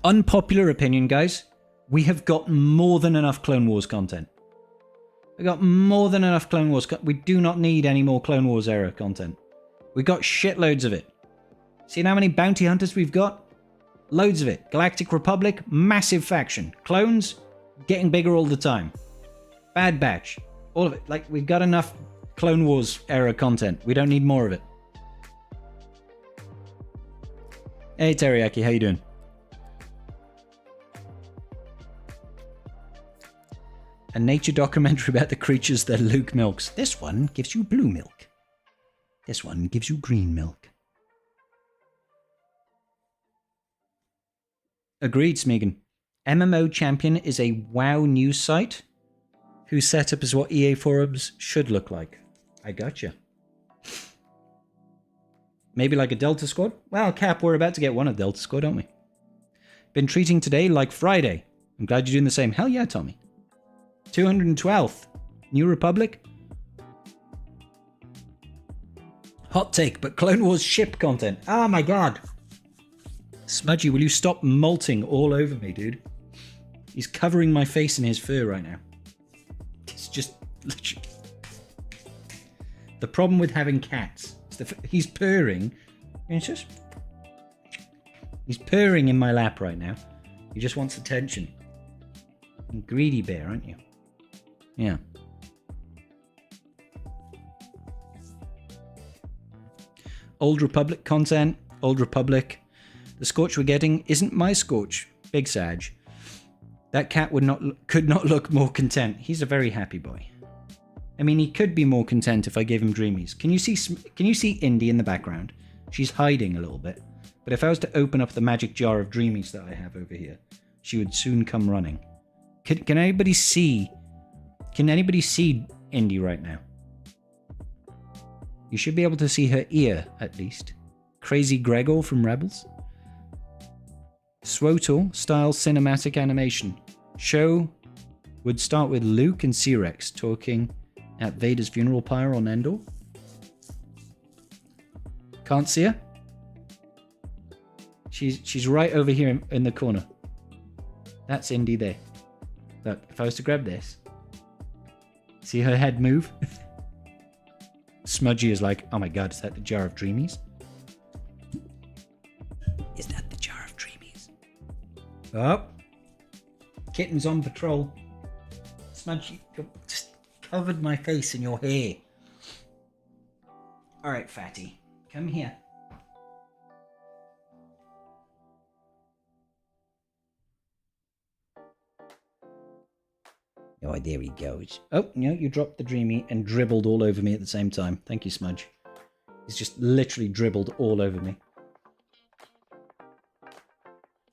Unpopular opinion, guys. We have got more than enough Clone Wars content. We got more than enough Clone Wars. We do not need any more Clone Wars era content. We got shitloads of it. See how many bounty hunters we've got? Loads of it. Galactic Republic, massive faction. Clones, getting bigger all the time. Bad Batch, all of it. Like, we've got enough Clone Wars era content. We don't need more of it. Hey Teriyaki, how you doing? A nature documentary about the creatures that Luke milks. This one gives you blue milk. This one gives you green milk. Agreed, Smeagol. MMO Champion is a WoW news site whose setup is what EA forums should look like. I gotcha. Maybe like a Delta Squad? Well, Cap, we're about to get one of Delta Squad, aren't we? Been treating today like Friday. I'm glad you're doing the same. Hell yeah, Tommy. 212th. New Republic? Hot take, but Clone Wars ship content. Oh my god. Smudgy, will you stop molting all over me, dude? He's covering my face in his fur right now. It's just... The problem with having cats is he's purring. And it's just... He's purring in my lap right now. He just wants attention. And greedy bear, aren't you? Yeah. Old Republic content. Old Republic. The Scorch we're getting isn't my Scorch. Big Sag. That cat could not look more content. He's a very happy boy. I mean, he could be more content if I gave him dreamies. Can you see Indy in the background? She's hiding a little bit. But if I was to open up the magic jar of dreamies that I have over here, she would soon come running. Can anybody see? Can anybody see Indy right now? You should be able to see her ear, at least. Crazy Gregor from Rebels. SWOTOR style cinematic animation. Show would start with Luke and C-Rex talking at Vader's funeral pyre on Endor. Can't see her? She's right over here in the corner. That's Indy there. Look, if I was to grab this, see her head move? Smudgy is like, oh my god, is that the jar of dreamies? Is that the jar of dreamies? Oh. Kittens on patrol. Smudgy, you just covered my face in your hair. Alright, fatty. Come here. Oh, there he goes. Oh, no, you dropped the dreamy and dribbled all over me at the same time. Thank you, Smudge. He's just literally dribbled all over me.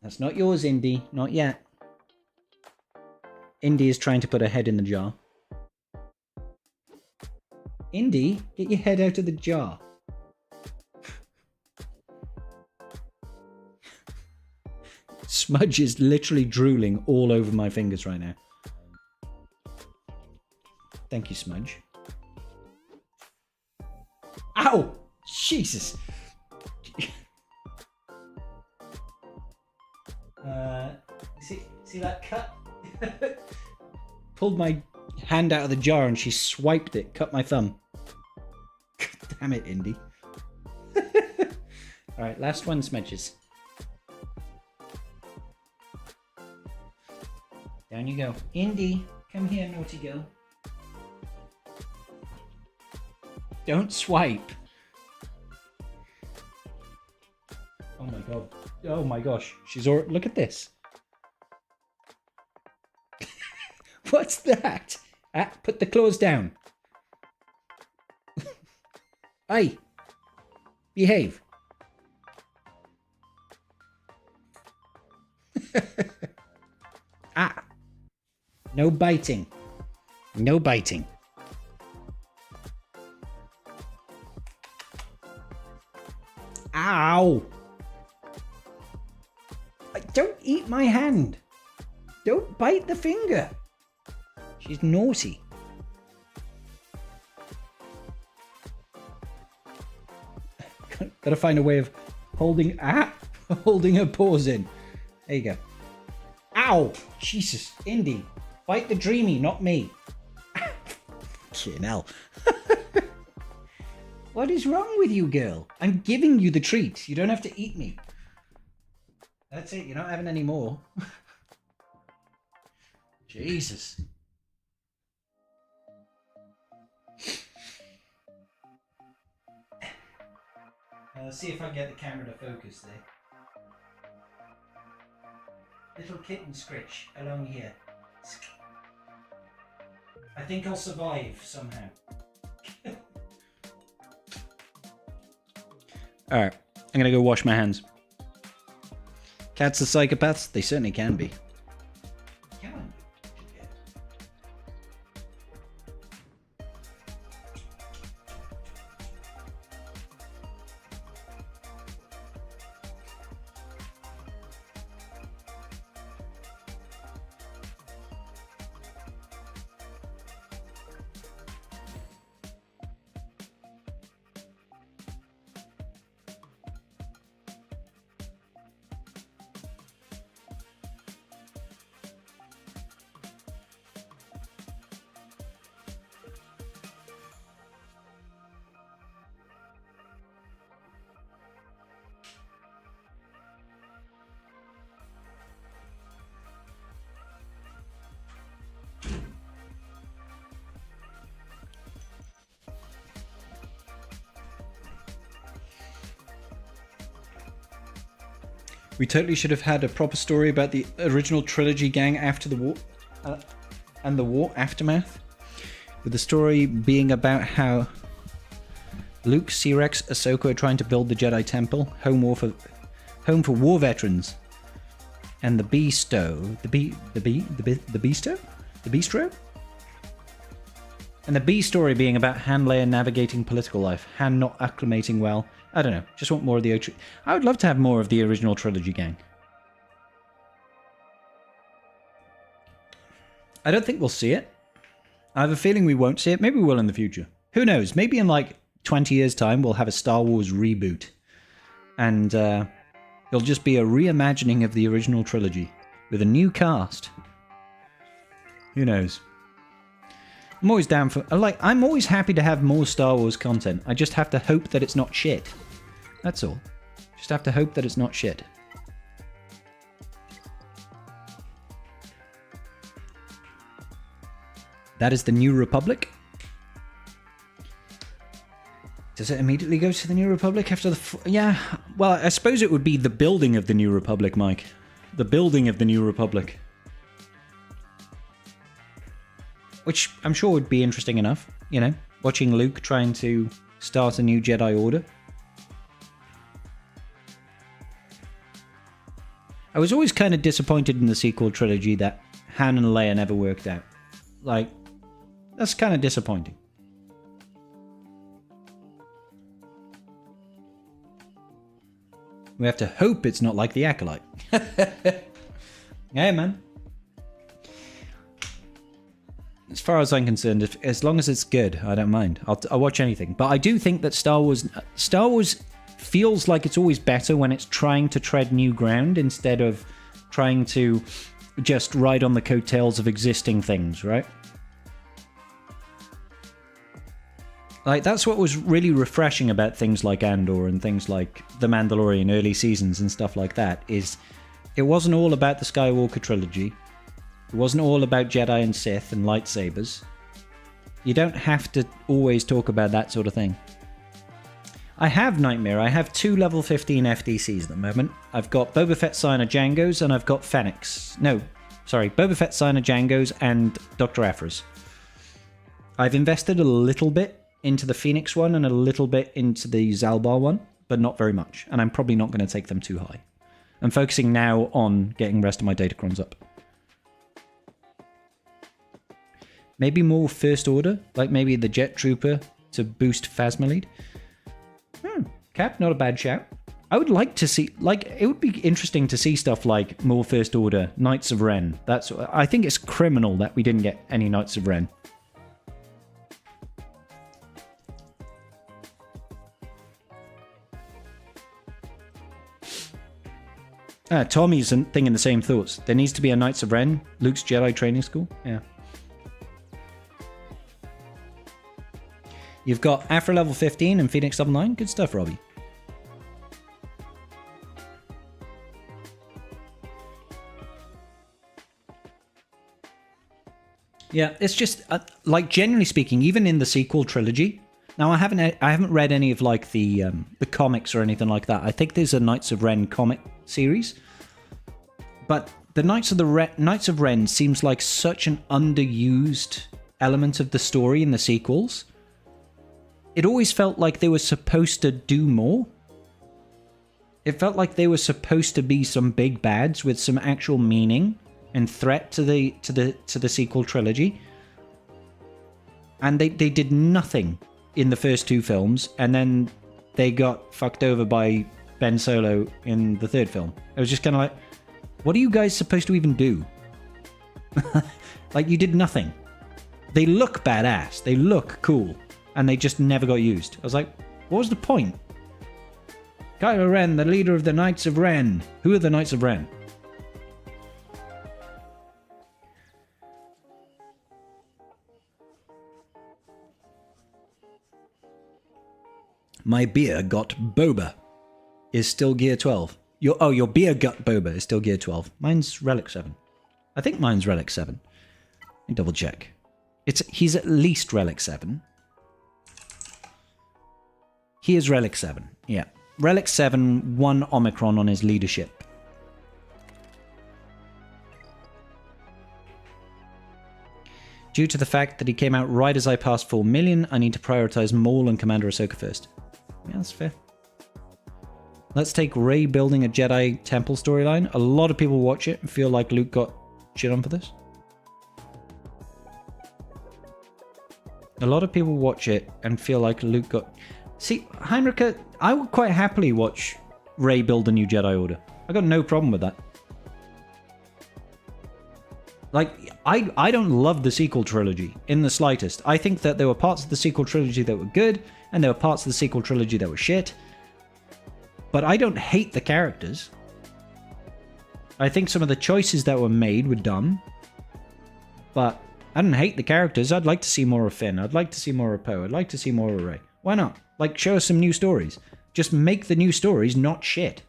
That's not yours, Indy. Not yet. Indy is trying to put her head in the jar. Indy, get your head out of the jar. Smudge is literally drooling all over my fingers right now. Thank you, Smudge. Ow! Jesus! See that cut? Pulled my hand out of the jar and she swiped it, cut my thumb. Damn it, Indy. Alright, last one, Smudges. Down you go. Indy, come here, naughty girl. Don't swipe. Oh my god. Oh my gosh. She's already... Look at this. What's that? Ah, put the claws down. Aye. Behave. Ah. No biting. No biting. Ow! Don't eat my hand. Don't bite the finger. She's naughty. Gotta find a way of holding her paws in. There you go. Ow! Jesus, Indy. Bite the dreamy, not me. Fucking hell. What is wrong with you, girl? I'm giving you the treat. You don't have to eat me. That's it. You're not having any more. Jesus. Let's see if I can get the camera to focus there. Little kitten scritch along here. I think I'll survive somehow. Alright, I'm gonna go wash my hands. Cats are psychopaths? They certainly can be. We totally should have had a proper story about the original trilogy gang after the war, and the war aftermath, with the story being about how Luke, C-Rex, Ahsoka are trying to build the Jedi Temple, home for war veterans, and the Bistro, and the B story being about Han Leia navigating political life, Han not acclimating well. I don't know. Just want more of the... I would love to have more of the original trilogy gang. I don't think we'll see it. I have a feeling we won't see it. Maybe we will in the future. Who knows? Maybe in like 20 years' time we'll have a Star Wars reboot. And it'll just be a reimagining of the original trilogy with a new cast. Who knows? I'm always down for... I'm always happy to have more Star Wars content. I just have to hope that it's not shit. That's all. Just have to hope that it's not shit. That is the New Republic. Does it immediately go to the New Republic after the... Yeah, well, I suppose it would be the building of the New Republic, Mike. The building of the New Republic. which I'm sure would be interesting enough, you know, watching Luke trying to start a new Jedi Order. I was always kind of disappointed in the sequel trilogy that Han and Leia never worked out. Like, that's kind of disappointing. We have to hope it's not like The Acolyte. Yeah, man. As far as I'm concerned, as long as it's good, I don't mind. I'll watch anything. But I do think that Star Wars feels like it's always better when it's trying to tread new ground instead of trying to just ride on the coattails of existing things, right? Like, that's what was really refreshing about things like Andor and things like The Mandalorian early seasons and stuff like that, is it wasn't all about the Skywalker trilogy. It wasn't all about Jedi and Sith and lightsabers. You don't have to always talk about that sort of thing. I have Nightmare. I have 2 level 15 FDCs at the moment. I've got Boba Fett Signer Django's and I've got Fennec's. No, sorry, Boba Fett Signer Django's and Dr. Aphra's. I've invested a little bit into the Phoenix one and a little bit into the Zalbar one, but not very much. And I'm probably not going to take them too high. I'm focusing now on getting the rest of my Datacrons up. Maybe more First Order, like maybe the Jet Trooper to boost Phasma lead. Cap, not a bad shout. I would like to see, like, it would be interesting to see stuff like more First Order, Knights of Ren. I think it's criminal that we didn't get any Knights of Ren. Tommy's thinking the same thoughts. There needs to be a Knights of Ren, Luke's Jedi training school. Yeah. You've got Aphra level 15 and Phoenix level 9. Good stuff, Robbie. Yeah, it's just like, generally speaking, even in the sequel trilogy. Now, I haven't read any of like the comics or anything like that. I think there's a Knights of Ren comic series, but the Knights of Ren seems like such an underused element of the story in the sequels. It always felt like they were supposed to do more. It felt like they were supposed to be some big bads with some actual meaning and threat to the sequel trilogy. And they did nothing in the first 2 films, and then they got fucked over by Ben Solo in the 3rd film. It was just kind of like, what are you guys supposed to even do? Like, you did nothing. They look badass. They look cool. And they just never got used. I was like, what was the point? Kylo Ren, the leader of the Knights of Ren. Who are the Knights of Ren? My beer got Boba is still gear 12. Your beer gut Boba is still gear 12. Mine's Relic 7. I think mine's Relic 7. Let me double check. He's at least Relic 7. He is Relic 7. Yeah. Relic 7 won Omicron on his leadership. Due to the fact that he came out right as I passed 4 million, I need to prioritize Maul and Commander Ahsoka first. Yeah, that's fair. Let's take Rey building a Jedi Temple storyline. A lot of people watch it and feel like Luke got shit on for this. A lot of people watch it and feel like Luke got... See, Heinrich, I would quite happily watch Rey build a new Jedi Order. I got no problem with that. Like, I don't love the sequel trilogy in the slightest. I think that there were parts of the sequel trilogy that were good, and there were parts of the sequel trilogy that were shit. But I don't hate the characters. I think some of the choices that were made were dumb. But I don't hate the characters. I'd like to see more of Finn. I'd like to see more of Poe. I'd like to see more of Rey. Why not? Like, show us some new stories. Just make the new stories not shit.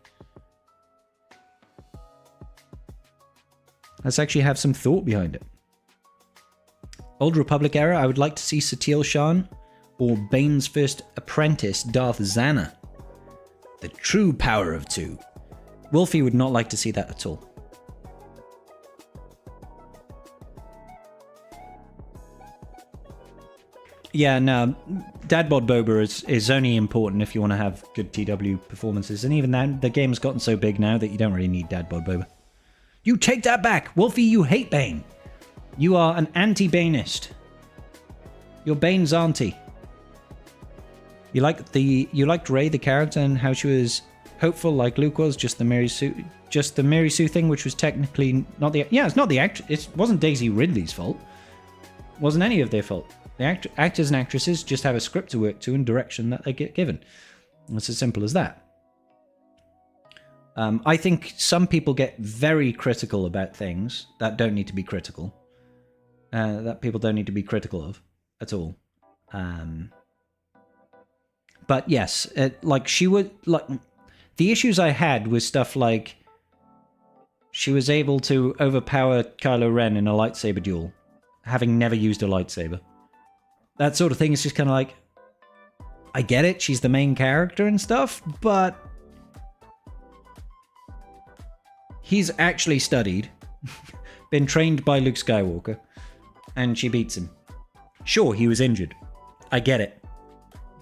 Let's actually have some thought behind it. Old Republic era, I would like to see Satele Shan or Bane's first apprentice, Darth Xana. The true power of 2. Wolfie would not like to see that at all. Yeah, no, Dad Bod Boba is only important if you want to have good TW performances, and even then, the game's gotten so big now that you don't really need Dad Bod Boba. You take that back, Wolfie. You hate Bane. You are an anti-Baneist. You're Bane's auntie. You liked Rey the character and how she was hopeful like Luke was, just the Mary Sue thing, which was technically not the it's not the act. It wasn't Daisy Ridley's fault. It wasn't any of their fault. The actors and actresses just have a script to work to and direction that they get given. It's as simple as that. I think some people get very critical about things that don't need to be critical. That people don't need to be critical of at all. But yes, like she would like the issues I had was stuff like she was able to overpower Kylo Ren in a lightsaber duel, having never used a lightsaber. That sort of thing is just kind of like, I get it, she's the main character and stuff, but he's actually studied, been trained by Luke Skywalker, and she beats him. Sure, he was injured. I get it.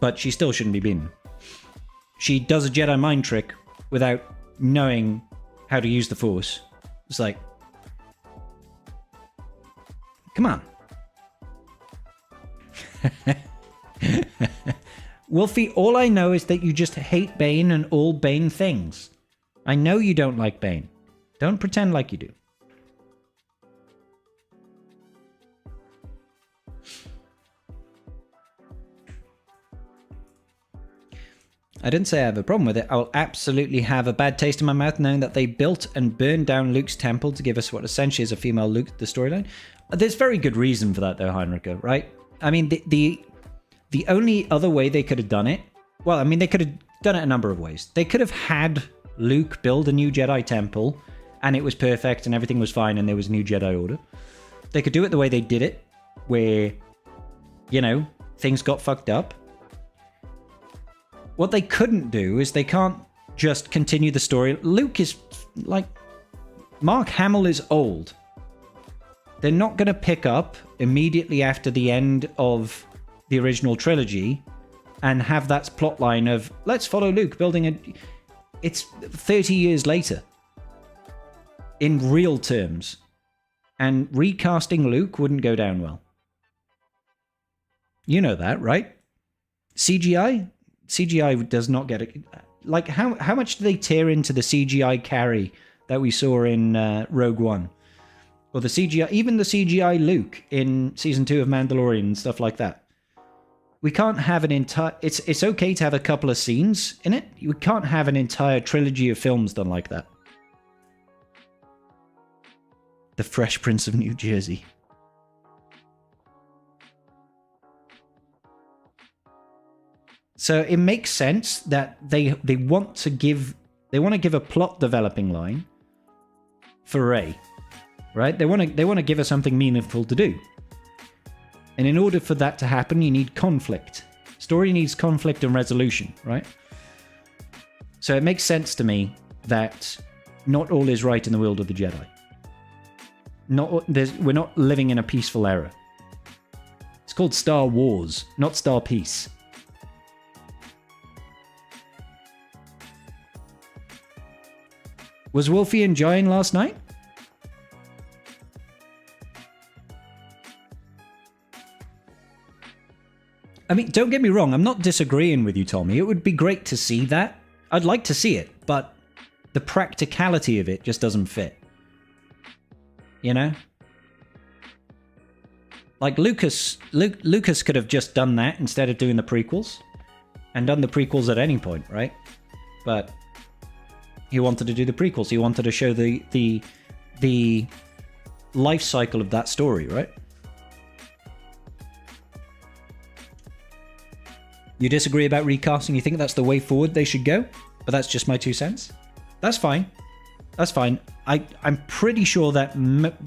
But she still shouldn't be beaten. She does a Jedi mind trick without knowing how to use the Force. It's like, come on. Wolfie, all I know is that you just hate Bane and all Bane things. I know you don't like Bane. Don't pretend like you do. I didn't say I have a problem with it. I will absolutely have a bad taste in my mouth knowing that they built and burned down Luke's temple to give us what essentially is a female Luke, the storyline. There's very good reason for that though, Heinricho, right? I mean, the only other way they could have done it, well, I mean, they could have done it a number of ways. They could have had Luke build a new Jedi temple and it was perfect and everything was fine and there was a new Jedi Order. They could do it the way they did it, where, you know, things got fucked up. What they couldn't do is they can't just continue the story. Luke is, like, Mark Hamill is old. They're not going to pick up immediately after the end of the original trilogy and have that plotline of, let's follow Luke building a... It's 30 years later. In real terms. And recasting Luke wouldn't go down well. You know that, right? CGI? CGI does not get it. Like, how much do they tear into the CGI carry that we saw in Rogue One? Or the CGI, even the CGI Luke in Season 2 of Mandalorian and stuff like that. We can't have an entire... It's okay to have a couple of scenes in it. We can't have an entire trilogy of films done like that. The Fresh Prince of New Jersey. So it makes sense that they want to give a plot developing line for Rey, right? They want to give her something meaningful to do, and in order for that to happen, you need conflict. Story needs conflict and resolution, right? So it makes sense to me that not all is right in the world of the Jedi. We're not living in a peaceful era. It's called Star Wars, not Star Peace. Was Wolfie enjoying last night? I mean, don't get me wrong, I'm not disagreeing with you, Tommy. It would be great to see that. I'd like to see it, but the practicality of it just doesn't fit. You know? Like Lucas could have just done that instead of doing the prequels. And done the prequels at any point, right? But he wanted to do the prequels. He wanted to show the life cycle of that story, right? You disagree about recasting? You think that's the way forward they should go? But that's just my 2 cents. That's fine. That's fine. I'm pretty sure that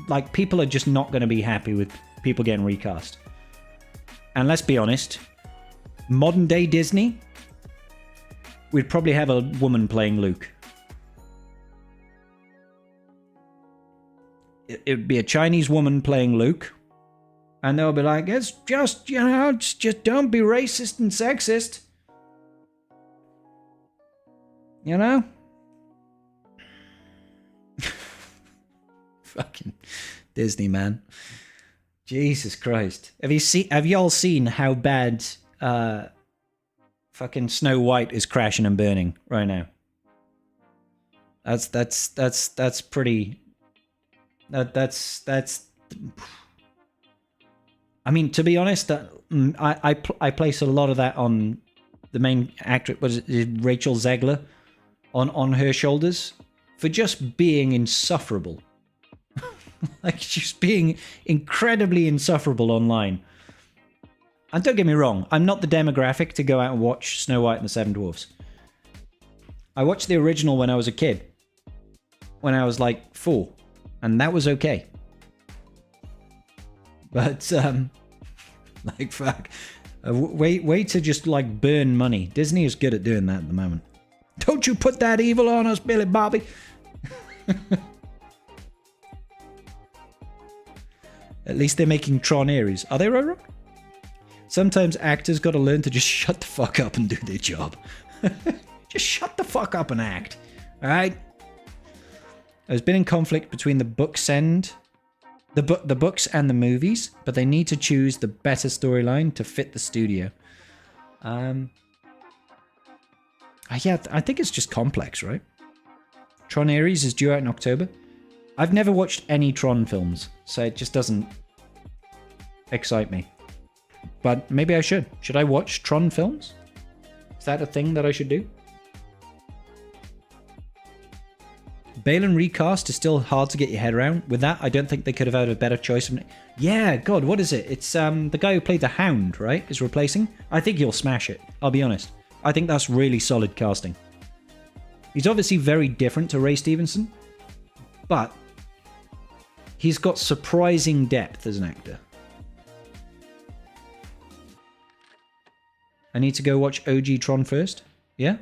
like people are just not going to be happy with people getting recast. And let's be honest, modern day Disney, we'd probably have a woman playing Luke. It would be a Chinese woman playing Luke, And they'll be like, it's just, you know, just don't be racist and sexist. You know? Fucking Disney, man. Jesus Christ. Have y'all seen how bad fucking Snow White is crashing and burning right now? That's pretty. That's. I mean, to be honest, I place a lot of that on the main actress, was it Rachel Zegler, on her shoulders for just being insufferable. Like, just being incredibly insufferable online. And don't get me wrong, I'm not the demographic to go out and watch Snow White and the Seven Dwarfs. I watched the original when I was a kid. When I was like 4. And that was okay. But, like, fuck. Way to just, like, burn money. Disney is good at doing that at the moment. Don't you put that evil on us, Billy Bobby. At least they're making Tron Ares. Are they, Roro? Sometimes actors gotta learn to just shut the fuck up and do their job. Just shut the fuck up and act. Alright? There's been in conflict between the books and the movies, but they need to choose the better storyline to fit the studio. Yeah, I think it's just complex, right? Tron Ares is due out in October. I've never watched any Tron films, so it just doesn't excite me. But maybe I should. Should I watch Tron films? Is that a thing that I should do? Baylan recast is still hard to get your head around. With that, I don't think they could have had a better choice. Yeah, God, what is it? It's the guy who played the Hound, right? Is replacing. I think he'll smash it. I'll be honest. I think that's really solid casting. He's obviously very different to Ray Stevenson, but he's got surprising depth as an actor. I need to go watch OG Tron first. Yeah?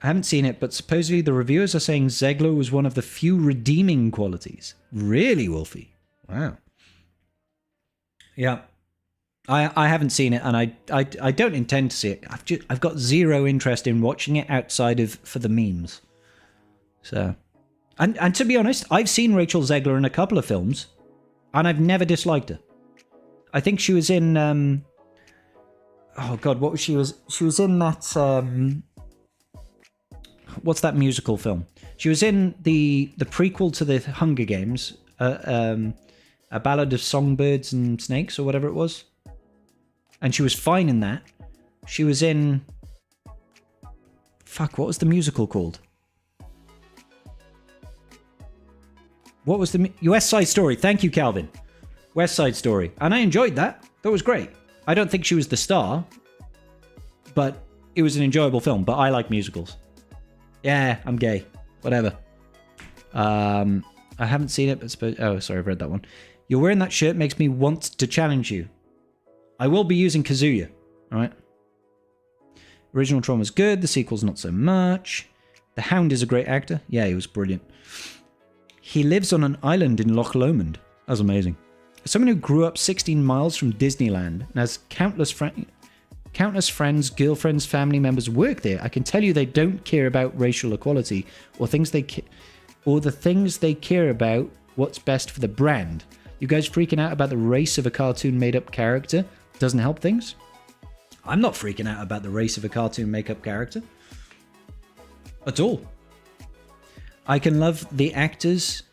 I haven't seen it, but supposedly the reviewers are saying Zegler was one of the few redeeming qualities. Really, Wolfie? Wow. Yeah. I haven't seen it, and I don't intend to see it. I've got zero interest in watching it outside of for the memes. So, and to be honest, I've seen Rachel Zegler in a couple of films, and I've never disliked her. I think she was in oh God, what was she was in that what's that musical film? She was in the prequel to the Hunger Games, A Ballad of Songbirds and Snakes, or whatever it was. And she was fine in that. She was in... Fuck, what was the musical called? What was the... West Side Story. Thank you, Calvin. West Side Story. And I enjoyed that. That was great. I don't think she was the star, but it was an enjoyable film. But I like musicals. Yeah, I'm gay. Whatever. I haven't seen it, but suppose... Oh, sorry, I've read that one. You're wearing that shirt makes me want to challenge you. I will be using Kazuya, alright? Original Tron was good, the sequel's not so much. The Hound is a great actor. Yeah, he was brilliant. He lives on an island in Loch Lomond. That's amazing. As someone who grew up 16 miles from Disneyland and has countless friends, girlfriends, family members work there, I can tell you they don't care about racial equality or the things they care about what's best for the brand. You guys freaking out about the race of a cartoon made-up character doesn't help things? I'm not freaking out about the race of a cartoon make-up character. At all. I can love the actors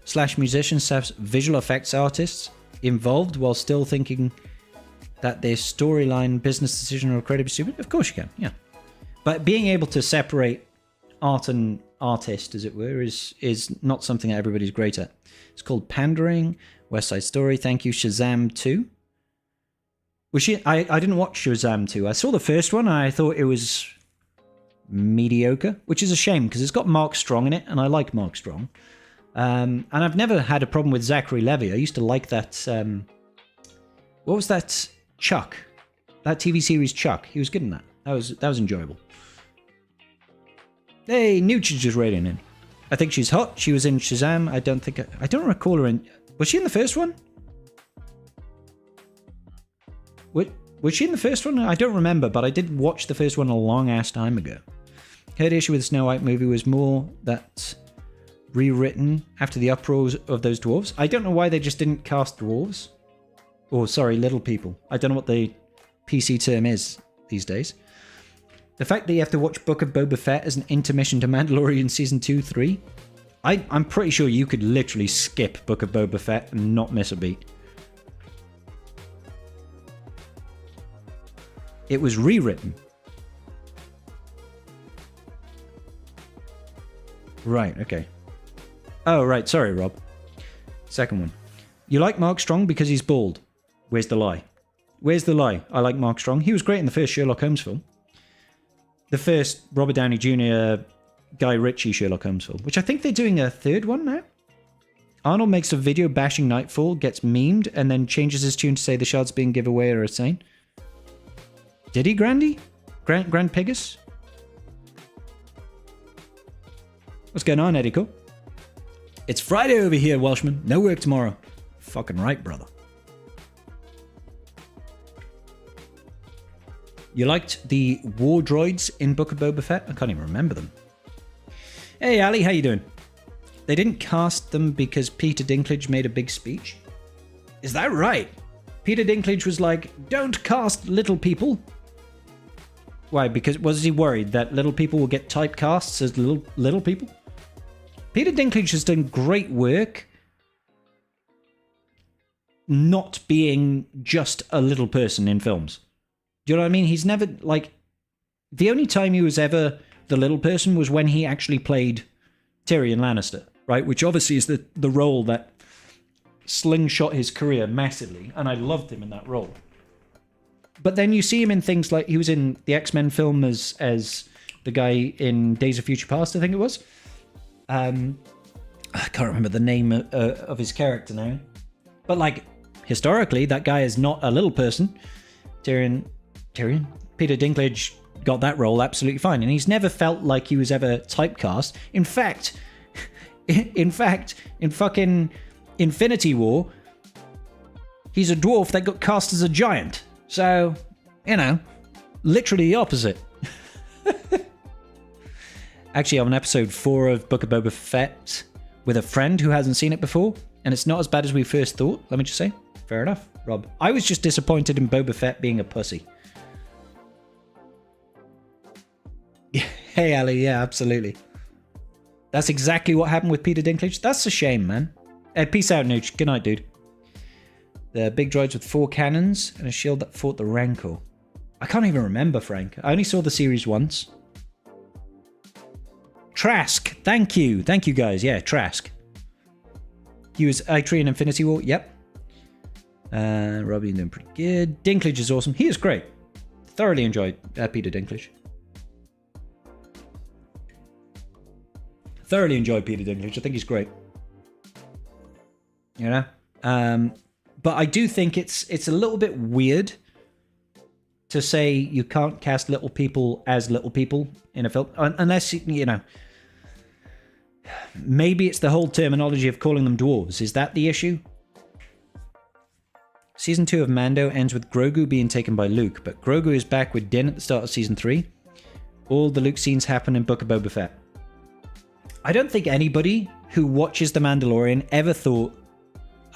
/ musicians / visual effects artists involved while still thinking that their storyline, business decision, or creative stupid. Of course you can, yeah. But being able to separate art and artist, as it were, is not something that everybody's great at. It's called pandering. West Side Story, thank you. Shazam 2. I didn't watch Shazam 2. I saw the first one and I thought it was mediocre, which is a shame because it's got Mark Strong in it and I like Mark Strong. And I've never had a problem with Zachary Levi. I used to like that... what was that? Chuck. That TV series Chuck. He was good in that. That was enjoyable. Hey, Nucci just raiding in. I think she's hot. She was in Shazam. I don't recall her in... Was she in the first one? Was she in the first one? I don't remember, but I did watch the first one a long-ass time ago. Her issue with the Snow White movie was more that rewritten after the uproars of those dwarves. I don't know why they just didn't cast dwarves. Or, sorry, little people. I don't know what the PC term is these days. The fact that you have to watch Book of Boba Fett as an intermission to Mandalorian Season 2, 3. I'm pretty sure you could literally skip Book of Boba Fett and not miss a beat. It was rewritten. Right, okay. Oh, right, sorry, Rob. Second one. You like Mark Strong because he's bald. Where's the lie? Where's the lie? I like Mark Strong. He was great in the first Sherlock Holmes film. The first Robert Downey Jr. Guy Ritchie Sherlock Holmes film, which I think they're doing a third one now. Arnold makes a video bashing Nightfall, gets memed, and then changes his tune to say the shards being given away are insane. Did he, Grandy? Grand Pegasus? What's going on, Eddie? Cool? It's Friday over here, Welshman. No work tomorrow. Fucking right, brother. You liked the war droids in Book of Boba Fett? I can't even remember them. Hey, Ali, how you doing? They didn't cast them because Peter Dinklage made a big speech? Is that right? Peter Dinklage was like, don't cast little people. Why? Because was he worried that little people will get typecasts as little people? Peter Dinklage has done great work not being just a little person in films. Do you know what I mean? He's never, like... The only time he was ever the little person was when he actually played Tyrion Lannister, right? Which obviously is the role that slingshot his career massively, and I loved him in that role. But then you see him in things like... He was in the X-Men film as the guy in Days of Future Past, I think it was. I can't remember the name of his character now. But, like, historically, that guy is not a little person. Tyrion? Peter Dinklage got that role absolutely fine. And he's never felt like he was ever typecast. In fact, in fucking Infinity War, he's a dwarf that got cast as a giant. So, you know, literally the opposite. Actually, I'm on episode 4 of Book of Boba Fett with a friend who hasn't seen it before, and it's not as bad as we first thought, let me just say. Fair enough, Rob. I was just disappointed in Boba Fett being a pussy. Hey, Ali, yeah, absolutely. That's exactly what happened with Peter Dinklage. That's a shame, man. Peace out, Nooch. Good night, dude. The big droids with 4 cannons and a shield that fought the Rancor. I can't even remember, Frank. I only saw the series once. Trask. Thank you. Thank you, guys. Yeah, Trask. He was Itri in Infinity War. Yep. Robbie doing pretty good. Dinklage is awesome. He is great. Thoroughly enjoyed Peter Dinklage. Thoroughly enjoyed Peter Dinklage. I think he's great. You know? But I do think it's a little bit weird to say you can't cast little people as little people in a film. Unless, you know... Maybe it's the whole terminology of calling them dwarves. Is that the issue? Season 2 of Mando ends with Grogu being taken by Luke, but Grogu is back with Din at the start of Season 3. All the Luke scenes happen in Book of Boba Fett. I don't think anybody who watches The Mandalorian ever thought,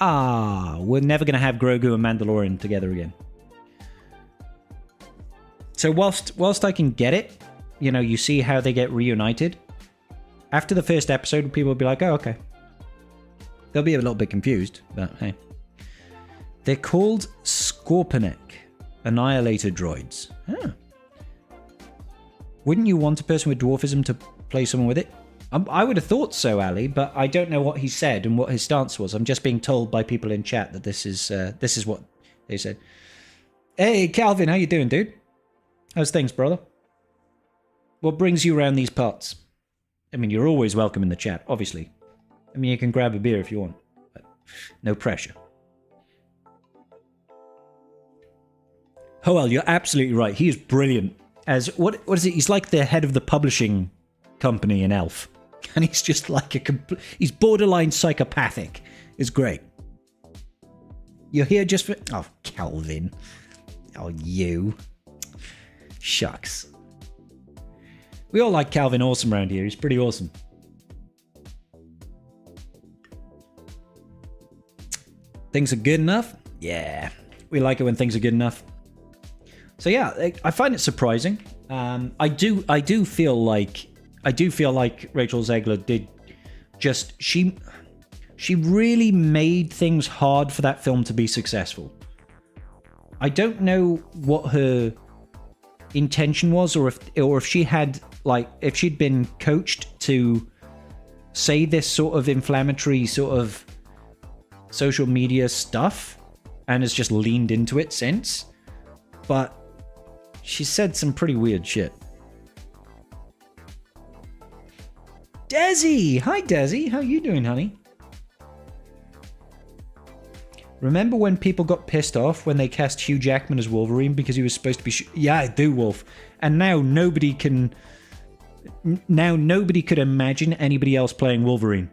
we're never going to have Grogu and Mandalorian together again. So whilst I can get it, you know, you see how they get reunited. After the first episode, people will be like, oh, okay. They'll be a little bit confused, but hey. They're called Scorpionic Annihilator droids. Huh. Wouldn't you want a person with dwarfism to play someone with it? I would have thought so, Ali, but I don't know what he said and what his stance was. I'm just being told by people in chat that this is what they said. Hey, Calvin, how you doing, dude? How's things, brother? What brings you around these parts? I mean, you're always welcome in the chat, obviously. I mean, you can grab a beer if you want, but no pressure. Oh, well, you're absolutely right. He is brilliant. As what is it? He's like the head of the publishing company in Elf. And he's just like he's borderline psychopathic. It's great. You're here just for... Oh, Calvin. Oh, you. Shucks. We all like Calvin Awesome around here. He's pretty awesome. Things are good enough? Yeah. We like it when things are good enough. So yeah, I find it surprising. I do feel like Rachel Zegler did just... She really made things hard for that film to be successful. I don't know what her intention was, or if she had, like, if she'd been coached to say this sort of inflammatory sort of social media stuff and has just leaned into it since. But she said some pretty weird shit. Desi! Hi, Desi. How you doing, honey? Remember when people got pissed off when they cast Hugh Jackman as Wolverine because he was supposed to be... Yeah, I do, Wolf. And now nobody could imagine anybody else playing Wolverine.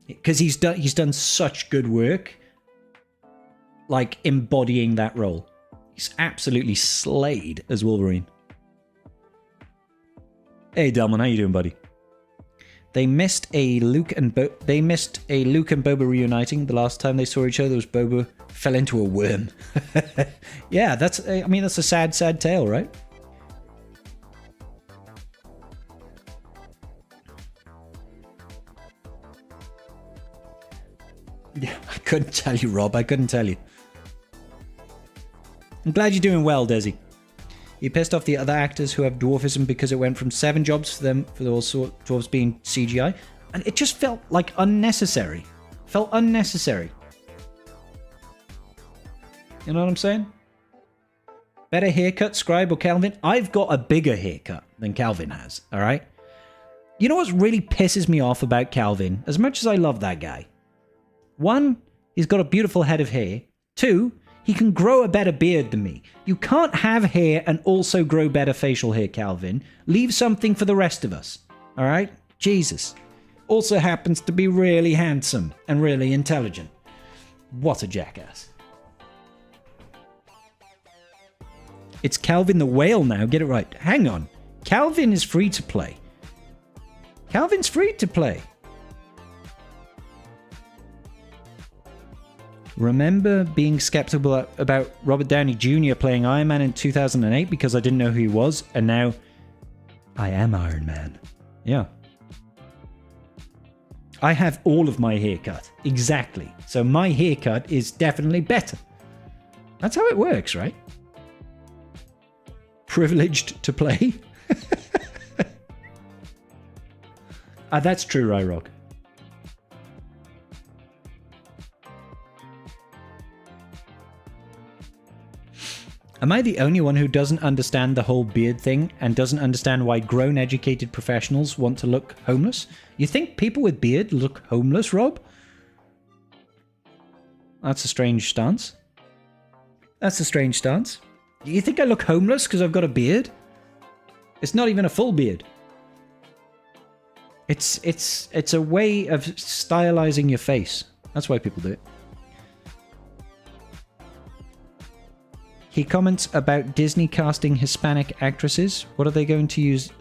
Because he's done such good work, like, embodying that role. He's absolutely slayed as Wolverine. Hey, Delman, how you doing, buddy? They missed a Luke and Boba reuniting. The last time they saw each other was Boba fell into a worm. Yeah, that's a sad, sad tale, right? Yeah, I couldn't tell you, Rob. I couldn't tell you. I'm glad you're doing well, Desi. You pissed off the other actors who have dwarfism because it went from 7 jobs for them for all dwarves being CGI, and it just felt like unnecessary. Felt unnecessary. You know what I'm saying? Better haircut, Scribe or Calvin? I've got a bigger haircut than Calvin has, all right? You know what really pisses me off about Calvin, as much as I love that guy? 1, he's got a beautiful head of hair. 2, he can grow a better beard than me. You can't have hair and also grow better facial hair, Calvin. Leave something for the rest of us. All right? Jesus. Also happens to be really handsome and really intelligent. What a jackass. It's Calvin the Whale now. Get it right. Hang on. Calvin is free to play. Calvin's free to play. Remember being skeptical about Robert Downey Jr. playing Iron Man in 2008 because I didn't know who he was, and now I am Iron Man. Yeah. I have all of my haircut. Exactly. So my haircut is definitely better. That's how it works, right? Privileged to play? That's true, Ryrock. Am I the only one who doesn't understand the whole beard thing and doesn't understand why grown educated professionals want to look homeless? You think people with beard look homeless, Rob? That's a strange stance. That's a strange stance. Do you think I look homeless because I've got a beard? It's not even a full beard. It's a way of stylizing your face. That's why people do it. He comments about Disney casting Hispanic actresses. What are they going to use?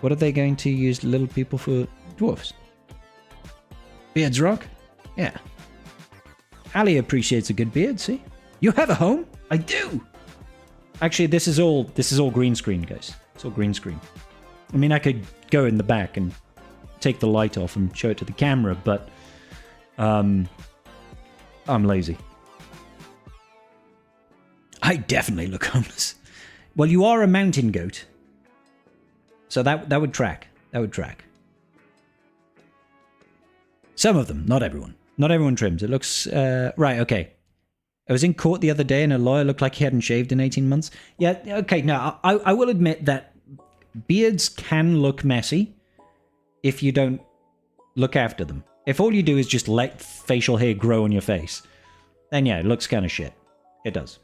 What are they going to use little people for dwarfs? Beards rock? Yeah. Ali appreciates a good beard, see? You have a home? I do! Actually, this is all green screen, guys. It's all green screen. I mean, I could go in the back and take the light off and show it to the camera, but I'm lazy. I definitely look homeless. Well, you are a mountain goat. So that would track. That would track. Some of them, not everyone. Not everyone trims. It looks... right, okay. I was in court the other day and a lawyer looked like he hadn't shaved in 18 months. Yeah, okay, now, I will admit that beards can look messy if you don't look after them. If all you do is just let facial hair grow on your face, then yeah, it looks kind of shit. It does.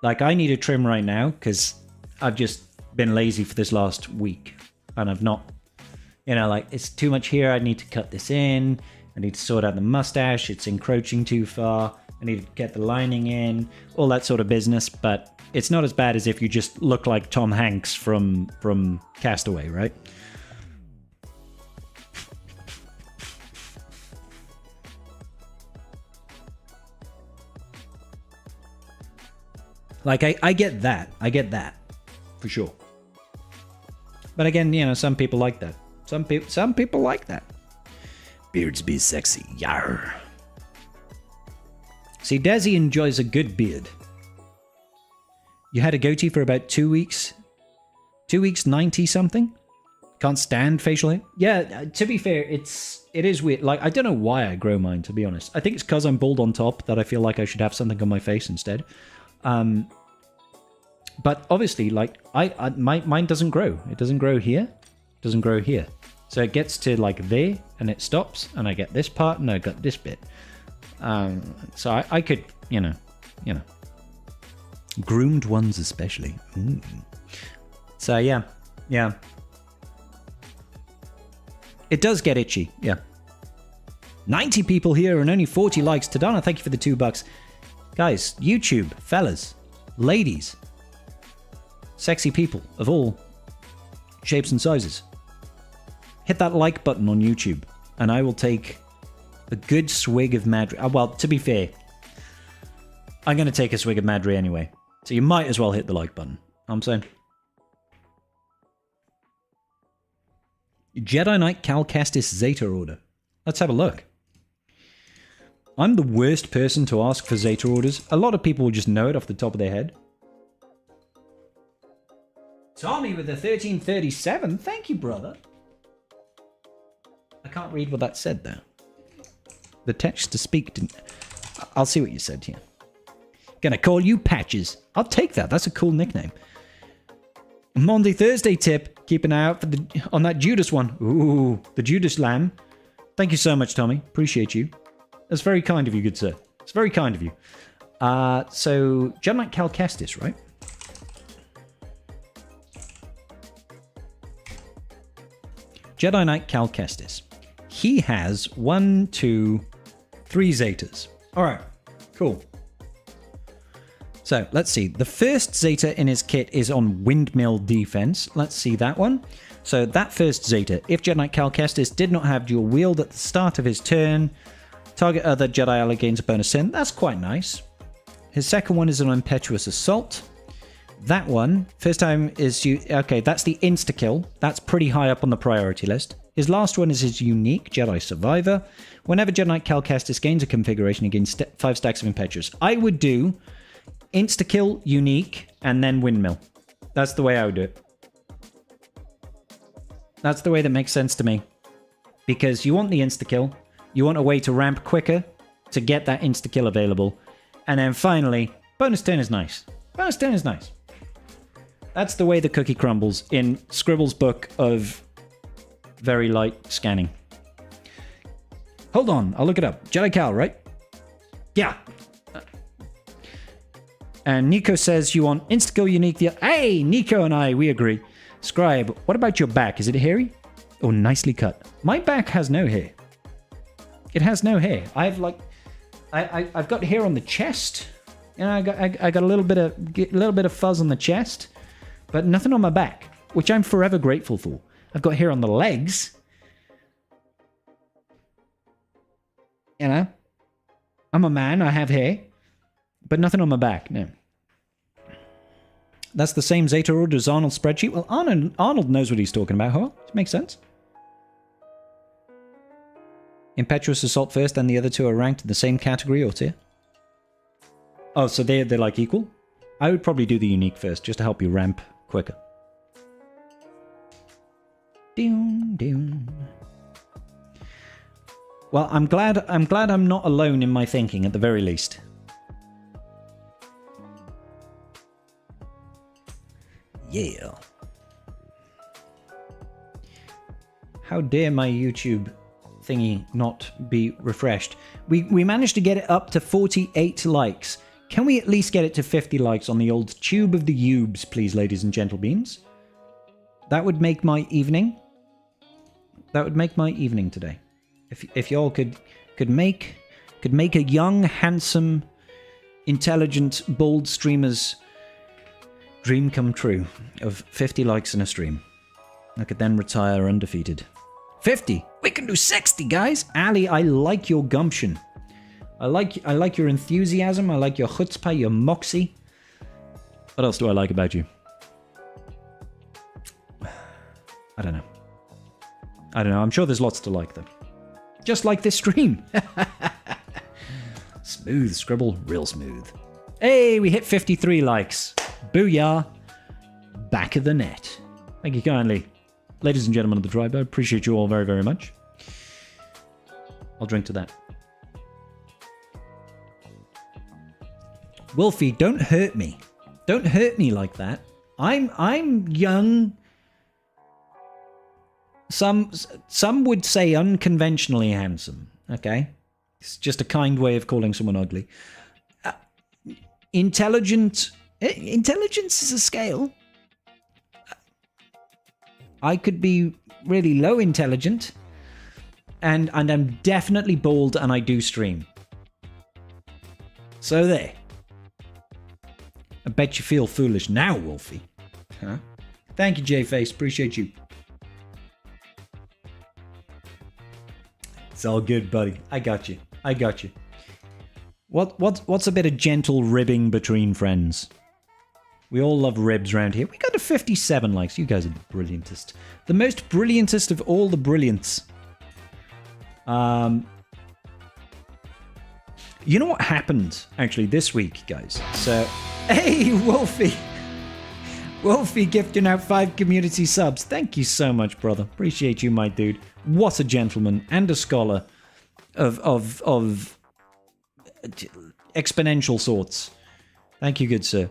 Like, I need a trim right now because I've just been lazy for this last week. And I've not, you know, like, it's too much here. I need to cut this in. I need to sort out the mustache. It's encroaching too far. I need to get the lining in, all that sort of business. But it's not as bad as if you just look like Tom Hanks from Castaway, right? Like, I get that. I get that. For sure. But again, you know, some people like that. Some people like that. Beards be sexy. Yarr. See, Desi enjoys a good beard. You had a goatee for about 2 weeks. 2 weeks, 90 something? Can't stand facial hair? Yeah, to be fair, it is weird. Like, I don't know why I grow mine, to be honest. I think it's because I'm bald on top that I feel like I should have something on my face instead. But obviously, like, mine doesn't grow. It doesn't grow here. It doesn't grow here. So it gets to, like, there, and it stops, and I get this part, and I got this bit. So I could, you know. Groomed ones especially. Ooh. So, yeah. It does get itchy, yeah. 90 people here and only 40 likes. Tadana, thank you for the $2. Guys, YouTube, fellas, ladies, sexy people of all shapes and sizes. Hit that like button on YouTube, and I will take a good swig of Madri. Well, to be fair, I'm going to take a swig of Madri anyway. So you might as well hit the like button. I'm saying. Jedi Knight Cal Kestis Zeta order. Let's have a look. I'm the worst person to ask for Zeta orders. A lot of people will just know it off the top of their head. Tommy with the 1337. Thank you, brother. I can't read what that said, though. The text to speak didn't... I'll see what you said here. Gonna call you Patches. I'll take that. That's a cool nickname. Monday, Thursday tip. Keep an eye out for on that Judas one. Ooh, the Judas lamb. Thank you so much, Tommy. Appreciate you. That's very kind of you, good sir. It's very kind of you. So, Jedi Knight Cal Kestis, right? Jedi Knight Cal Kestis. He has 1, 2, 3 Zetas. Alright, cool. So, let's see. The first Zeta in his kit is on Windmill Defense. Let's see that one. So, that first Zeta, if Jedi Knight Cal Kestis did not have dual wield at the start of his turn, target other Jedi ally gains a bonus turn. That's quite nice. His second one is an Impetuous Assault. That one, first time is... Okay, that's the insta-kill. That's pretty high up on the priority list. His last one is his unique Jedi Survivor. Whenever Jedi Knight Cal Kestis gains a configuration, he gains 5 stacks of Impetuous. I would do insta-kill, unique, and then windmill. That's the way I would do it. That's the way that makes sense to me. Because you want the insta-kill. You want a way to ramp quicker to get that insta-kill available. And then finally, bonus turn is nice. Bonus turn is nice. That's the way the cookie crumbles in Scribble's book of very light scanning. Hold on, I'll look it up. Jedi Cal, right? Yeah. And Nico says you want insta-kill unique. Hey, Nico and I, we agree. Scribe, what about your back? Is it hairy? Oh, nicely cut. My back has no hair. It has no hair. I've got hair on the chest. You know, I got a little bit of fuzz on the chest, but nothing on my back, which I'm forever grateful for. I've got hair on the legs. You know, I'm a man. I have hair, but nothing on my back. No. That's the same Zeta order as Arnold's spreadsheet. Well, Arnold knows what he's talking about, huh? It makes sense. Impetuous Assault first, and the other two are ranked in the same category or tier. Oh, so they're like equal? I would probably do the unique first, just to help you ramp quicker. Doom, doom. Well, I'm glad I'm not alone in my thinking, at the very least. Yeah. How dare my YouTube thingy not be refreshed? We managed to get it up to 48 likes. Can we at least get it to 50 likes on the old tube of the Ubes, please, ladies and gentlebeans? That would make my evening. That would make my evening today. If y'all could make a young, handsome, intelligent, bold streamer's dream come true of 50 likes in a stream, I could then retire undefeated. 50! We can do 60, guys! Ali, I like your gumption. I like your enthusiasm. I like your chutzpah, your moxie. What else do I like about you? I don't know. I'm sure there's lots to like, though. Just like this stream. Smooth, Scribble. Real smooth. Hey, we hit 53 likes. Booyah. Back of the net. Thank you kindly. Ladies and gentlemen of the tribe, I appreciate you all very, very much. I'll drink to that. Wolfie, don't hurt me. Don't hurt me like that. I'm young. Some would say unconventionally handsome. Okay, it's just a kind way of calling someone ugly. Intelligent. Intelligence is a scale. I could be really low intelligent, and I'm definitely bald, and I do stream. So there. I bet you feel foolish now, Wolfie. Huh? Thank you, J-Face. Appreciate you. It's all good, buddy. I got you. What's a bit of gentle ribbing between friends? We all love ribs around here. We got to 57 likes. You guys are the brilliantest. The most brilliantest of all the brilliants. You know what happened, actually, this week, guys? So, hey, Wolfie! Wolfie gifting out 5 community subs. Thank you so much, brother. Appreciate you, my dude. What a gentleman and a scholar of exponential sorts. Thank you, good sir.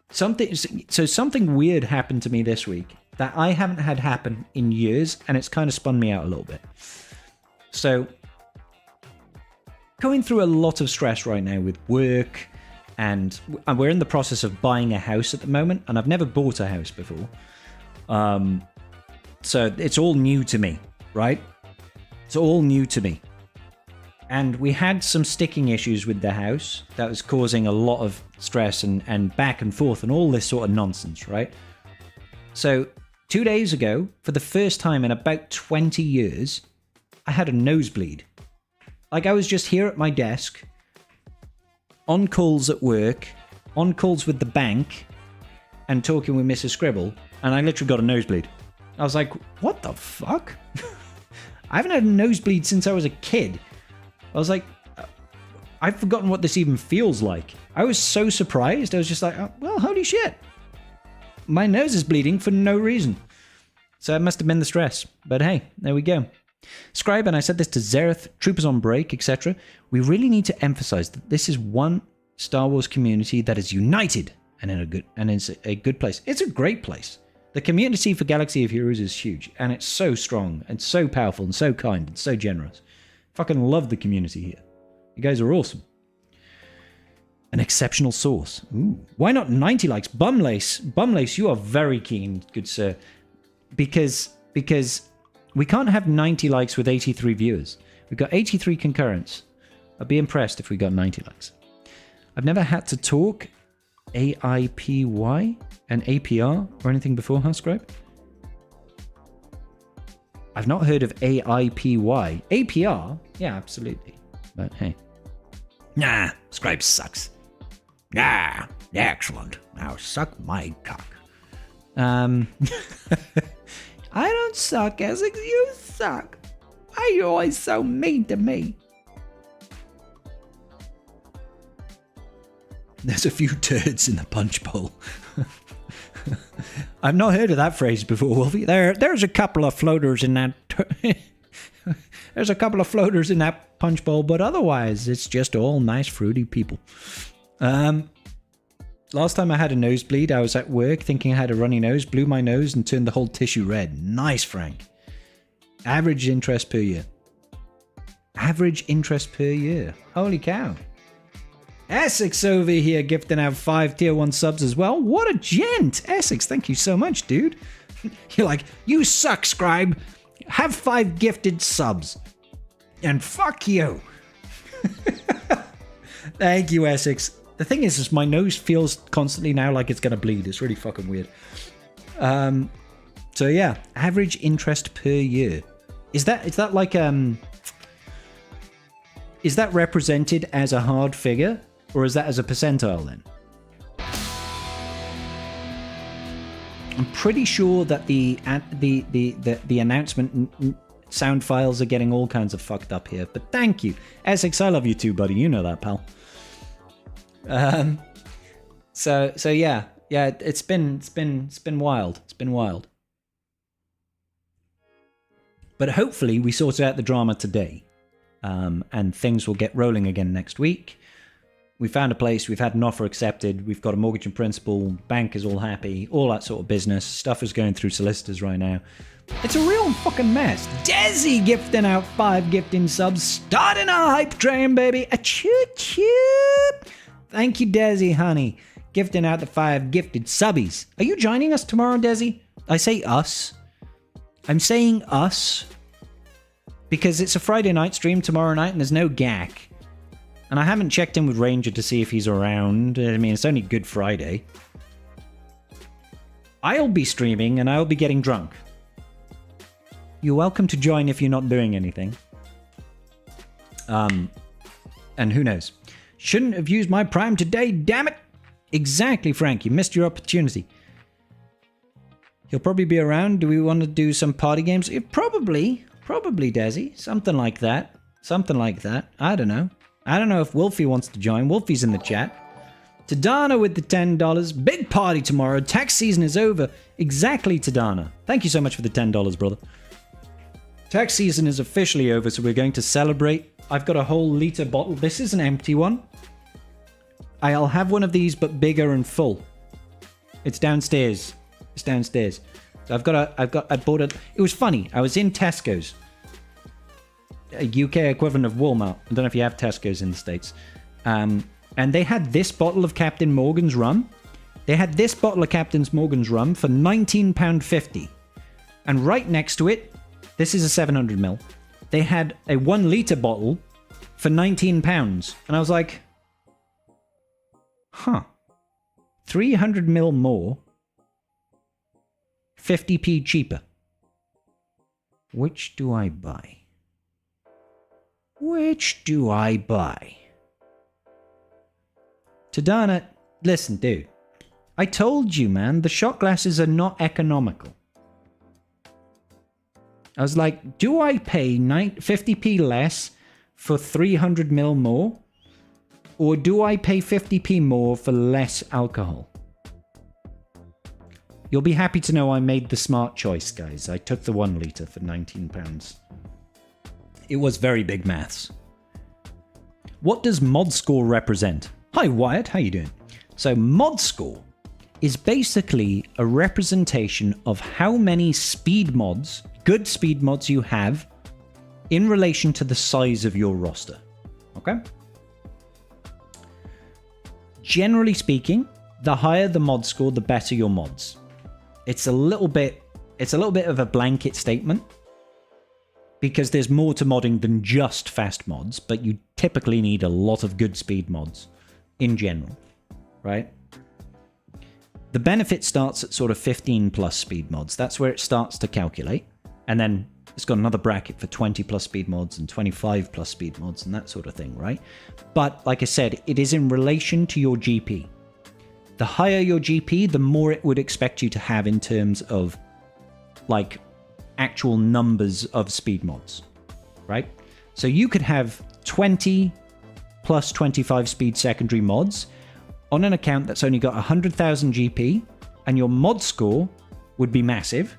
Something weird happened to me this week that I haven't had happen in years, and it's kind of spun me out a little bit. So, going through a lot of stress right now with work, and we're in the process of buying a house at the moment, and I've never bought a house before. So it's all new to me, right? It's all new to me. And we had some sticking issues with the house that was causing a lot of stress and back and forth and all this sort of nonsense, right? So 2 days ago, for the first time in about 20 years, I had a nosebleed. Like, I was just here at my desk, on calls at work, on calls with the bank, and talking with Mrs. Scribble, and I literally got a nosebleed. I was like, what the fuck? I haven't had a nosebleed since I was a kid. I was like, I've forgotten what this even feels like. I was so surprised. I was just like, oh, well, holy shit. My nose is bleeding for no reason. So it must have been the stress. But hey, there we go. Scribe, and I said this to Zereth, Troopers on Break, etc. We really need to emphasize that this is one Star Wars community that is united and it's a good place. It's a great place. The community for Galaxy of Heroes is huge, and it's so strong and so powerful and so kind and so generous. Fucking love the community here. You guys are awesome. An exceptional source. Ooh. Why not 90 likes? Bumlace. Bumlace, you are very keen, good sir. Because we can't have 90 likes with 83 viewers. We've got 83 concurrents. I'd be impressed if we got 90 likes. I've never had to talk AIPY and APR or anything before, huh, Scribe? I've not heard of AIPY. APR? Yeah, absolutely. But hey. Nah, Scribe sucks. Nah, excellent. Now suck my cock. I don't suck, Essex. You suck. Why are you always so mean to me? There's a few turds in the punch bowl. I've not heard of that phrase before, Wolfie. There's a couple of floaters in that. There's a couple of floaters in that punch bowl, but otherwise, it's just all nice, fruity people. Last time I had a nosebleed, I was at work thinking I had a runny nose, blew my nose, and turned the whole tissue red. Nice, Frank. Average interest per year. Average interest per year. Holy cow. Essex over here gifting out 5 tier 1 subs as well. What a gent. Essex, thank you so much, dude. You're like, you suck, Scribe. Have 5 gifted subs. And fuck you. Thank you, Essex. The thing is my nose feels constantly now like it's going to bleed. It's really fucking weird. So yeah, average interest per year. Is that like is that represented as a hard figure, or is that as a percentile then? I'm pretty sure that the announcement sound files are getting all kinds of fucked up here. But thank you, Essex. I love you too, buddy. You know that, pal. So yeah, it's been wild. It's been wild. But hopefully we sorted out the drama today, and things will get rolling again next week. We found a place, we've had an offer accepted, we've got a mortgage in principle, bank is all happy, all that sort of business. Stuff is going through solicitors right now. It's a real fucking mess. Desi gifting out 5 gifting subs, starting a hype train, baby. A choo-choo. Thank you, Desi, honey. Gifting out the 5 gifted subbies. Are you joining us tomorrow, Desi? I say us. I'm saying us because it's a Friday night stream tomorrow night and there's no GAC. And I haven't checked in with Ranger to see if he's around. I mean, it's only Good Friday. I'll be streaming and I'll be getting drunk. You're welcome to join if you're not doing anything. And who knows? Shouldn't have used my Prime today, damn it! Exactly, Frank. You missed your opportunity. He'll probably be around. Do we want to do some party games? Probably, Desi. Something like that. I don't know. I don't know if Wolfie wants to join. Wolfie's in the chat. Tadana with the $10. Big party tomorrow. Tax season is over. Exactly, Tadana. Thank you so much for the $10, brother. Tax season is officially over, so we're going to celebrate. I've got a whole liter bottle. This is an empty one. I'll have one of these, but bigger and full. It's downstairs. So I bought it. It was funny. I was in Tesco's. A UK equivalent of Walmart. I don't know if you have Tesco's in the States. And they had this bottle of Captain Morgan's rum. They had this bottle of Captain Morgan's rum for £19.50. And right next to it, this is a 700ml. They had a 1 litre bottle for £19. And I was like, huh. 300ml more. 50p cheaper. Which do I buy? Tadana, listen, dude. I told you, man, the shot glasses are not economical. I was like, do I pay 50p less for 300ml more? Or do I pay 50p more for less alcohol? You'll be happy to know I made the smart choice, guys. I took the 1 litre for £19. It was very big maths. What does mod score represent? Hi, Wyatt. How you doing? So mod score is basically a representation of how many speed mods, good speed mods you have in relation to the size of your roster. Okay? Generally speaking, the higher the mod score, the better your mods. It's a little bit of a blanket statement because there's more to modding than just fast mods, but you typically need a lot of good speed mods in general, right? The benefit starts at sort of 15 plus speed mods. That's where it starts to calculate. And then it's got another bracket for 20 plus speed mods and 25 plus speed mods and that sort of thing, right? But like I said, it is in relation to your GP. The higher your GP, the more it would expect you to have in terms of like actual numbers of speed mods, right? So you could have 20 plus 25 speed secondary mods on an account that's only got 100,000 GP, and your mod score would be massive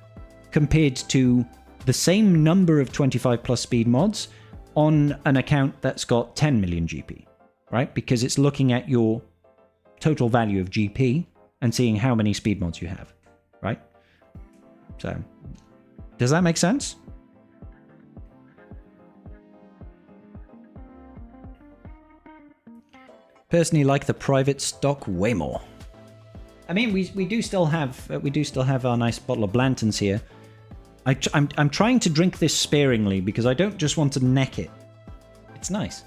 compared to the same number of 25 plus speed mods on an account that's got 10 million GP, right? Because it's looking at your total value of GP and seeing how many speed mods you have, right? So, does that make sense? Personally, like the private stock way more. I mean, we do still have our nice bottle of Blantons here. I'm trying to drink this sparingly because I don't just want to neck it. It's nice.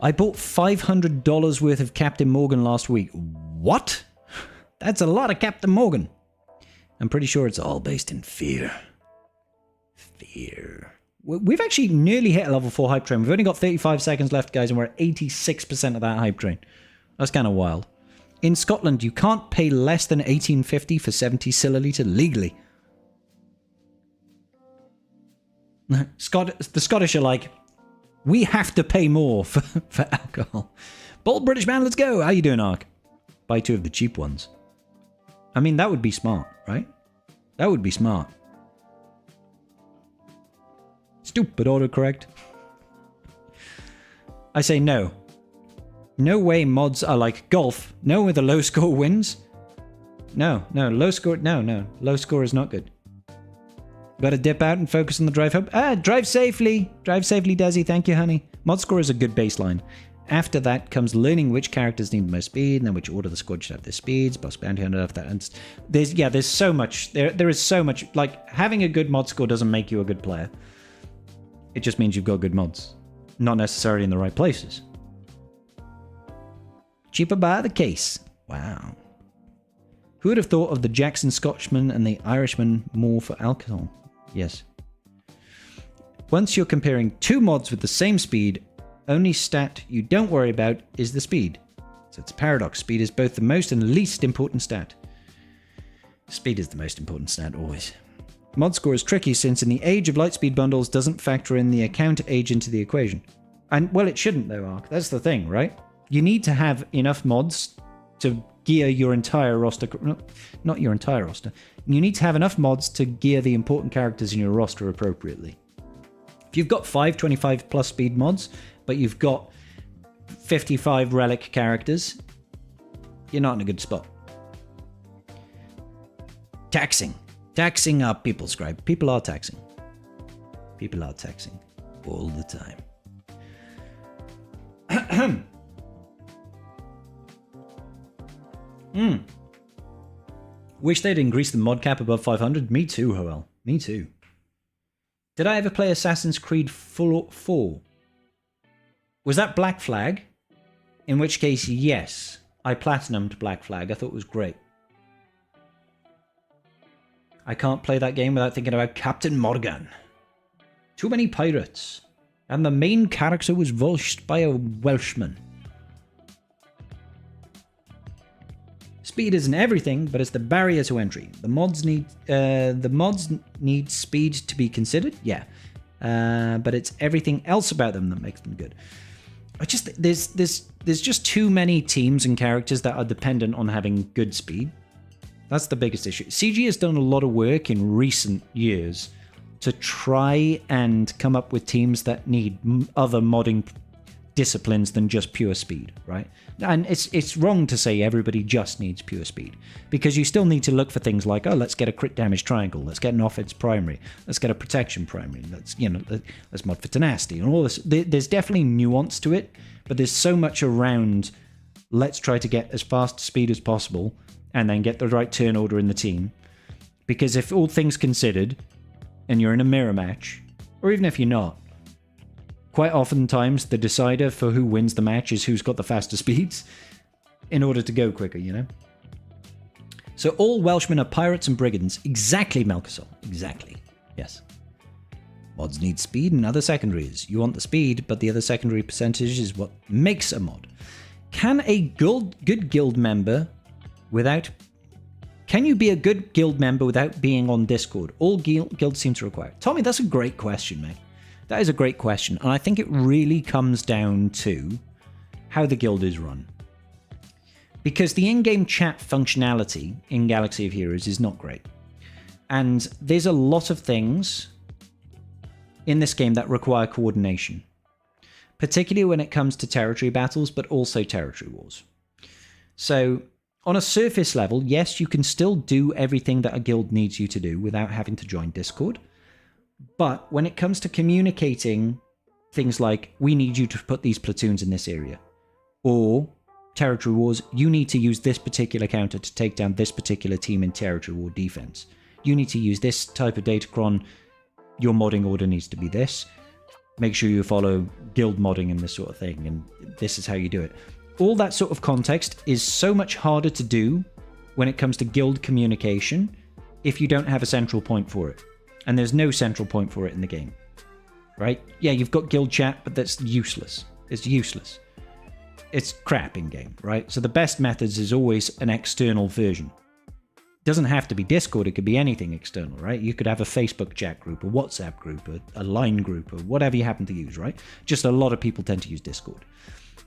I bought $500 worth of Captain Morgan last week. What? That's a lot of Captain Morgan. I'm pretty sure it's all based in fear. Fear. We've actually nearly hit a level 4 hype train. We've only got 35 seconds left, guys, and we're at 86% of that hype train. That's kind of wild. In Scotland, you can't pay less than $18.50 for 70 milliliter legally. The Scottish are like, we have to pay more for alcohol. Bold British man, let's go. How you doing, Ark? Buy 2 of the cheap ones. I mean, that would be smart, right? That would be smart. Stupid autocorrect. I say no. No way mods are like golf. No with a low score wins. No, low score. No. Low score is not good. Gotta dip out and focus on the drive home. Drive safely. Drive safely, Desi. Thank you, honey. Mod score is a good baseline. After that comes learning which characters need the most speed, and then which order the squad should have their speeds, boss bounty hunter after that. And there's so much. There is so much. Like, having a good mod score doesn't make you a good player. It just means you've got good mods. Not necessarily in the right places. Cheaper by the case. Wow. Who would have thought of the Jackson Scotchman and the Irishman more for alcohol? Yes. Once you're comparing 2 mods with the same speed, only stat you don't worry about is the speed. So it's a paradox. Speed is both the most and least important stat. Speed is the most important stat, always. Mod score is tricky since in the age of lightspeed bundles doesn't factor in the account age into the equation. And, well, it shouldn't though, Ark. That's the thing, right? You need to have enough mods to gear your entire roster. Not your entire roster. You need to have enough mods to gear the important characters in your roster appropriately. If you've got 5 25 plus speed mods, but you've got 55 relic characters, you're not in a good spot. Taxing. Taxing are people, Scribe. People are taxing. People are taxing. All the time. Wish they'd increase the mod cap above 500. Me too, Hoel. Me too. Did I ever play Assassin's Creed 4? Was that Black Flag? In which case, yes. I platinumed Black Flag. I thought it was great. I can't play that game without thinking about Captain Morgan. Too many pirates. And the main character was voiced by a Welshman. Speed isn't everything, but it's the barrier to entry. The mods need speed to be considered, yeah. But it's everything else about them that makes them good. There's just too many teams and characters that are dependent on having good speed. That's the biggest issue. CG has done a lot of work in recent years to try and come up with teams that need other modding disciplines than just pure speed, right? And it's wrong to say everybody just needs pure speed, because you still need to look for things like, oh, let's get a crit damage triangle, let's get an offense primary, let's get a protection primary, let's mod for tenacity and all this. There's definitely nuance to it, but there's so much around let's try to get as fast speed as possible and then get the right turn order in the team. Because if all things considered, and you're in a mirror match, or even if you're not, quite oftentimes the decider for who wins the match is who's got the faster speeds in order to go quicker, you know? So all Welshmen are pirates and brigands. Exactly, Melkosol. Exactly. Yes. Mods need speed and other secondaries. You want the speed, but the other secondary percentage is what makes a mod. Can a good guild member without... Can you be a good guild member without being on Discord? All guilds seem to require. Tommy, that's a great question, mate. That is a great question. And I think it really comes down to how the guild is run. Because the in-game chat functionality in Galaxy of Heroes is not great. And there's a lot of things in this game that require coordination. Particularly when it comes to territory battles, but also territory wars. So, on a surface level, yes, you can still do everything that a guild needs you to do without having to join Discord. But when it comes to communicating things like, we need you to put these platoons in this area, or territory wars, you need to use this particular counter to take down this particular team in territory war defense. You need to use this type of datacron. Your modding order needs to be this. Make sure you follow guild modding and this sort of thing, and this is how you do it. All that sort of context is so much harder to do when it comes to guild communication if you don't have a central point for it. And there's no central point for it in the game. Right? Yeah, you've got guild chat, but that's useless. It's useless. It's crap in game, right? So the best methods is always an external version. It doesn't have to be Discord, it could be anything external, right? You could have a Facebook chat group, a WhatsApp group, a Line group, or whatever you happen to use, right? Just a lot of people tend to use Discord.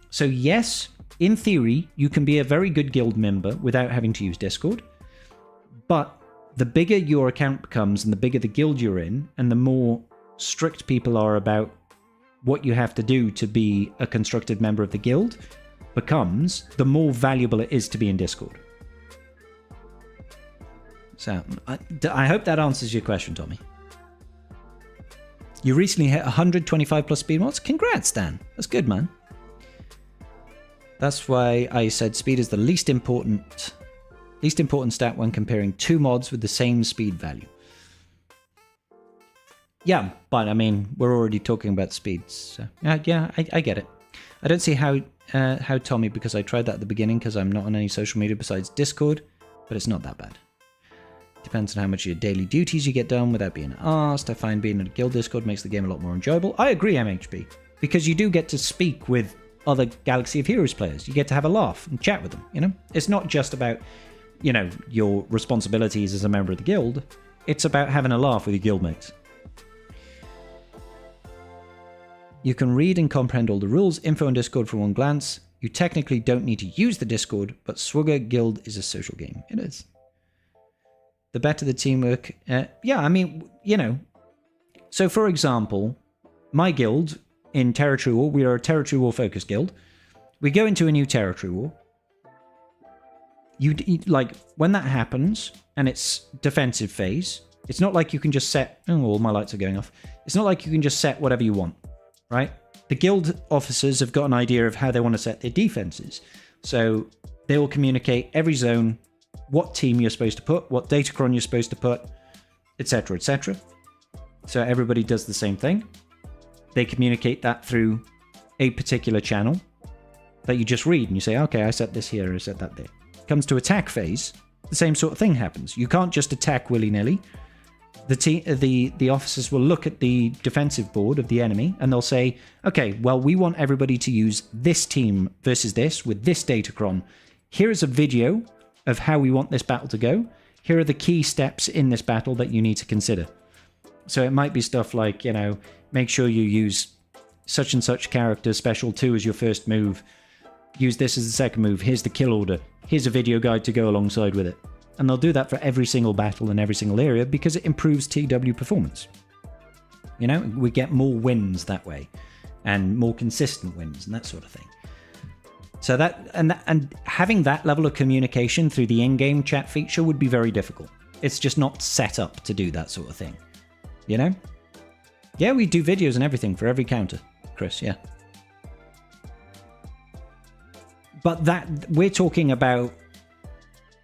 So yes, in theory, you can be a very good guild member without having to use Discord, but the bigger your account becomes and the bigger the guild you're in, and the more strict people are about what you have to do to be a constructive member of the guild becomes, the more valuable it is to be in Discord. So, I hope that answers your question, Tommy. You recently hit 125 plus speed mods? Congrats, Dan. That's good, man. That's why I said speed is the least important stat when comparing two mods with the same speed value. Yeah, but I mean, we're already talking about speeds. So, yeah, I get it. I don't see how Tommy, because I tried that at the beginning because I'm not on any social media besides Discord, but it's not that bad. Depends on how much of your daily duties you get done without being asked. I find being in a guild Discord makes the game a lot more enjoyable. I agree, MHP, because you do get to speak with other Galaxy of Heroes players. You get to have a laugh and chat with them, you know? It's not just about, you know, your responsibilities as a member of the guild. It's about having a laugh with your guildmates. You can read and comprehend all the rules, info on Discord from one glance. You technically don't need to use the Discord, but Swugger Guild is a social game. It is. The better the teamwork... yeah, I mean, you know. So, for example, my guild in Territory War, we are a Territory War focused guild. We go into a new Territory War. Like, when that happens, and it's defensive phase, it's not like you can just set... Oh, all my lights are going off. It's not like you can just set whatever you want, right? The guild officers have got an idea of how they want to set their defenses. So they will communicate every zone, what team you're supposed to put, what datacron you're supposed to put, etc., etc. So everybody does the same thing. They communicate that through a particular channel that you just read, and you say, okay, I set this here, I set that there. Comes to attack phase, the same sort of thing happens. You can't just attack willy-nilly. The officers will look at the defensive board of the enemy, and they'll say, okay, well, we want everybody to use this team versus this with this datacron. Here is a video of how we want this battle to go. Here are the key steps in this battle that you need to consider. So it might be stuff like, you know, make sure you use such and such character special 2 as your first move. Use this as the second move. Here's the kill order. Here's a video guide to go alongside with it. And they'll do that for every single battle in every single area because it improves TW performance. You know, we get more wins that way and more consistent wins and that sort of thing. So that and having that level of communication through the in-game chat feature would be very difficult. It's just not set up to do that sort of thing. You know? Yeah, we do videos and everything for every counter, Chris, yeah. But that we're talking about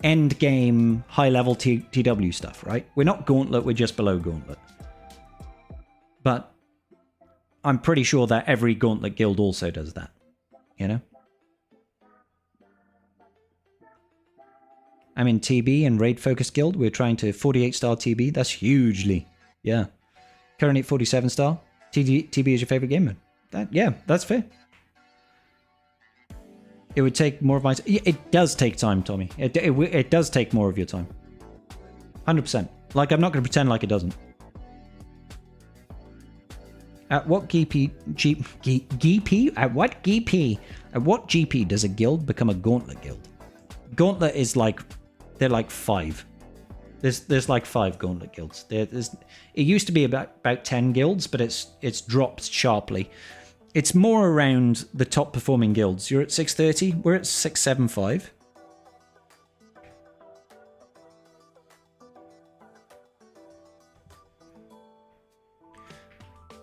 end game high level TW stuff, right? We're not Gauntlet, we're just below Gauntlet. But I'm pretty sure that every Gauntlet guild also does that, you know? I'm in TB and Raid Focus Guild. We're trying to 48 star TB. That's hugely, yeah. Currently at 47 star. TB is your favorite game mode. Yeah, that's fair. It would take more of my... It does take time, Tommy. It does take more of your time. 100%. Like, I'm not going to pretend like it doesn't. At what GP? At what GP? At what GP does a guild become a Gauntlet guild? Gauntlet is like... They're like 5. There's like 5 Gauntlet guilds. It used to be about 10 guilds, but it's dropped sharply. It's more around the top performing guilds. You're at 630. We're at 675.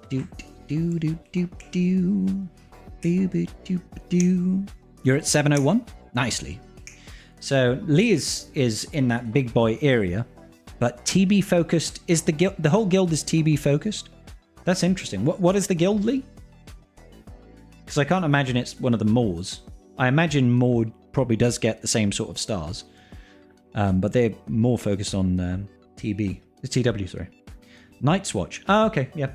Do do do do do do do do do. You're at 701? Nicely. So Lee is in that big boy area, but TB focused. Is the guild, the whole guild is TB focused? That's interesting. What is the guild, Lee? Because I can't imagine it's one of the Moors. I imagine Moor probably does get the same sort of stars, but they're more focused on TB. TW, sorry. Night's Watch. Oh, okay. Yeah.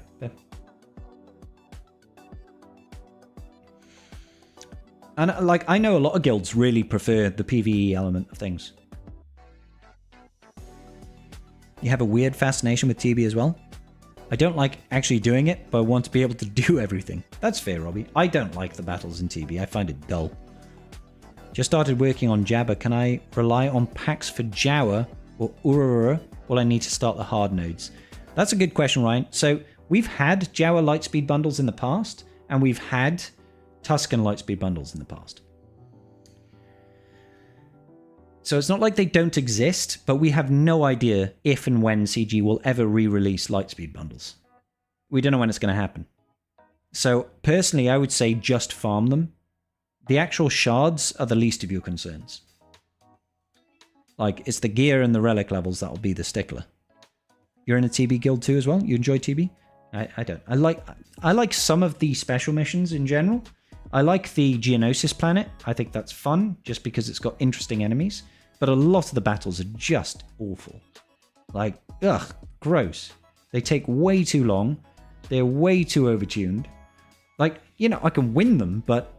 And like, I know a lot of guilds really prefer the PvE element of things. You have a weird fascination with TB as well? I don't like actually doing it, but I want to be able to do everything. That's fair, Robbie. I don't like the battles in TB. I find it dull. Just started working on Jabba. Can I rely on packs for Jawa or Urura? Will I need to start the hard nodes? That's a good question, Ryan. So we've had Jawa Lightspeed bundles in the past, and we've had Tusken Lightspeed bundles in the past. So it's not like they don't exist, but we have no idea if and when CG will ever re-release Lightspeed bundles. We don't know when it's going to happen. So personally, I would say just farm them. The actual shards are the least of your concerns. Like, it's the gear and the relic levels that will be the stickler. You're in a TB guild too as well? You enjoy TB? I don't. I like some of the special missions in general. I like the Geonosis planet. I think that's fun, just because it's got interesting enemies. But a lot of the battles are just awful. Like, ugh, gross. They take way too long. They're way too overtuned. Like, you know, I can win them, but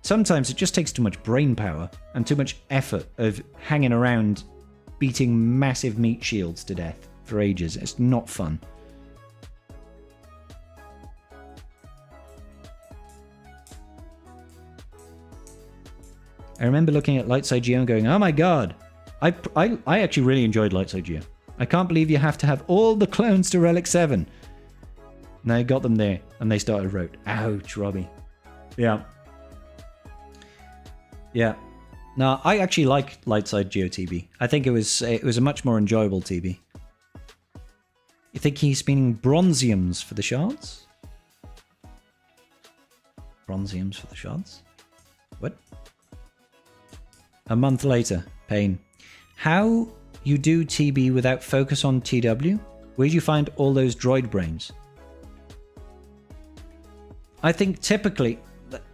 sometimes it just takes too much brain power and too much effort of hanging around beating massive meat shields to death for ages. It's not fun. I remember looking at Lightside Geo and going, oh my god. I actually really enjoyed Lightside Geo. I can't believe you have to have all the clones to Relic 7. And I got them there, and they started rote. Ouch, Robbie. Yeah. Yeah. No, I actually like Lightside Geo TB. I think it was a much more enjoyable TB. You think he's meaning bronziums for the shards? Bronziums for the shards? What? A month later, Pain. How you do TB without focus on TW? Where'd you find all those droid brains? I think typically,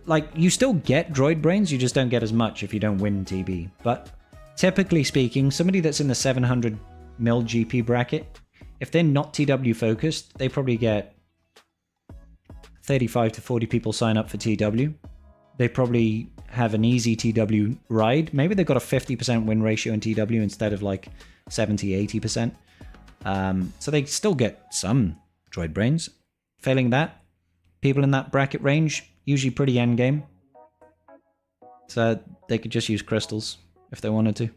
like, you still get droid brains, you just don't get as much if you don't win TB. But typically speaking, somebody that's in the 700 mil GP bracket, if they're not TW focused, they probably get 35 to 40 people sign up for TW. They probably have an easy TW ride. Maybe they've got a 50% win ratio in TW instead of like 70, 80%. So they still get some droid brains. Failing that, people in that bracket range, usually pretty endgame. So they could just use crystals if they wanted to.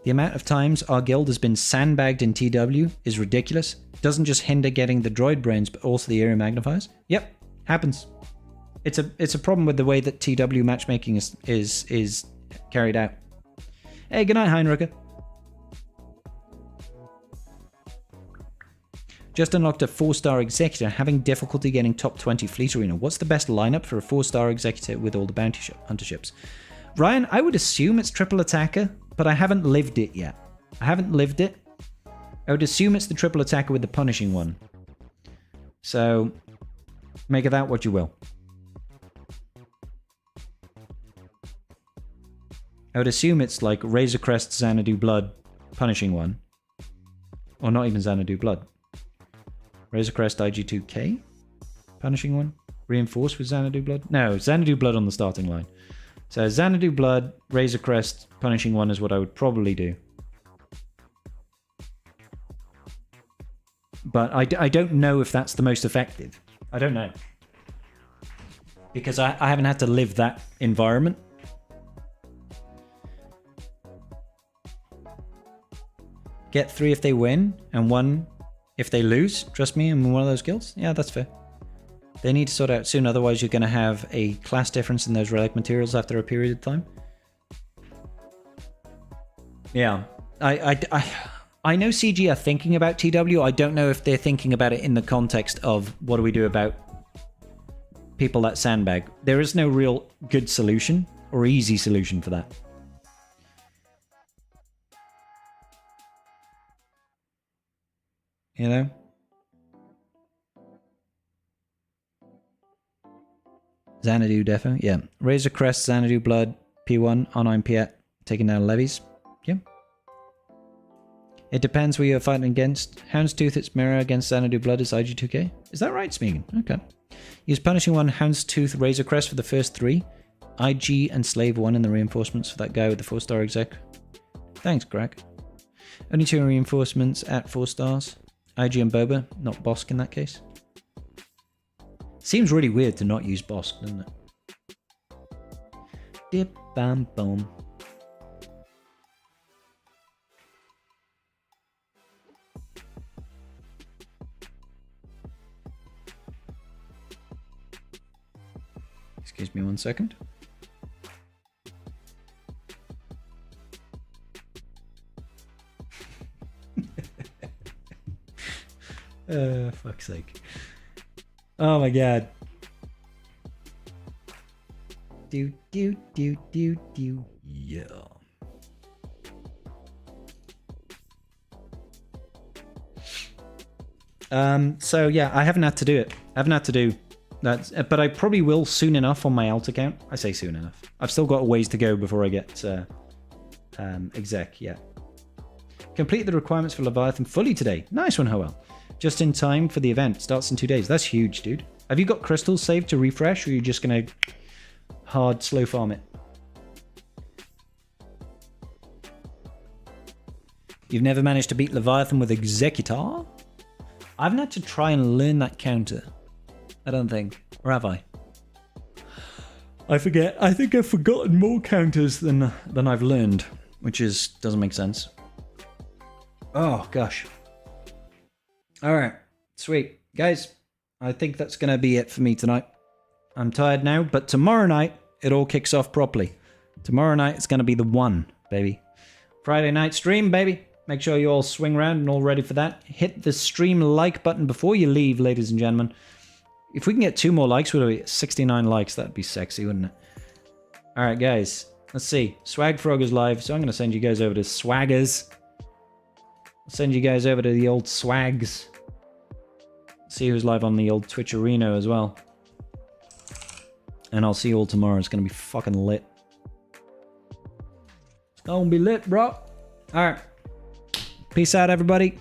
The amount of times our guild has been sandbagged in TW is ridiculous. It doesn't just hinder getting the droid brains, but also the area magnifiers. Yep, happens. It's a problem with the way that TW matchmaking is carried out. Hey, good night, Heinrich. Just unlocked a 4-star executor, having difficulty getting top 20 fleet arena. What's the best lineup for a 4-star executor with all the bounty hunter ships? Ryan, I would assume it's triple attacker, but I haven't lived it yet. I haven't lived it. I would assume it's the triple attacker with the punishing one. So, make of that what you will. I would assume it's like Razor Crest, Xanadu Blood, punishing one. Or not even Xanadu Blood. Razor Crest IG2K? Punishing one? Reinforced with Xanadu Blood? No, Xanadu Blood on the starting line. So Xanadu Blood, Razor Crest, punishing one is what I would probably do. But I don't know if that's the most effective. I don't know. Because I haven't had to live that environment. Get 3 if they win, and 1 if they lose. Trust me, I'm in one of those guilds. Yeah, that's fair. They need to sort out soon, otherwise you're going to have a class difference in those relic materials after a period of time. Yeah, I know CG are thinking about TW. I don't know if they're thinking about it in the context of what do we do about people that sandbag. There is no real good solution or easy solution for that. You know? Xanadu defo, yeah. Razor Crest, Xanadu Blood, P1, R9 Piet, taking down levies. Yeah. It depends where you're fighting against. Houndstooth, its mirror against Xanadu Blood is IG2K. Is that right, Smeagol? Okay. Use Punishing 1, Houndstooth, Razor Crest for the first 3. IG and Slave 1 in the reinforcements for that guy with the 4-star exec. Thanks, Greg. Only 2 reinforcements at 4 stars. IG and Boba, not Bosk in that case. Seems really weird to not use Bosk, doesn't it? Dip, bam, boom. Excuse me 1 second. Fuck's sake. Oh my god. Do. Yeah. So yeah, I haven't had to do it. I haven't had to do that, but I probably will soon enough on my alt account. I say soon enough. I've still got a ways to go before I get exec, yeah. Complete the requirements for Leviathan fully today. Nice one, Hoel. Just in time for the event. Starts in 2 days. That's huge, dude. Have you got crystals saved to refresh, or are you just going to hard slow farm it? You've never managed to beat Leviathan with Executor? I haven't had to try and learn that counter. I don't think. Or have I? I forget. I think I've forgotten more counters than I've learned, which doesn't make sense. Oh, gosh. All right. Sweet. Guys, I think that's going to be it for me tonight. I'm tired now, but tomorrow night, it all kicks off properly. Tomorrow night, it's going to be the one, baby. Friday night stream, baby. Make sure you all swing around and all ready for that. Hit the stream like button before you leave, ladies and gentlemen. If we can get 2 more likes, we'll be 69 likes. That'd be sexy, wouldn't it? All right, guys. Let's see. Swag Frog is live, so I'm going to send you guys over to Swaggers. I'll send you guys over to the old Swags. See who's live on the old Twitch Arena as well. And I'll see you all tomorrow. It's going to be fucking lit. It's going to be lit, bro. All right. Peace out, everybody.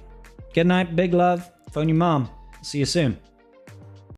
Good night. Big love. Phone your mom. See you soon.